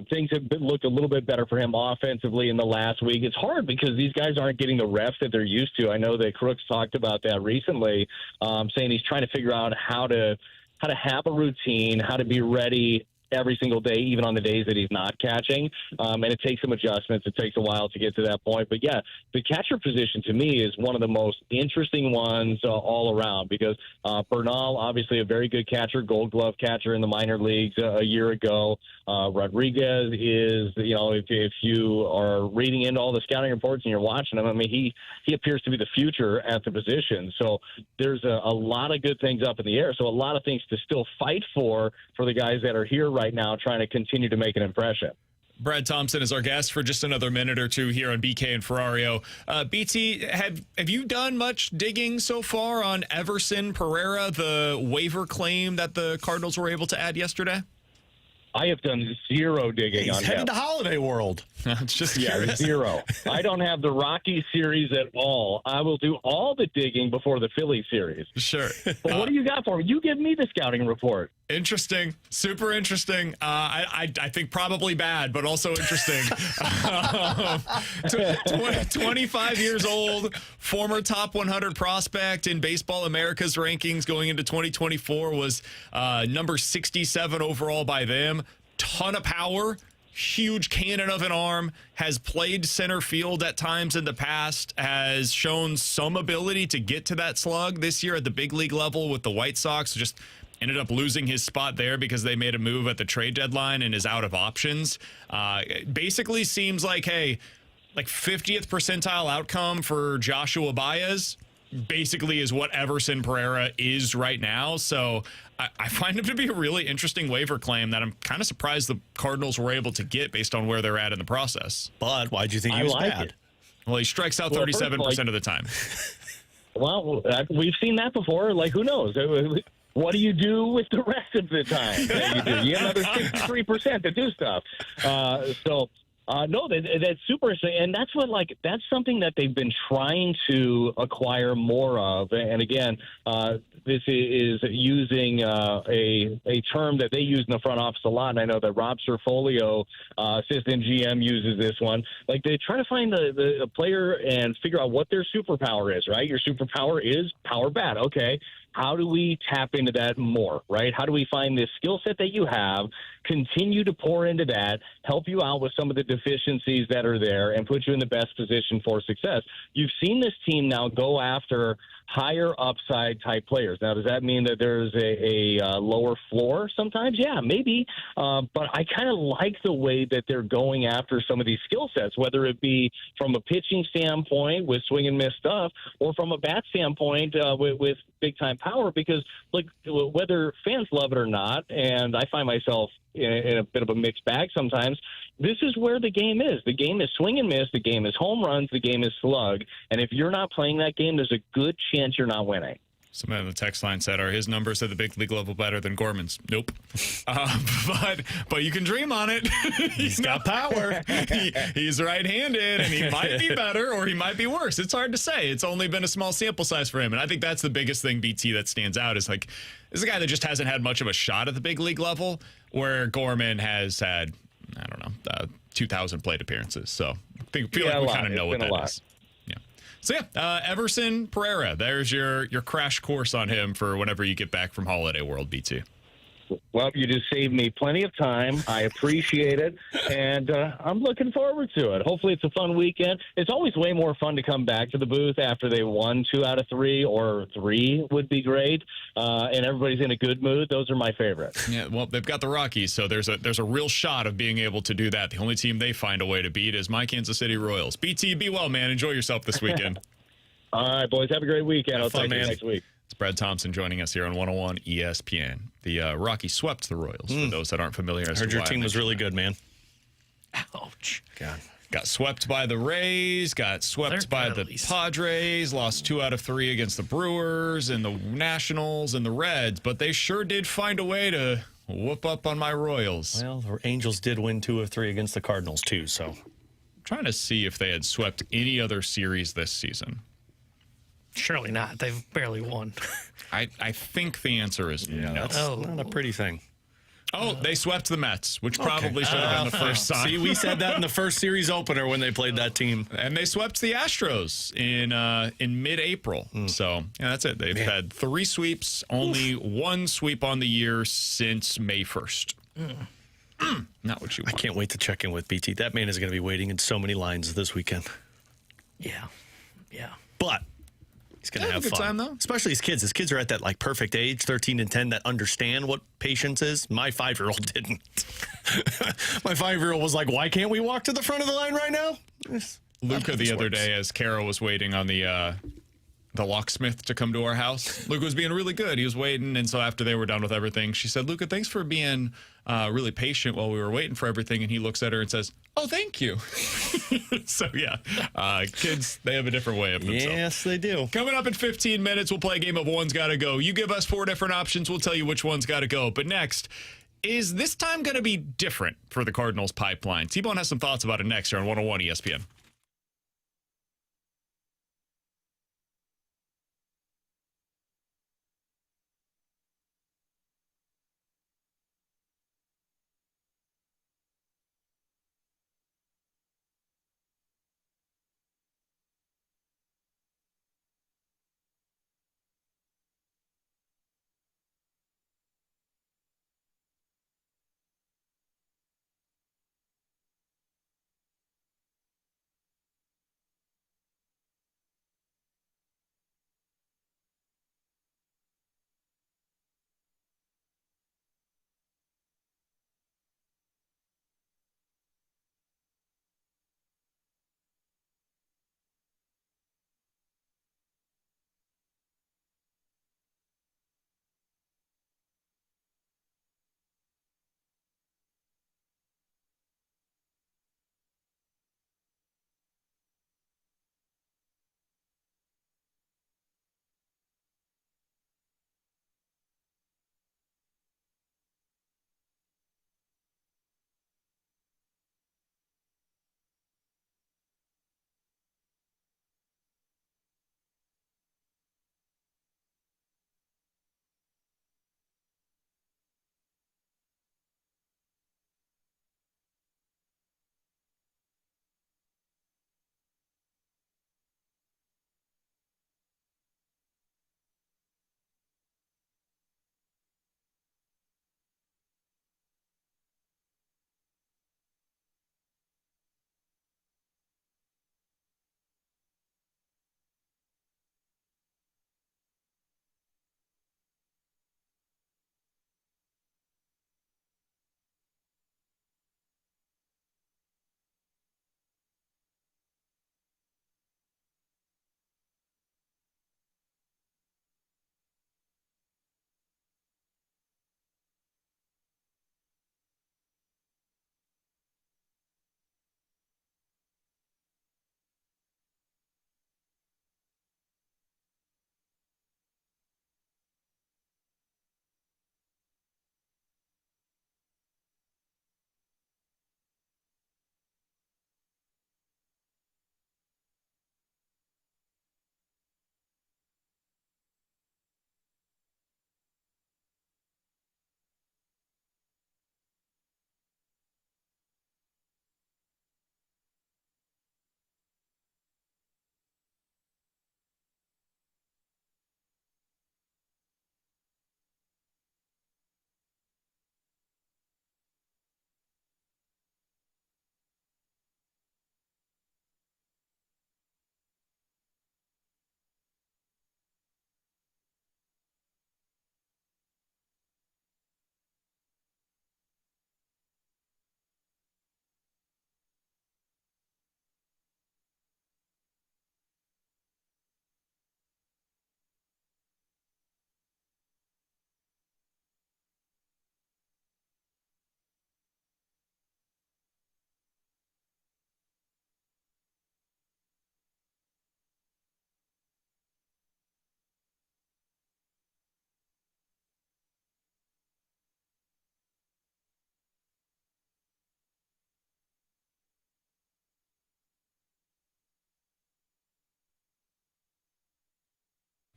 things have looked a little bit better for him offensively in the last week. It's hard because these guys aren't getting the reps that they're used to. I know that Crooks talked about that recently, saying he's trying to figure out how to have a routine, how to be ready every single day, even on the days that he's not catching. And it takes some adjustments. It takes a while to get to that point. But, yeah, the catcher position to me is one of the most interesting ones all around because Bernal, obviously a very good catcher, Gold Glove catcher in the minor leagues a year ago. Rodriguez is, if you are reading into all the scouting reports and you're watching him, I mean, he appears to be the future at the position. So there's a lot of good things up in the air. So a lot of things to still fight for the guys that are here right now trying to continue to make an impression. Brad Thompson is our guest for just another minute or two here on BK and Ferrario. BT, have you done much digging so far on Everson Pereira, the waiver claim that the Cardinals were able to add yesterday? I have done zero digging on him. He's headed to Holiday World. It's just curious. Zero. I don't have the Rocky series at all. I will do all the digging before the Philly series. Sure. But what do you got for me? You give me the scouting report. Interesting. Super interesting. I think probably bad, but also interesting. 25 years old, former top 100 prospect in Baseball America's rankings going into 2024, was number 67 overall by them. Ton of power. Huge cannon of an arm, has played center field at times in the past, has shown some ability to get to that slug this year at the big league level with the White Sox. Just ended up losing his spot there because they made a move at the trade deadline and is out of options. Basically seems like, hey, like 50th percentile outcome for Joshua Baez basically is what Everson Pereira is right now. So I find him to be a really interesting waiver claim that I'm kind of surprised the Cardinals were able to get based on where they're at in the process. But why'd you think he was bad? It. Well, he strikes out 37% of the time. Well, we've seen that before. Like, who knows? What do you do with the rest of the time that you do? You have another 63% to do stuff. No, that's super interesting, and that's something that they've been trying to acquire more of. And again, this is using a term that they use in the front office a lot, and I know that Rob Serfolio, assistant GM, uses this one. Like, they try to find the player and figure out what their superpower is. Right, your superpower is power bat. Okay. How do we tap into that more, right? How do we find this skill set that you have, continue to pour into that, help you out with some of the deficiencies that are there, and put you in the best position for success? You've seen this team now go after higher upside type players. Now, does that mean that there's a lower floor sometimes? Yeah, maybe. But I kind of like the way that they're going after some of these skill sets, whether it be from a pitching standpoint with swing and miss stuff, or from a bat standpoint with big time power, because like whether fans love it or not, and I find myself in a bit of a mixed bag sometimes, this is where the game is. The game is swing and miss. The game is home runs. The game is slug. And if you're not playing that game, there's a good chance you're not winning. Somebody on the text line said, are his numbers at the big league level better than Gorman's? Nope. But you can dream on it. He's got power. He's right-handed, and he might be better or he might be worse. It's hard to say. It's only been a small sample size for him. And I think that's the biggest thing, BT, that stands out is like, this is a guy that just hasn't had much of a shot at the big league level, where Gorman has had, 2,000 plate appearances. So I feel like we kind of know what that is. So, Everson Pereira, there's your crash course on him for whenever you get back from Holiday World, BT. Well, you just saved me plenty of time. I appreciate it, and I'm looking forward to it. Hopefully it's a fun weekend. It's always way more fun to come back to the booth after they won 2 out of 3, or 3 would be great, and everybody's in a good mood. Those are my favorites. Yeah, well, they've got the Rockies, so there's a real shot of being able to do that. The only team they find a way to beat is my Kansas City Royals. BT, be well, man. Enjoy yourself this weekend. All right, boys. Have a great weekend. I'll talk to you next week. It's Brad Thompson joining us here on 101 ESPN. The Rockies swept the Royals, for those that aren't familiar. I heard your team was really good, man. Ouch. God. Got swept by the Rays, got swept by the Padres, lost 2 out of 3 against the Brewers and the Nationals and the Reds, but they sure did find a way to whoop up on my Royals. Well, the Angels did win 2 of 3 against the Cardinals, too, so. I'm trying to see if they had swept any other series this season. Surely not. They've barely won. I think the answer is no. That's not a pretty thing. Oh, they swept the Mets, which probably should have been the first sign. See, we said that in the first series opener when they played that team. And they swept the Astros in mid-April. So, yeah, that's it. They've had 3 sweeps, only 1 sweep on the year since May 1st. Not what you I want. can't wait to check in with BT. That man is going to be waiting in so many lines this weekend. Yeah. But he's going to have a good fun. time, though. Especially his kids. His kids are at that like perfect age, 13 and 10, that understand what patience is. My 5-year-old didn't. My 5-year-old was like, why can't we walk to the front of the line right now? Luca the other day, as Kara was waiting on the locksmith to come to our house, Luca was being really good. He was waiting, and so after they were done with everything, she said, Luca, thanks for being really patient while we were waiting for everything. And he looks at her and says, oh, thank you. So, yeah, kids, they have a different way of themselves. Yes, they do. Coming up in 15 minutes, we'll play a game of One's Gotta Go. You give us 4 different options. We'll tell you which one's got to go. But next, is this time going to be different for the Cardinals pipeline? T-Bone has some thoughts about it next here on 101 ESPN.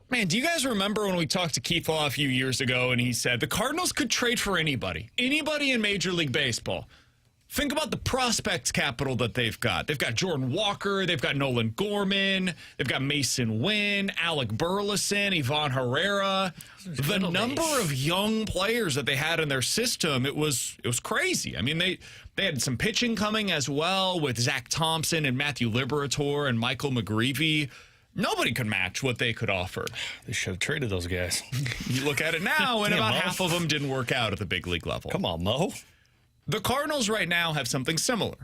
Man, do you guys remember when we talked to Keith Law a few years ago and he said the Cardinals could trade for anybody in Major League Baseball? Think about the prospect capital that they've got. They've got Jordan Walker. They've got Nolan Gorman. They've got Mason Wynn, Alec Burleson, Ivan Herrera. The number of young players that they had in their system, it was crazy. I mean, they had some pitching coming as well with Zach Thompson and Matthew Liberatore and Michael McGreevy. Nobody could match what they could offer. They should have traded those guys. You look at it now, and about half of them didn't work out at the big league level. Come on, Mo. The Cardinals right now have something similar,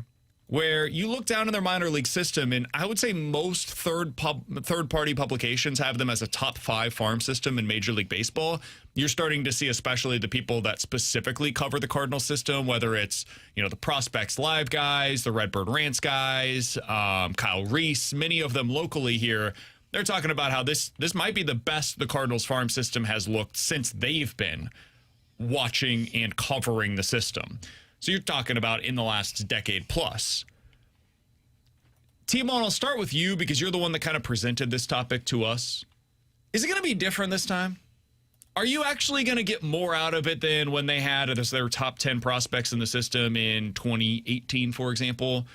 where you look down in their minor league system, and I would say most third-party publications have them as a top 5 farm system in Major League Baseball. You're starting to see, especially the people that specifically cover the Cardinals system, whether it's the Prospects Live guys, the Redbird Rants guys, Kyle Reese, many of them locally here. They're talking about how this might be the best the Cardinals farm system has looked since they've been watching and covering the system. So you're talking about in the last decade plus. T-Bone, I'll start with you because you're the one that kind of presented this topic to us. Is it going to be different this time? Are you actually going to get more out of it than when they had their top 10 prospects in the system in 2018, for example?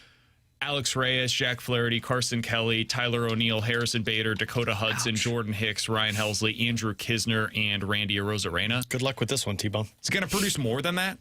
Alex Reyes, Jack Flaherty, Carson Kelly, Tyler O'Neill, Harrison Bader, Dakota Hudson, Jordan Hicks, Ryan Helsley, Andrew Kisner, and Randy Arozarena. Good luck with this one, T-Bone. Is it going to produce more than that?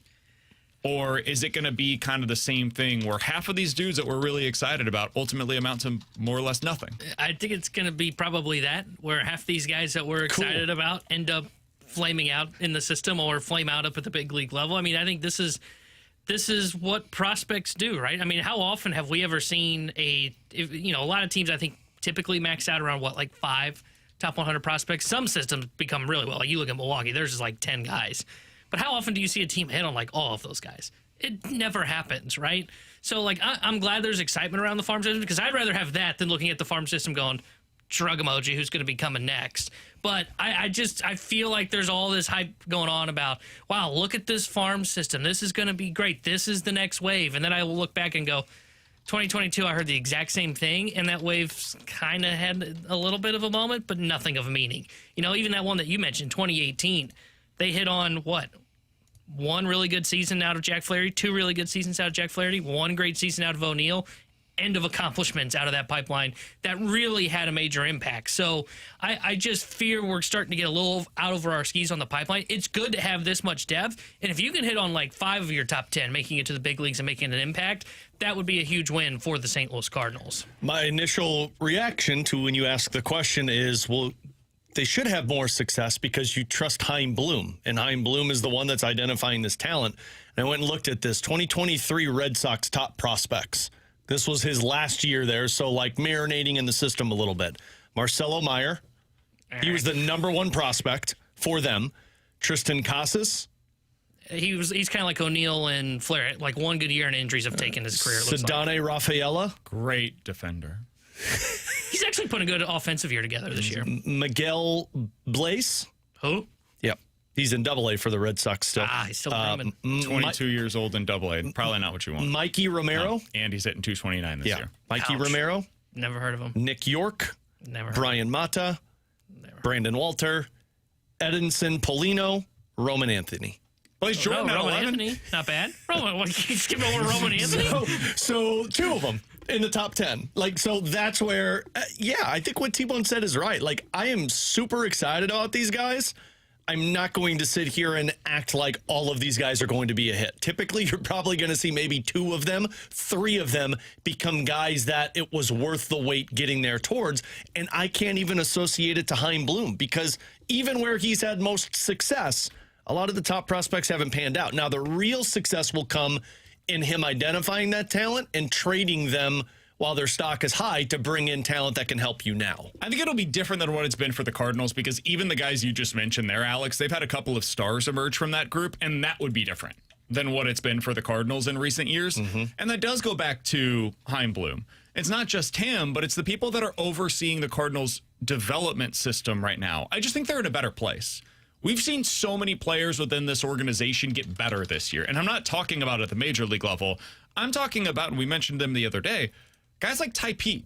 Or is it going to be kind of the same thing where half of these dudes that we're really excited about ultimately amount to more or less nothing? I think it's going to be probably that, where half these guys that we're excited about end up flaming out in the system or flame out up at the big league level. I mean, I think this is what prospects do, right? I mean, how often have we ever seen a lot of teams, I think, typically max out around 5 top 100 prospects. Some systems become really well. Like you look at Milwaukee, there's just 10 guys. But how often do you see a team hit on all of those guys? It never happens, right? So I'm glad there's excitement around the farm system because I'd rather have that than looking at the farm system going, shrug emoji, who's going to be coming next. But I feel like there's all this hype going on about, wow, look at this farm system. This is going to be great. This is the next wave. And then I will look back and go, 2022, I heard the exact same thing, and that wave kind of had a little bit of a moment, but nothing of meaning. Even that one that you mentioned, 2018, they hit on one really good season out of Jack Flaherty, 2 really good seasons out of Jack Flaherty, 1 great season out of O'Neill. End of accomplishments out of that pipeline that really had a major impact. So I just fear we're starting to get a little out over our skis on the pipeline. It's good to have this much depth. And if you can hit on 5 of your top 10, making it to the big leagues and making an impact, that would be a huge win for the St. Louis Cardinals. My initial reaction to when you ask the question is, well, they should have more success because you trust Chaim Bloom, and Chaim Bloom is the one that's identifying this talent. And I went and looked at this 2023 Red Sox top prospects. This was his last year there, so marinating in the system a little bit. Marcelo Meyer, he was the number 1 prospect for them. Tristan Casas. He's kind of like O'Neill and Flair. One good year and injuries have taken his career. Sedane Rafaela. Great defender. He's actually put a good offensive year together this year. Miguel Blaise. Who? Yep. He's in Double-A for the Red Sox still. He's still playing. 22 years old in Double-A. Probably not what you want. Mikey Romero. And he's hitting 229 this year. Mikey Romero. Never heard of him. Nick York. Never heard Brian Mata. Brandon Walter. Edinson Polino. Roman Anthony. Plays Jordan at Roman 11. Anthony. Not bad. Roman, you skipping over Roman Anthony? So 2 of them in the top 10. So that's where, I think what T-Bone said is right. I am super excited about these guys. I'm not going to sit here and act like all of these guys are going to be a hit. Typically, you're probably going to see maybe 2 of them, 3 of them become guys that it was worth the wait getting there towards. And I can't even associate it to Chaim Bloom because even where he's had most success, a lot of the top prospects haven't panned out. Now, the real success will come in him identifying that talent and trading them while their stock is high to bring in talent that can help you now. I think it'll be different than what it's been for the Cardinals because even the guys you just mentioned there, Alex, they've had a couple of stars emerge from that group, and that would be different than what it's been for the Cardinals in recent years. And that does go back to Chaim Bloom. It's not just him, but it's the people that are overseeing the Cardinals' development system right now. I just think they're in a better place. We've seen so many players within this organization get better this year. And I'm not talking about at the major league level. I'm talking about, and we mentioned them the other day, guys like Ty Pete,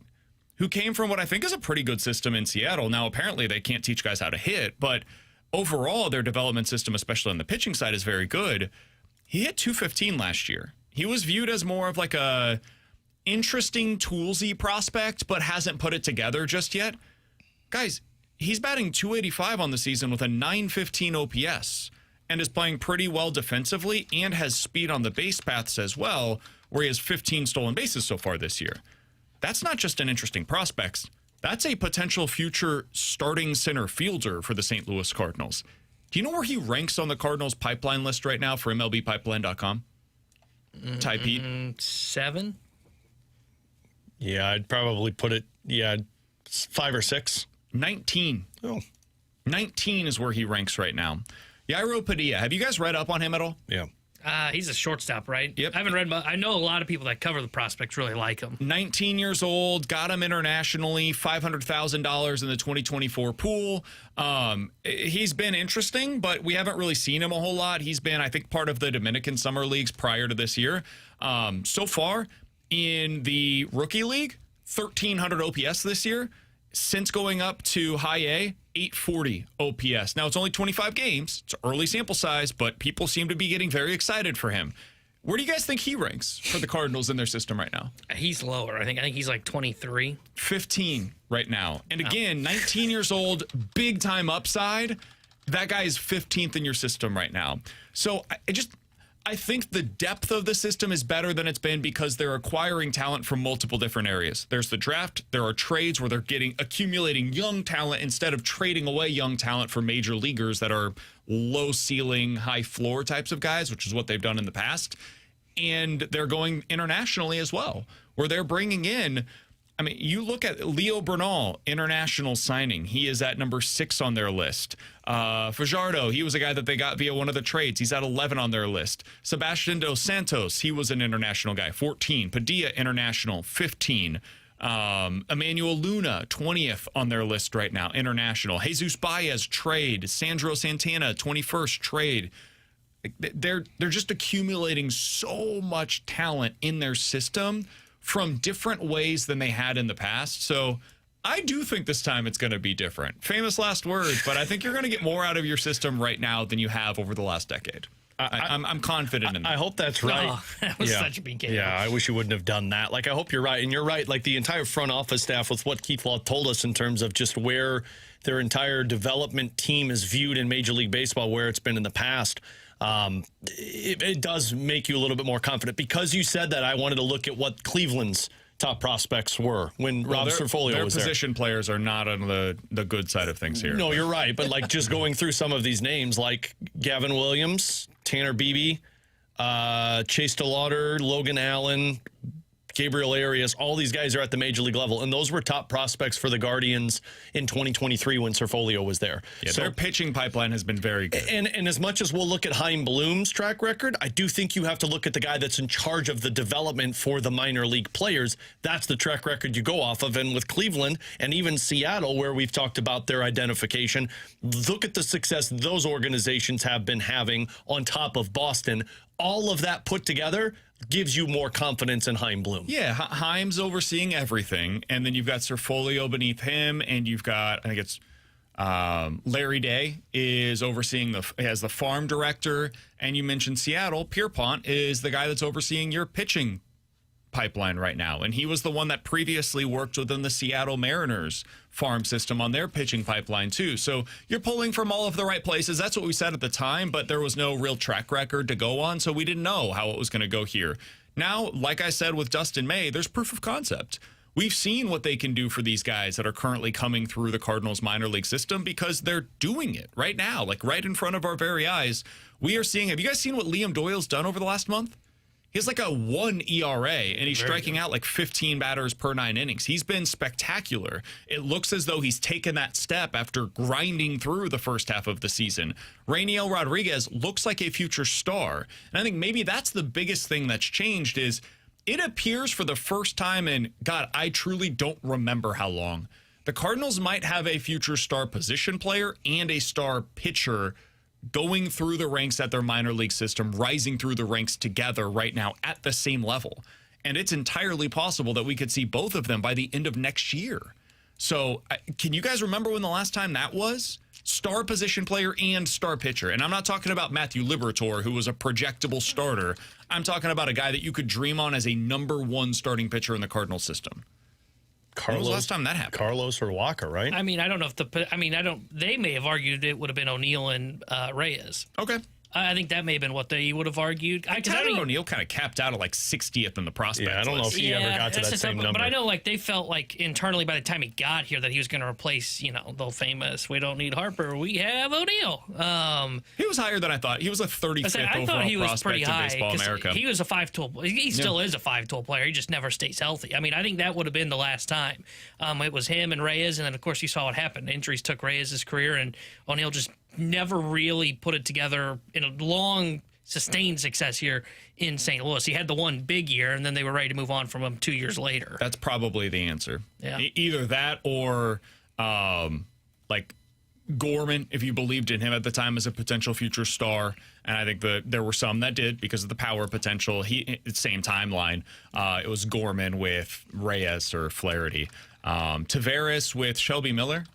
who came from what I think is a pretty good system in Seattle. Now, apparently they can't teach guys how to hit, but overall their development system, especially on the pitching side, is very good. He hit 215 last year. He was viewed as more of like a interesting toolsy prospect, but hasn't put it together just yet. Guys, he's batting .285 on the season with a .915 OPS and is playing pretty well defensively and has speed on the base paths as well, where he has 15 stolen bases so far this year. That's not just an interesting prospect. That's a potential future starting center fielder for the St. Louis Cardinals. Do you know where he ranks on the Cardinals pipeline list right now for MLBpipeline.com? Type Pete. 7? Yeah, I'd probably put it, 5 or 6. 19. Oh. 19 is where he ranks right now. Yairo Padilla, have you guys read up on him at all? Yeah. He's a shortstop, right? Yep. I haven't read much. I know a lot of people that cover the prospects really like him. 19 years old, got him internationally, $500,000 in the 2024 pool. He's been interesting, but we haven't really seen him a whole lot. He's been, I think, part of the Dominican Summer Leagues prior to this year. So far, in the Rookie League, 1,300 OPS this year. Since going up to high A, 840 OPS. Now, it's only 25 games. It's an early sample size, but people seem to be getting very excited for him. Where do you guys think he ranks for the Cardinals in their system right now? He's lower. I think he's like 23. 15 right now. And again, 19 years old, big-time upside. That guy is 15th in your system right now. So I think the depth of the system is better than it's been because they're acquiring talent from multiple different areas. There's the draft. There are trades where they're accumulating young talent instead of trading away young talent for major leaguers that are low ceiling, high floor types of guys, which is what they've done in the past. And they're going internationally as well, where they're bringing in, I mean, you look at Leo Bernal, international signing. He is at number 6 on their list. Fajardo, he was a guy that they got via one of the trades. He's at 11 on their list. Sebastian Dos Santos, he was an international guy, 14. Padilla, international, 15. Emmanuel Luna, 20th on their list right now, international. Jesus Baez, trade. Sandro Santana, 21st, trade. They're just accumulating so much talent in their system from different ways than they had in the past. So I do think this time it's going to be different. Famous last words, but I think you're going to get more out of your system right now than you have over the last decade. I'm confident in that. I hope that's right. Oh, that was such a big game. Yeah, I wish you wouldn't have done that. Like, I hope you're right. And you're right. Like, the entire front office staff with what Keith Law told us in terms of just where their entire development team is viewed in Major League Baseball, where it's been in the past. It does make you a little bit more confident. Because you said that, I wanted to look at what Cleveland's top prospects were when Rob Cerfolio was there. Their position players are not on the good side of things here. No, you're right. But like just going through some of these names, like Gavin Williams, Tanner Beebe, Chase DeLauder, Logan Allen, Gabriel Arias, all these guys are at the major league level. And those were top prospects for the Guardians in 2023 when Cerfolio was there. Yeah, so their pitching pipeline has been very good. And as much as we'll look at Chaim Bloom's track record, I do think you have to look at the guy that's in charge of the development for the minor league players. That's the track record you go off of. And with Cleveland and even Seattle, where we've talked about their identification, look at the success those organizations have been having on top of Boston. All of that put together gives you more confidence in Chaim Bloom. Yeah, Chaim's overseeing everything, and then you've got Cerfolio beneath him, and you've got, I think it's Larry Day is overseeing as the farm director, and you mentioned Seattle. Pierpont is the guy that's overseeing your pitching pipeline right now, and he was the one that previously worked within the Seattle Mariners farm system on their pitching pipeline too. So you're pulling from all of the right places. That's what we said at the time, but there was no real track record to go on, so we didn't know how it was going to go here. Now, like I said with Dustin May, there's proof of concept. We've seen what they can do for these guys that are currently coming through the Cardinals minor league system because they're doing it right now, like right in front of our very eyes. We are seeing, have you guys seen what Liam Doyle's done over the last month? He has like a 1 ERA, and he's striking out like 15 batters per 9 innings. He's been spectacular. It looks as though he's taken that step after grinding through the first half of the season. Rainiel Rodriguez looks like a future star. And I think maybe that's the biggest thing that's changed is it appears for the first time in, God, I truly don't remember how long, the Cardinals might have a future star position player and a star pitcher going through the ranks at their minor league system, rising through the ranks together right now at the same level. And it's entirely possible that we could see both of them by the end of next year. So can you guys remember when the last time that was? star position player and star pitcher. And I'm not talking about Matthew Liberatore, who was a projectable starter. I'm talking about a guy that you could dream on as a number 1 starting pitcher in the Cardinals system. When was the last time that happened? Carlos or Walker, right? I mean, I don't know if they may have argued it would have been O'Neill and Reyes. Okay. I think that may have been what they would have argued. Tyler O'Neill kind of capped out at like 60th in the prospect I don't know if he ever got to that same number. But I know like they felt like internally by the time he got here that he was going to replace, the famous, we don't need Harper, we have O'Neill. He was higher than I thought. He was a 35th overall prospect in Baseball America. He was a 5-tool. He still is a 5-tool player. He just never stays healthy. I mean, I think that would have been the last time. It was him and Reyes, and then of course you saw what happened. Injuries took Reyes' career, and O'Neill just never really put it together in a long, sustained success here in St. Louis. He had the one big year, and then they were ready to move on from him 2 years later. That's probably the answer. Yeah. Either that or like Gorman, if you believed in him at the time as a potential future star. And I think there were some that did because of the power potential. Same timeline. It was Gorman with Reyes or Flaherty. Tavares with Shelby Miller.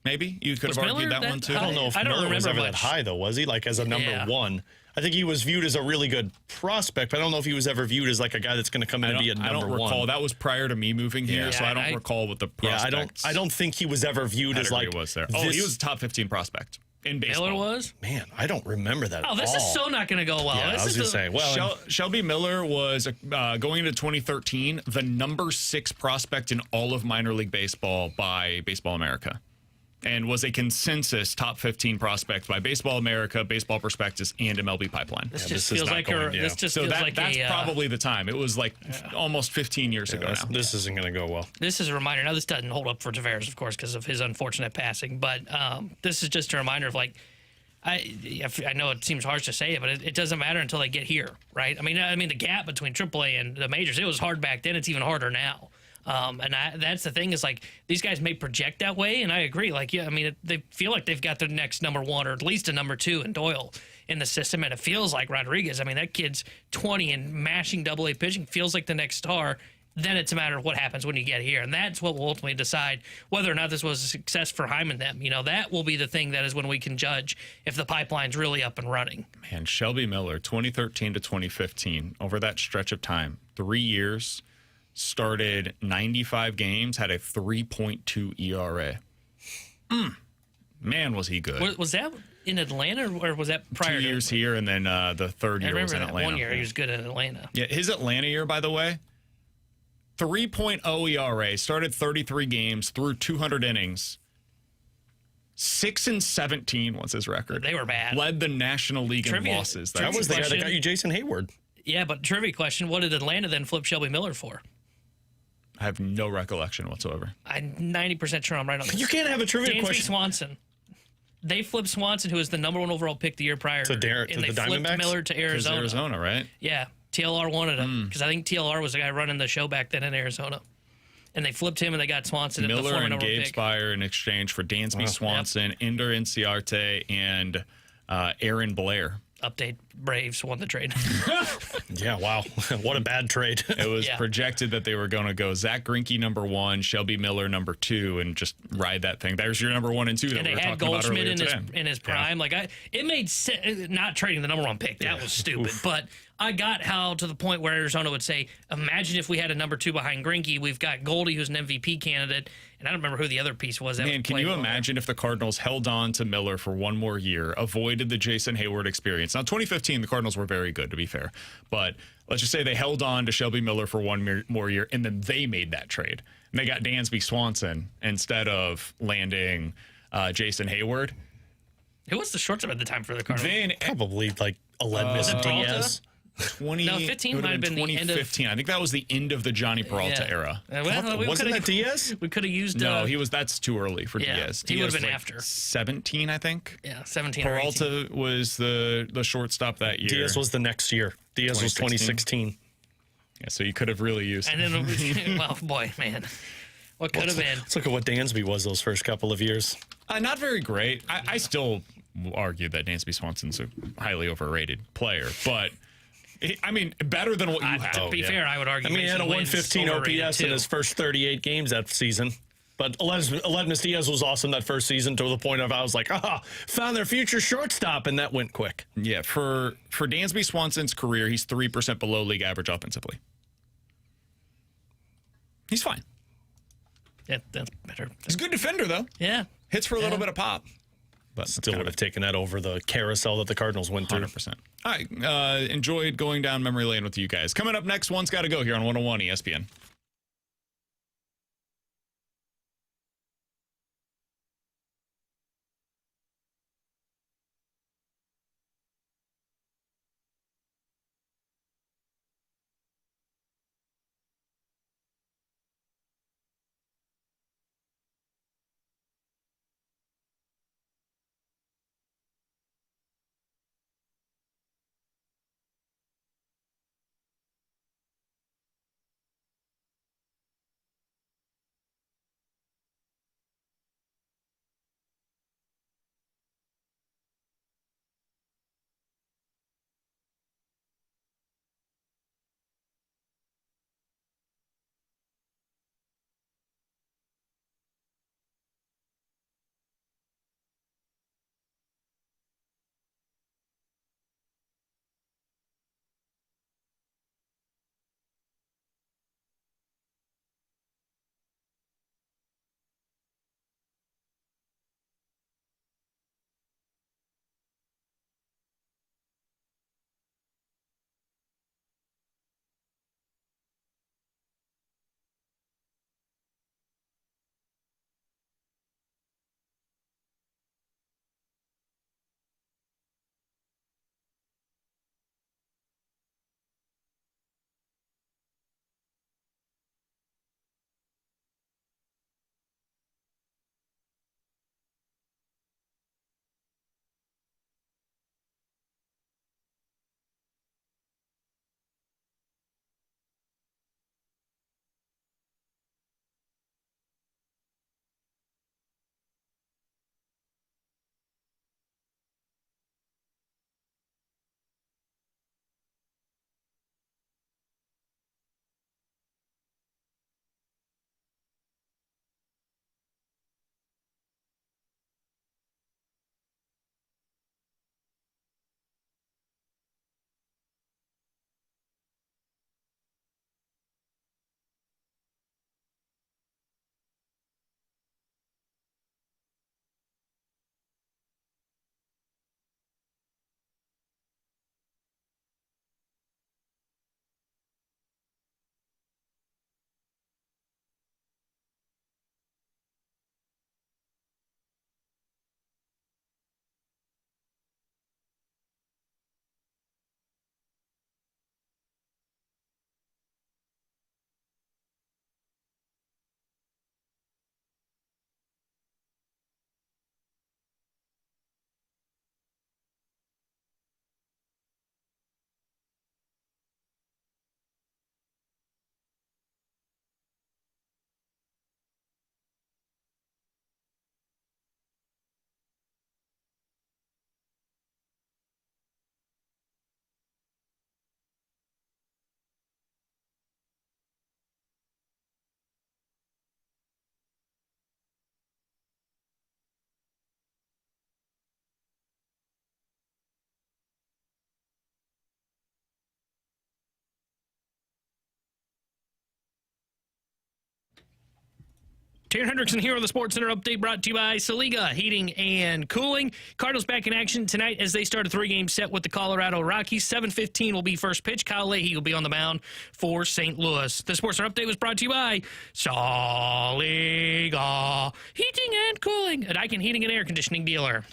Maybe you could have argued that one too. I don't know if Miller was ever that high though, was he? Like as a number 1. I think he was viewed as a really good prospect, but I don't know if he was ever viewed as like a guy that's going to come in and be a number 1. I don't recall. That was prior to me moving here, so I don't recall what the prospects. I don't think he was ever viewed as like was there. He was a top 15 prospect in baseball. Miller was? Man, I don't remember that. Oh, this is so not going to go well. Yeah, I was going to say. Well, Shelby Miller was going into 2013 the number 6 prospect in all of minor league baseball by Baseball America, and was a consensus top 15 prospect by Baseball America, Baseball Prospectus, and MLB Pipeline. This just feels like that's probably the time. It was like almost 15 years ago now. This isn't going to go well. This is a reminder. Now, this doesn't hold up for Tavares, of course, because of his unfortunate passing. But this is just a reminder of like, I know it seems harsh to say it, but it doesn't matter until they get here, right? I mean, the gap between AAA and the majors, it was hard back then. It's even harder now. And that's the thing is like these guys may project that way, and I agree. Like, yeah, I mean, they feel like they've got their next number 1 or at least a number 2 in Doyle in the system, and it feels like Rodriguez. I mean, that kid's 20 and mashing AA pitching feels like the next star. Then it's a matter of what happens when you get here, and that's what will ultimately decide whether or not this was a success for Heim and them. That will be the thing that is when we can judge if the pipeline's really up and running. Man, Shelby Miller, 2013 to 2015, over that stretch of time, 3 years. Started 95 games, had a 3.2 ERA. Man, was he good. Was that in Atlanta or was that prior? 2 years here, and then the third year was in Atlanta. 1 year he was good in Atlanta. Yeah, his Atlanta year, by the way, 3.0 ERA, started 33 games, threw 200 innings. 6-17 was his record. They were bad. Led the National League in losses. That was the guy that got you Jason Hayward. Yeah, but trivia question, what did Atlanta then flip Shelby Miller for? I have no recollection whatsoever. I'm 90% sure I'm right on this. You can't have a trivia Dansby question. Swanson. They flipped Swanson, who was the number 1 overall pick the year prior. To the flipped Diamondbacks? Miller to Arizona. Arizona, right? Yeah. TLR wanted him because I think TLR was the guy running the show back then in Arizona. And they flipped him and they got Swanson at the Miller and Gabe pick. Spire in exchange for Dansby Swanson, Ender Inciarte, and Aaron Blair. Update, Braves won the trade. Yeah, wow. What a bad trade. It was projected that they were going to go Zach Greinke number 1, Shelby Miller number 2, and just ride that thing. There's your number 1 and 2 that we were talking about earlier today. And they had Goldschmidt in his prime. Like it made sense, not trading the number 1 pick. That was stupid. But I got how to the point where Arizona would say, imagine if we had a number 2 behind Greinke. We've got Goalie, who's an MVP candidate. And I don't remember who the other piece was. Man, can you imagine if the Cardinals held on to Miller for 1 more year, avoided the Jason Hayward experience? Now, 2015, the Cardinals were very good, to be fair. But let's just say they held on to Shelby Miller for 1 more year, and then they made that trade. And they got Dansby Swanson instead of landing Jason Hayward. Who was the shortstop at the time for the Cardinals? Then probably like Aledmys Diaz. 15 might have been the end of 2015. I think that was the end of the Johnny Peralta era. Wasn't that Diaz? We could have used. No, that's too early for Diaz. He would have been like after 17, I think. Yeah, 17. Peralta was the shortstop that year. Diaz was the next year. Diaz was 2016. Yeah, so you could have really used. And then, well, boy, man, what could have been? Let's look at what Dansby was those first couple of years. Not very great. I still argue that Dansby Swanson's a highly overrated player, but. I mean, better than what you have. To be fair, I would argue. I mean, he had a 115 OPS in his first 38 games that season. But Aledmus Diaz was awesome that first season to the point of I was like, found their future shortstop, and that went quick. Yeah, for Dansby Swanson's career, he's 3% below league average offensively. He's fine. Yeah, that's better. He's a good defender, though. Yeah. Hits for a little bit of pop. But Still would have taken that over the carousel that the Cardinals went through. 100%. All right. Enjoyed going down memory lane with you guys. Coming up next, One's Got to Go here on 101 ESPN. Tanner Hendrickson here on the Sports Center update brought to you by Saliga Heating and Cooling. Cardinals back in action tonight as they start a 3-game set with the Colorado Rockies. 7:15 will be first pitch. Kyle Leahy will be on the mound for St. Louis. The Sports Center update was brought to you by Saliga Heating and Cooling, a Daikin Heating and Air Conditioning dealer.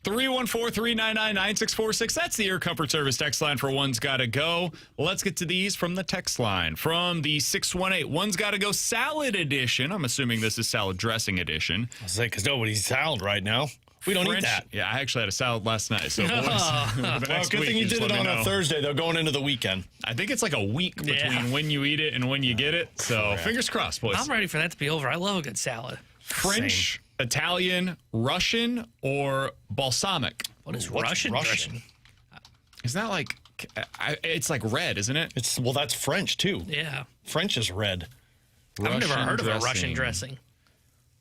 314-399-9646. That's the Air Comfort Service text line for One's Gotta Go. Let's get to these from the text line. From the 618, One's Gotta Go Salad Edition. I'm assuming this is salad dressing edition. I was like, because nobody's salad right now. We don't eat that. Yeah, I actually had a salad last night. So, boys, well, good thing you did it on a Thursday, though, going into the weekend. I think it's like a week between when you eat it and when you get it. So, fingers crossed, boys. I'm ready for that to be over. I love a good salad. French, Italian, Russian, or balsamic? What is Russian? Isn't that like, it's like red, isn't it? Well, that's French, too. Yeah. French is red. I've never heard of a Russian dressing.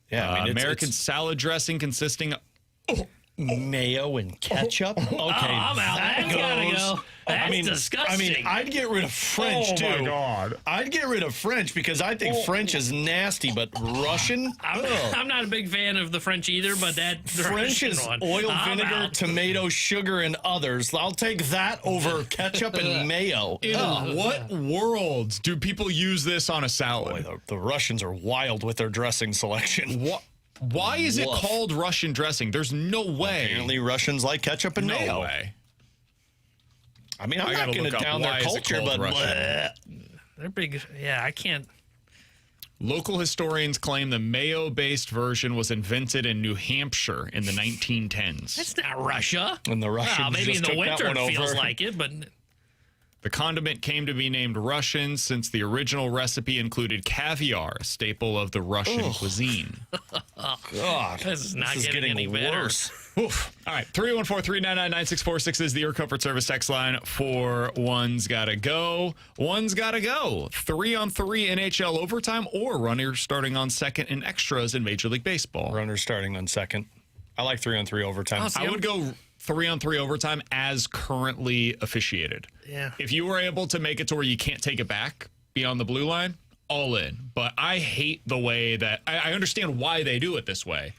Yeah, I mean, American salad dressing consisting of mayo and ketchup. Okay, I'm out. That gotta go. That's disgusting. I mean, I'd get rid of French too. Oh my God! I'd get rid of French because I think French is nasty, but Russian. I'm not a big fan of the French either, but that French is oil, vinegar, tomato, sugar, and others. I'll take that over ketchup and mayo. In what world do people use this on a salad? Boy, the Russians are wild with their dressing selection. What? Why is it called Russian dressing? There's no way. Apparently, Russians like ketchup and mayo. No way. I mean, I'm not going to down their culture, but they're big. Yeah, I can't. Local historians claim the mayo-based version was invented in New Hampshire in the 1910s. That's not Russia. And the Russians maybe just in the winter that one it feels over. like it, but. The condiment came to be named Russian since the original recipe included caviar, a staple of the Russian cuisine. God, this is not getting any better. Worse. Oof. All right, 314-399-9646 is the Air Comfort Service text line for One's Gotta Go. One's Gotta Go. 3-on-3 NHL overtime or runner starting on second in extras in Major League Baseball. Runner starting on second. I like 3-on-3 overtime. I would go 3-on-3 overtime as currently officiated. Yeah. If you were able to make it to where you can't take it back beyond the blue line, all in. But I hate the way that I understand why they do it this way.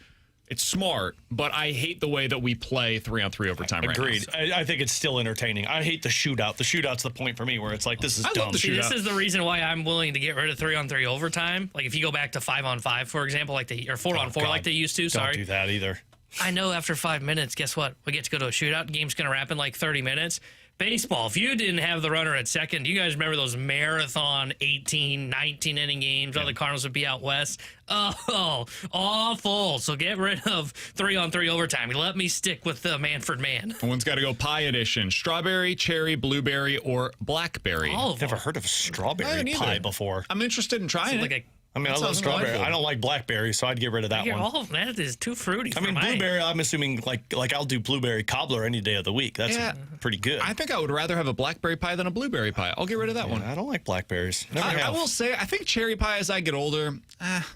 It's smart, but I hate the way that we play 3-on-3 overtime right now. Agreed. I think it's still entertaining. I hate the shootout. The shootout's the point for me where it's like, this is dumb. See, this is the reason why I'm willing to get rid of 3-on-3 overtime. Like if you go back to 5-on-5, for example, or 4-on-4 like they used to. Don't do that either. I know after 5 minutes, guess what? We get to go to a shootout. The game's going to wrap in like 30 minutes. Baseball, if you didn't have the runner at second, you guys remember those marathon 18, 19-inning games? All the Cardinals would be out west. Oh, awful. So get rid of 3-on-3 overtime. Let me stick with the Manfred man. One's got to go pie edition. Strawberry, cherry, blueberry, or blackberry. I've never heard of strawberry pie before. I'm interested in trying it. I love strawberry. Delightful. I don't like blackberry, so I'd get rid of that one. All of that is too fruity. Blueberry, I'm assuming like I'll do blueberry cobbler any day of the week. That's pretty good. I think I would rather have a blackberry pie than a blueberry pie. I'll get rid of that one. I don't like blackberries. I will say, I think cherry pie as I get older,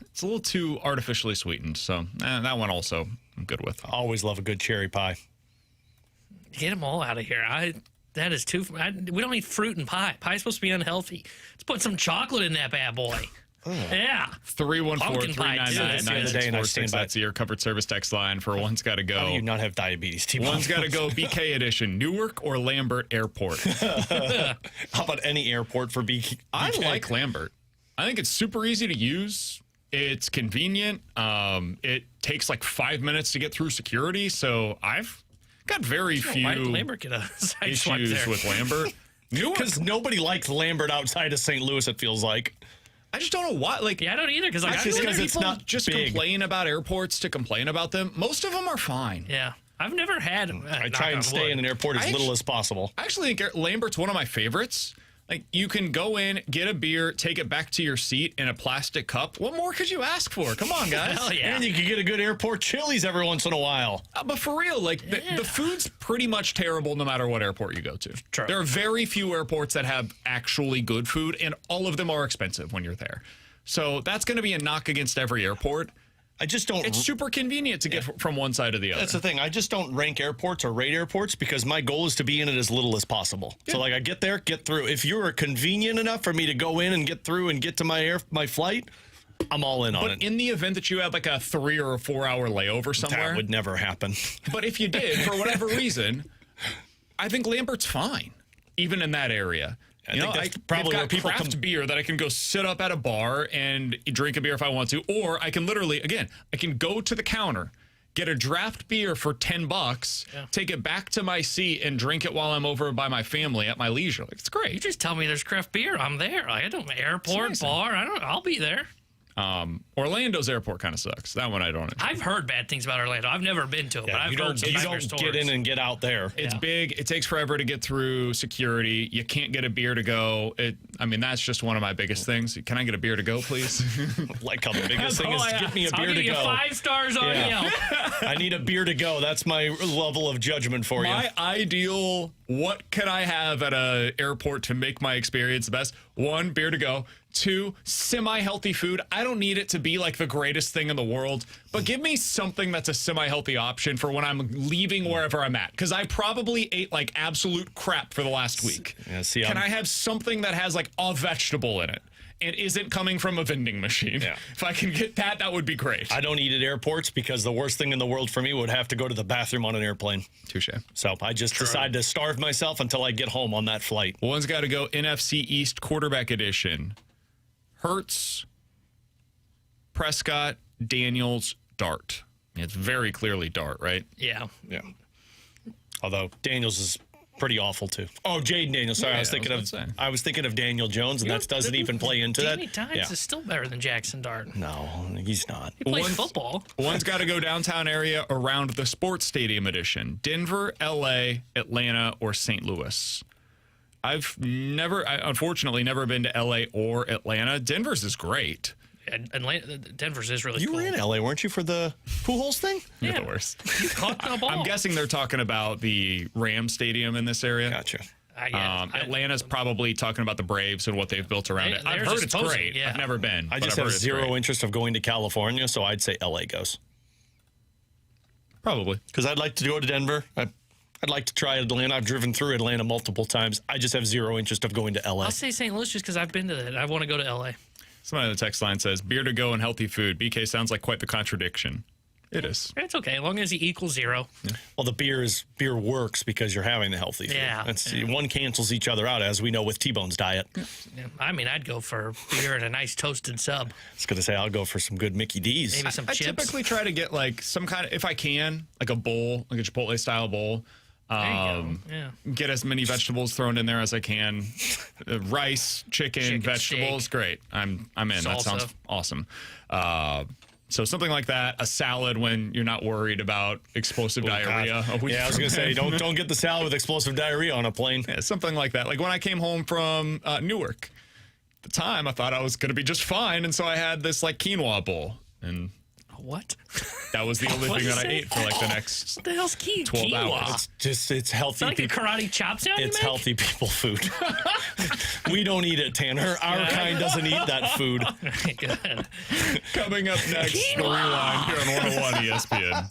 it's a little too artificially sweetened. So that one also I'm good with. I always love a good cherry pie. Get them all out of here. That is too. We don't eat fruit and pie. Pie's supposed to be unhealthy. Let's put some chocolate in that bad boy. Yeah. 314-399-9646. That's the Air Comfort Service text line for One's Gotta Go. How do you not have diabetes, T-Bone? One's Gotta Go BK edition. Newark or Lambert Airport? How about any airport for BK? I like Lambert. I think it's super easy to use. It's convenient. It takes like 5 minutes to get through security. So I've got very few issues with Lambert. Because nobody likes Lambert outside of St. Louis, it feels like. I just don't know why. I don't either. Because it's not just big. complain about airports to complain about them. Most of them are fine. Yeah. I've never had. I try and stay in an airport as little as possible. I actually think Lambert's one of my favorites. Like, you can go in, get a beer, take it back to your seat in a plastic cup. What more could you ask for? Come on, guys. Hell yeah. And you can get a good airport Chili's every once in a while. But for real, the food's pretty much terrible no matter what airport you go to. True. There are very few airports that have actually good food, and all of them are expensive when you're there. So that's going to be a knock against every airport. I just don't. It's super convenient to get from one side to the other. That's the thing. I just don't rank airports or rate airports because my goal is to be in it as little as possible. Yeah. So I get there, get through. If you're convenient enough for me to go in and get through and get to my flight, I'm all in on it. But in the event that you had like a 3 or 4 hour layover somewhere, that would never happen. But if you did, for whatever reason, I think Lambert's fine, even in that area. I probably got craft beer that I can go sit up at a bar and drink a beer if I want to, or I can literally, again, I can go to the counter, get a draft beer for $10, take it back to my seat and drink it while I'm over by my family at my leisure. Like, it's great. You just tell me there's craft beer. I'm there. I don't airport, bar. I'll be there. Orlando's airport kind of sucks. That one I don't enjoy. I've heard bad things about Orlando. I've never been to it, but I've heard some nightmare stories. Get in and get out there. It's big. It takes forever to get through security. You can't get a beer to go. That's just one of my biggest things. Can I get a beer to go, please? Like how the biggest thing is get me a beer I'll to give go. you 5 stars on Yelp. I need a beer to go. That's my level of judgment for you. My ideal, what can I have at an airport to make my experience the best? 1, beer to go. 2, semi-healthy food. I don't need it to be like the greatest thing in the world, but give me something that's a semi-healthy option for when I'm leaving wherever I'm at. Because I probably ate like absolute crap for the last week. Yeah, Can I have something that has like a vegetable in it and isn't coming from a vending machine? Yeah. If I can get that, that would be great. I don't eat at airports because the worst thing in the world for me would have to go to the bathroom on an airplane. Touche. So I just decide to starve myself until I get home on that flight. One's got to go NFC East quarterback edition. Hurts, Prescott, Daniels, Dart. It's very clearly Dart, right? Yeah. Yeah. Although Daniels is pretty awful too. Oh, Jaden Daniels. Sorry, I was thinking of Daniel Jones, and that doesn't even play into Danny that. Dimes is still better than Jackson Dart. No, he's not. He plays football. One's got to go downtown area around the sports stadium edition. Denver, L.A., Atlanta, or St. Louis. I've unfortunately never been to L.A. or Atlanta. Denver's is great. Denver's is really cool. You were in L.A., weren't you, for the Pujols thing? You're the worst. You caught the ball. I'm guessing they're talking about the Ram Stadium in this area. Gotcha. Atlanta's probably talking about the Braves and what they've built around it. I've heard it's great. Yeah. I've never been. I just have zero interest of going to California, so I'd say L.A. goes. Probably. Because I'd like to go to Denver. I'd like to try Atlanta. I've driven through Atlanta multiple times. I just have zero interest of going to L.A. I'll say St. Louis just because I've been to that. I want to go to L.A. Somebody on the text line says, beer to go and healthy food. BK sounds like quite the contradiction. It is. It's okay, as long as he equals 0. Yeah. Well, the beer works because you're having the healthy food. Yeah. One cancels each other out, as we know with T-Bone's diet. Yeah. I mean, I'd go for beer and a nice toasted sub. I was going to say, I'll go for some good Mickey D's. Maybe some I chips. typically try to get like some kind of, if I can, like a bowl, like a Chipotle-style bowl. Get as many vegetables thrown in there as I can. Rice, chicken, vegetables, steak. Great. I'm in. Salsa. That sounds awesome. So something like that, a salad when you're not worried about explosive diarrhea. I was going to say, don't get the salad with explosive diarrhea on a plane. Yeah, something like that. Like when I came home from Newark, at the time I thought I was going to be just fine, and so I had this like quinoa bowl, and what? That was the only thing that I ate for like the next what the hell's 12 hours. It's healthy. It's like a karate chop sound. It's healthy people food. We don't eat it, Tanner. Our kind doesn't eat that food. Good. Coming up next, the Rewind here on 101 ESPN.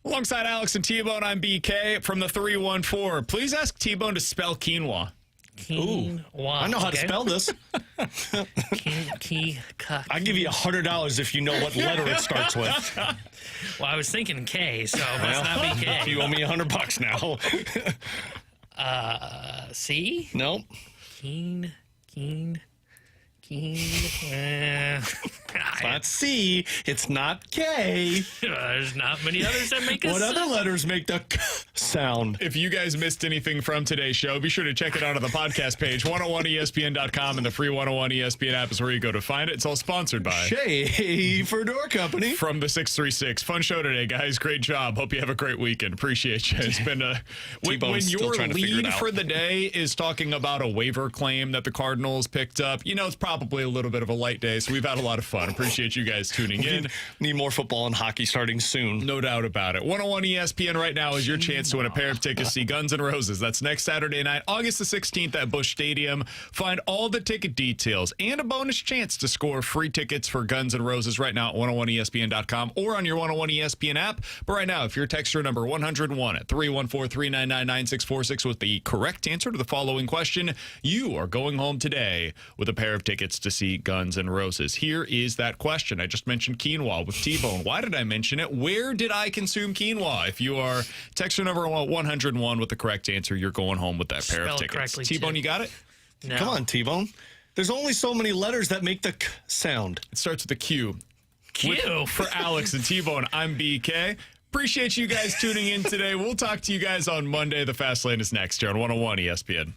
Alongside Alex and T-Bone, I'm BK from the 314. Please ask T-Bone to spell quinoa. I know how to spell this. I'll give you $100 if you know what letter it starts with. Well, I was thinking K, so it must not be K. You owe me $100 now. C? Nope. Keen. It's not C. It's not K. There's not many others that make What us. other letters make the K sound? If you guys missed anything from today's show, be sure to check it out on the podcast page. 101ESPN.com and the free 101 ESPN app is where you go to find it. It's all sponsored by Schaefer Door Company. From the 636. Fun show today, guys. Great job. Hope you have a great weekend. Appreciate you. It's been a... when your lead for the day is talking about a waiver claim that the Cardinals picked up, it's probably a little bit of a light day, so we've had a lot of fun. Appreciate you guys tuning in. Need more football and hockey starting soon. No doubt about it. 101 ESPN right now is your chance to win a pair of tickets to see Guns N' Roses. That's next Saturday night, August the 16th at Busch Stadium. Find all the ticket details and a bonus chance to score free tickets for Guns N' Roses right now at 101ESPN.com or on your 101 ESPN app. But right now, if you're texter number 101 at 314-399-9646 with the correct answer to the following question, you are going home today with a pair of tickets to see Guns N' Roses. Here is that question. I just mentioned quinoa with T-Bone. Why did I mention it? Where did I consume quinoa? If you are texter number 101 with the correct answer, you're going home with that pair of tickets. T-Bone, you got it? No. Come on, T-Bone. There's only so many letters that make the K sound. It starts with a Q. Q. For Alex and T-Bone, I'm BK. Appreciate you guys tuning in today. We'll talk to you guys on Monday. The Fast Lane is next here on 101 ESPN.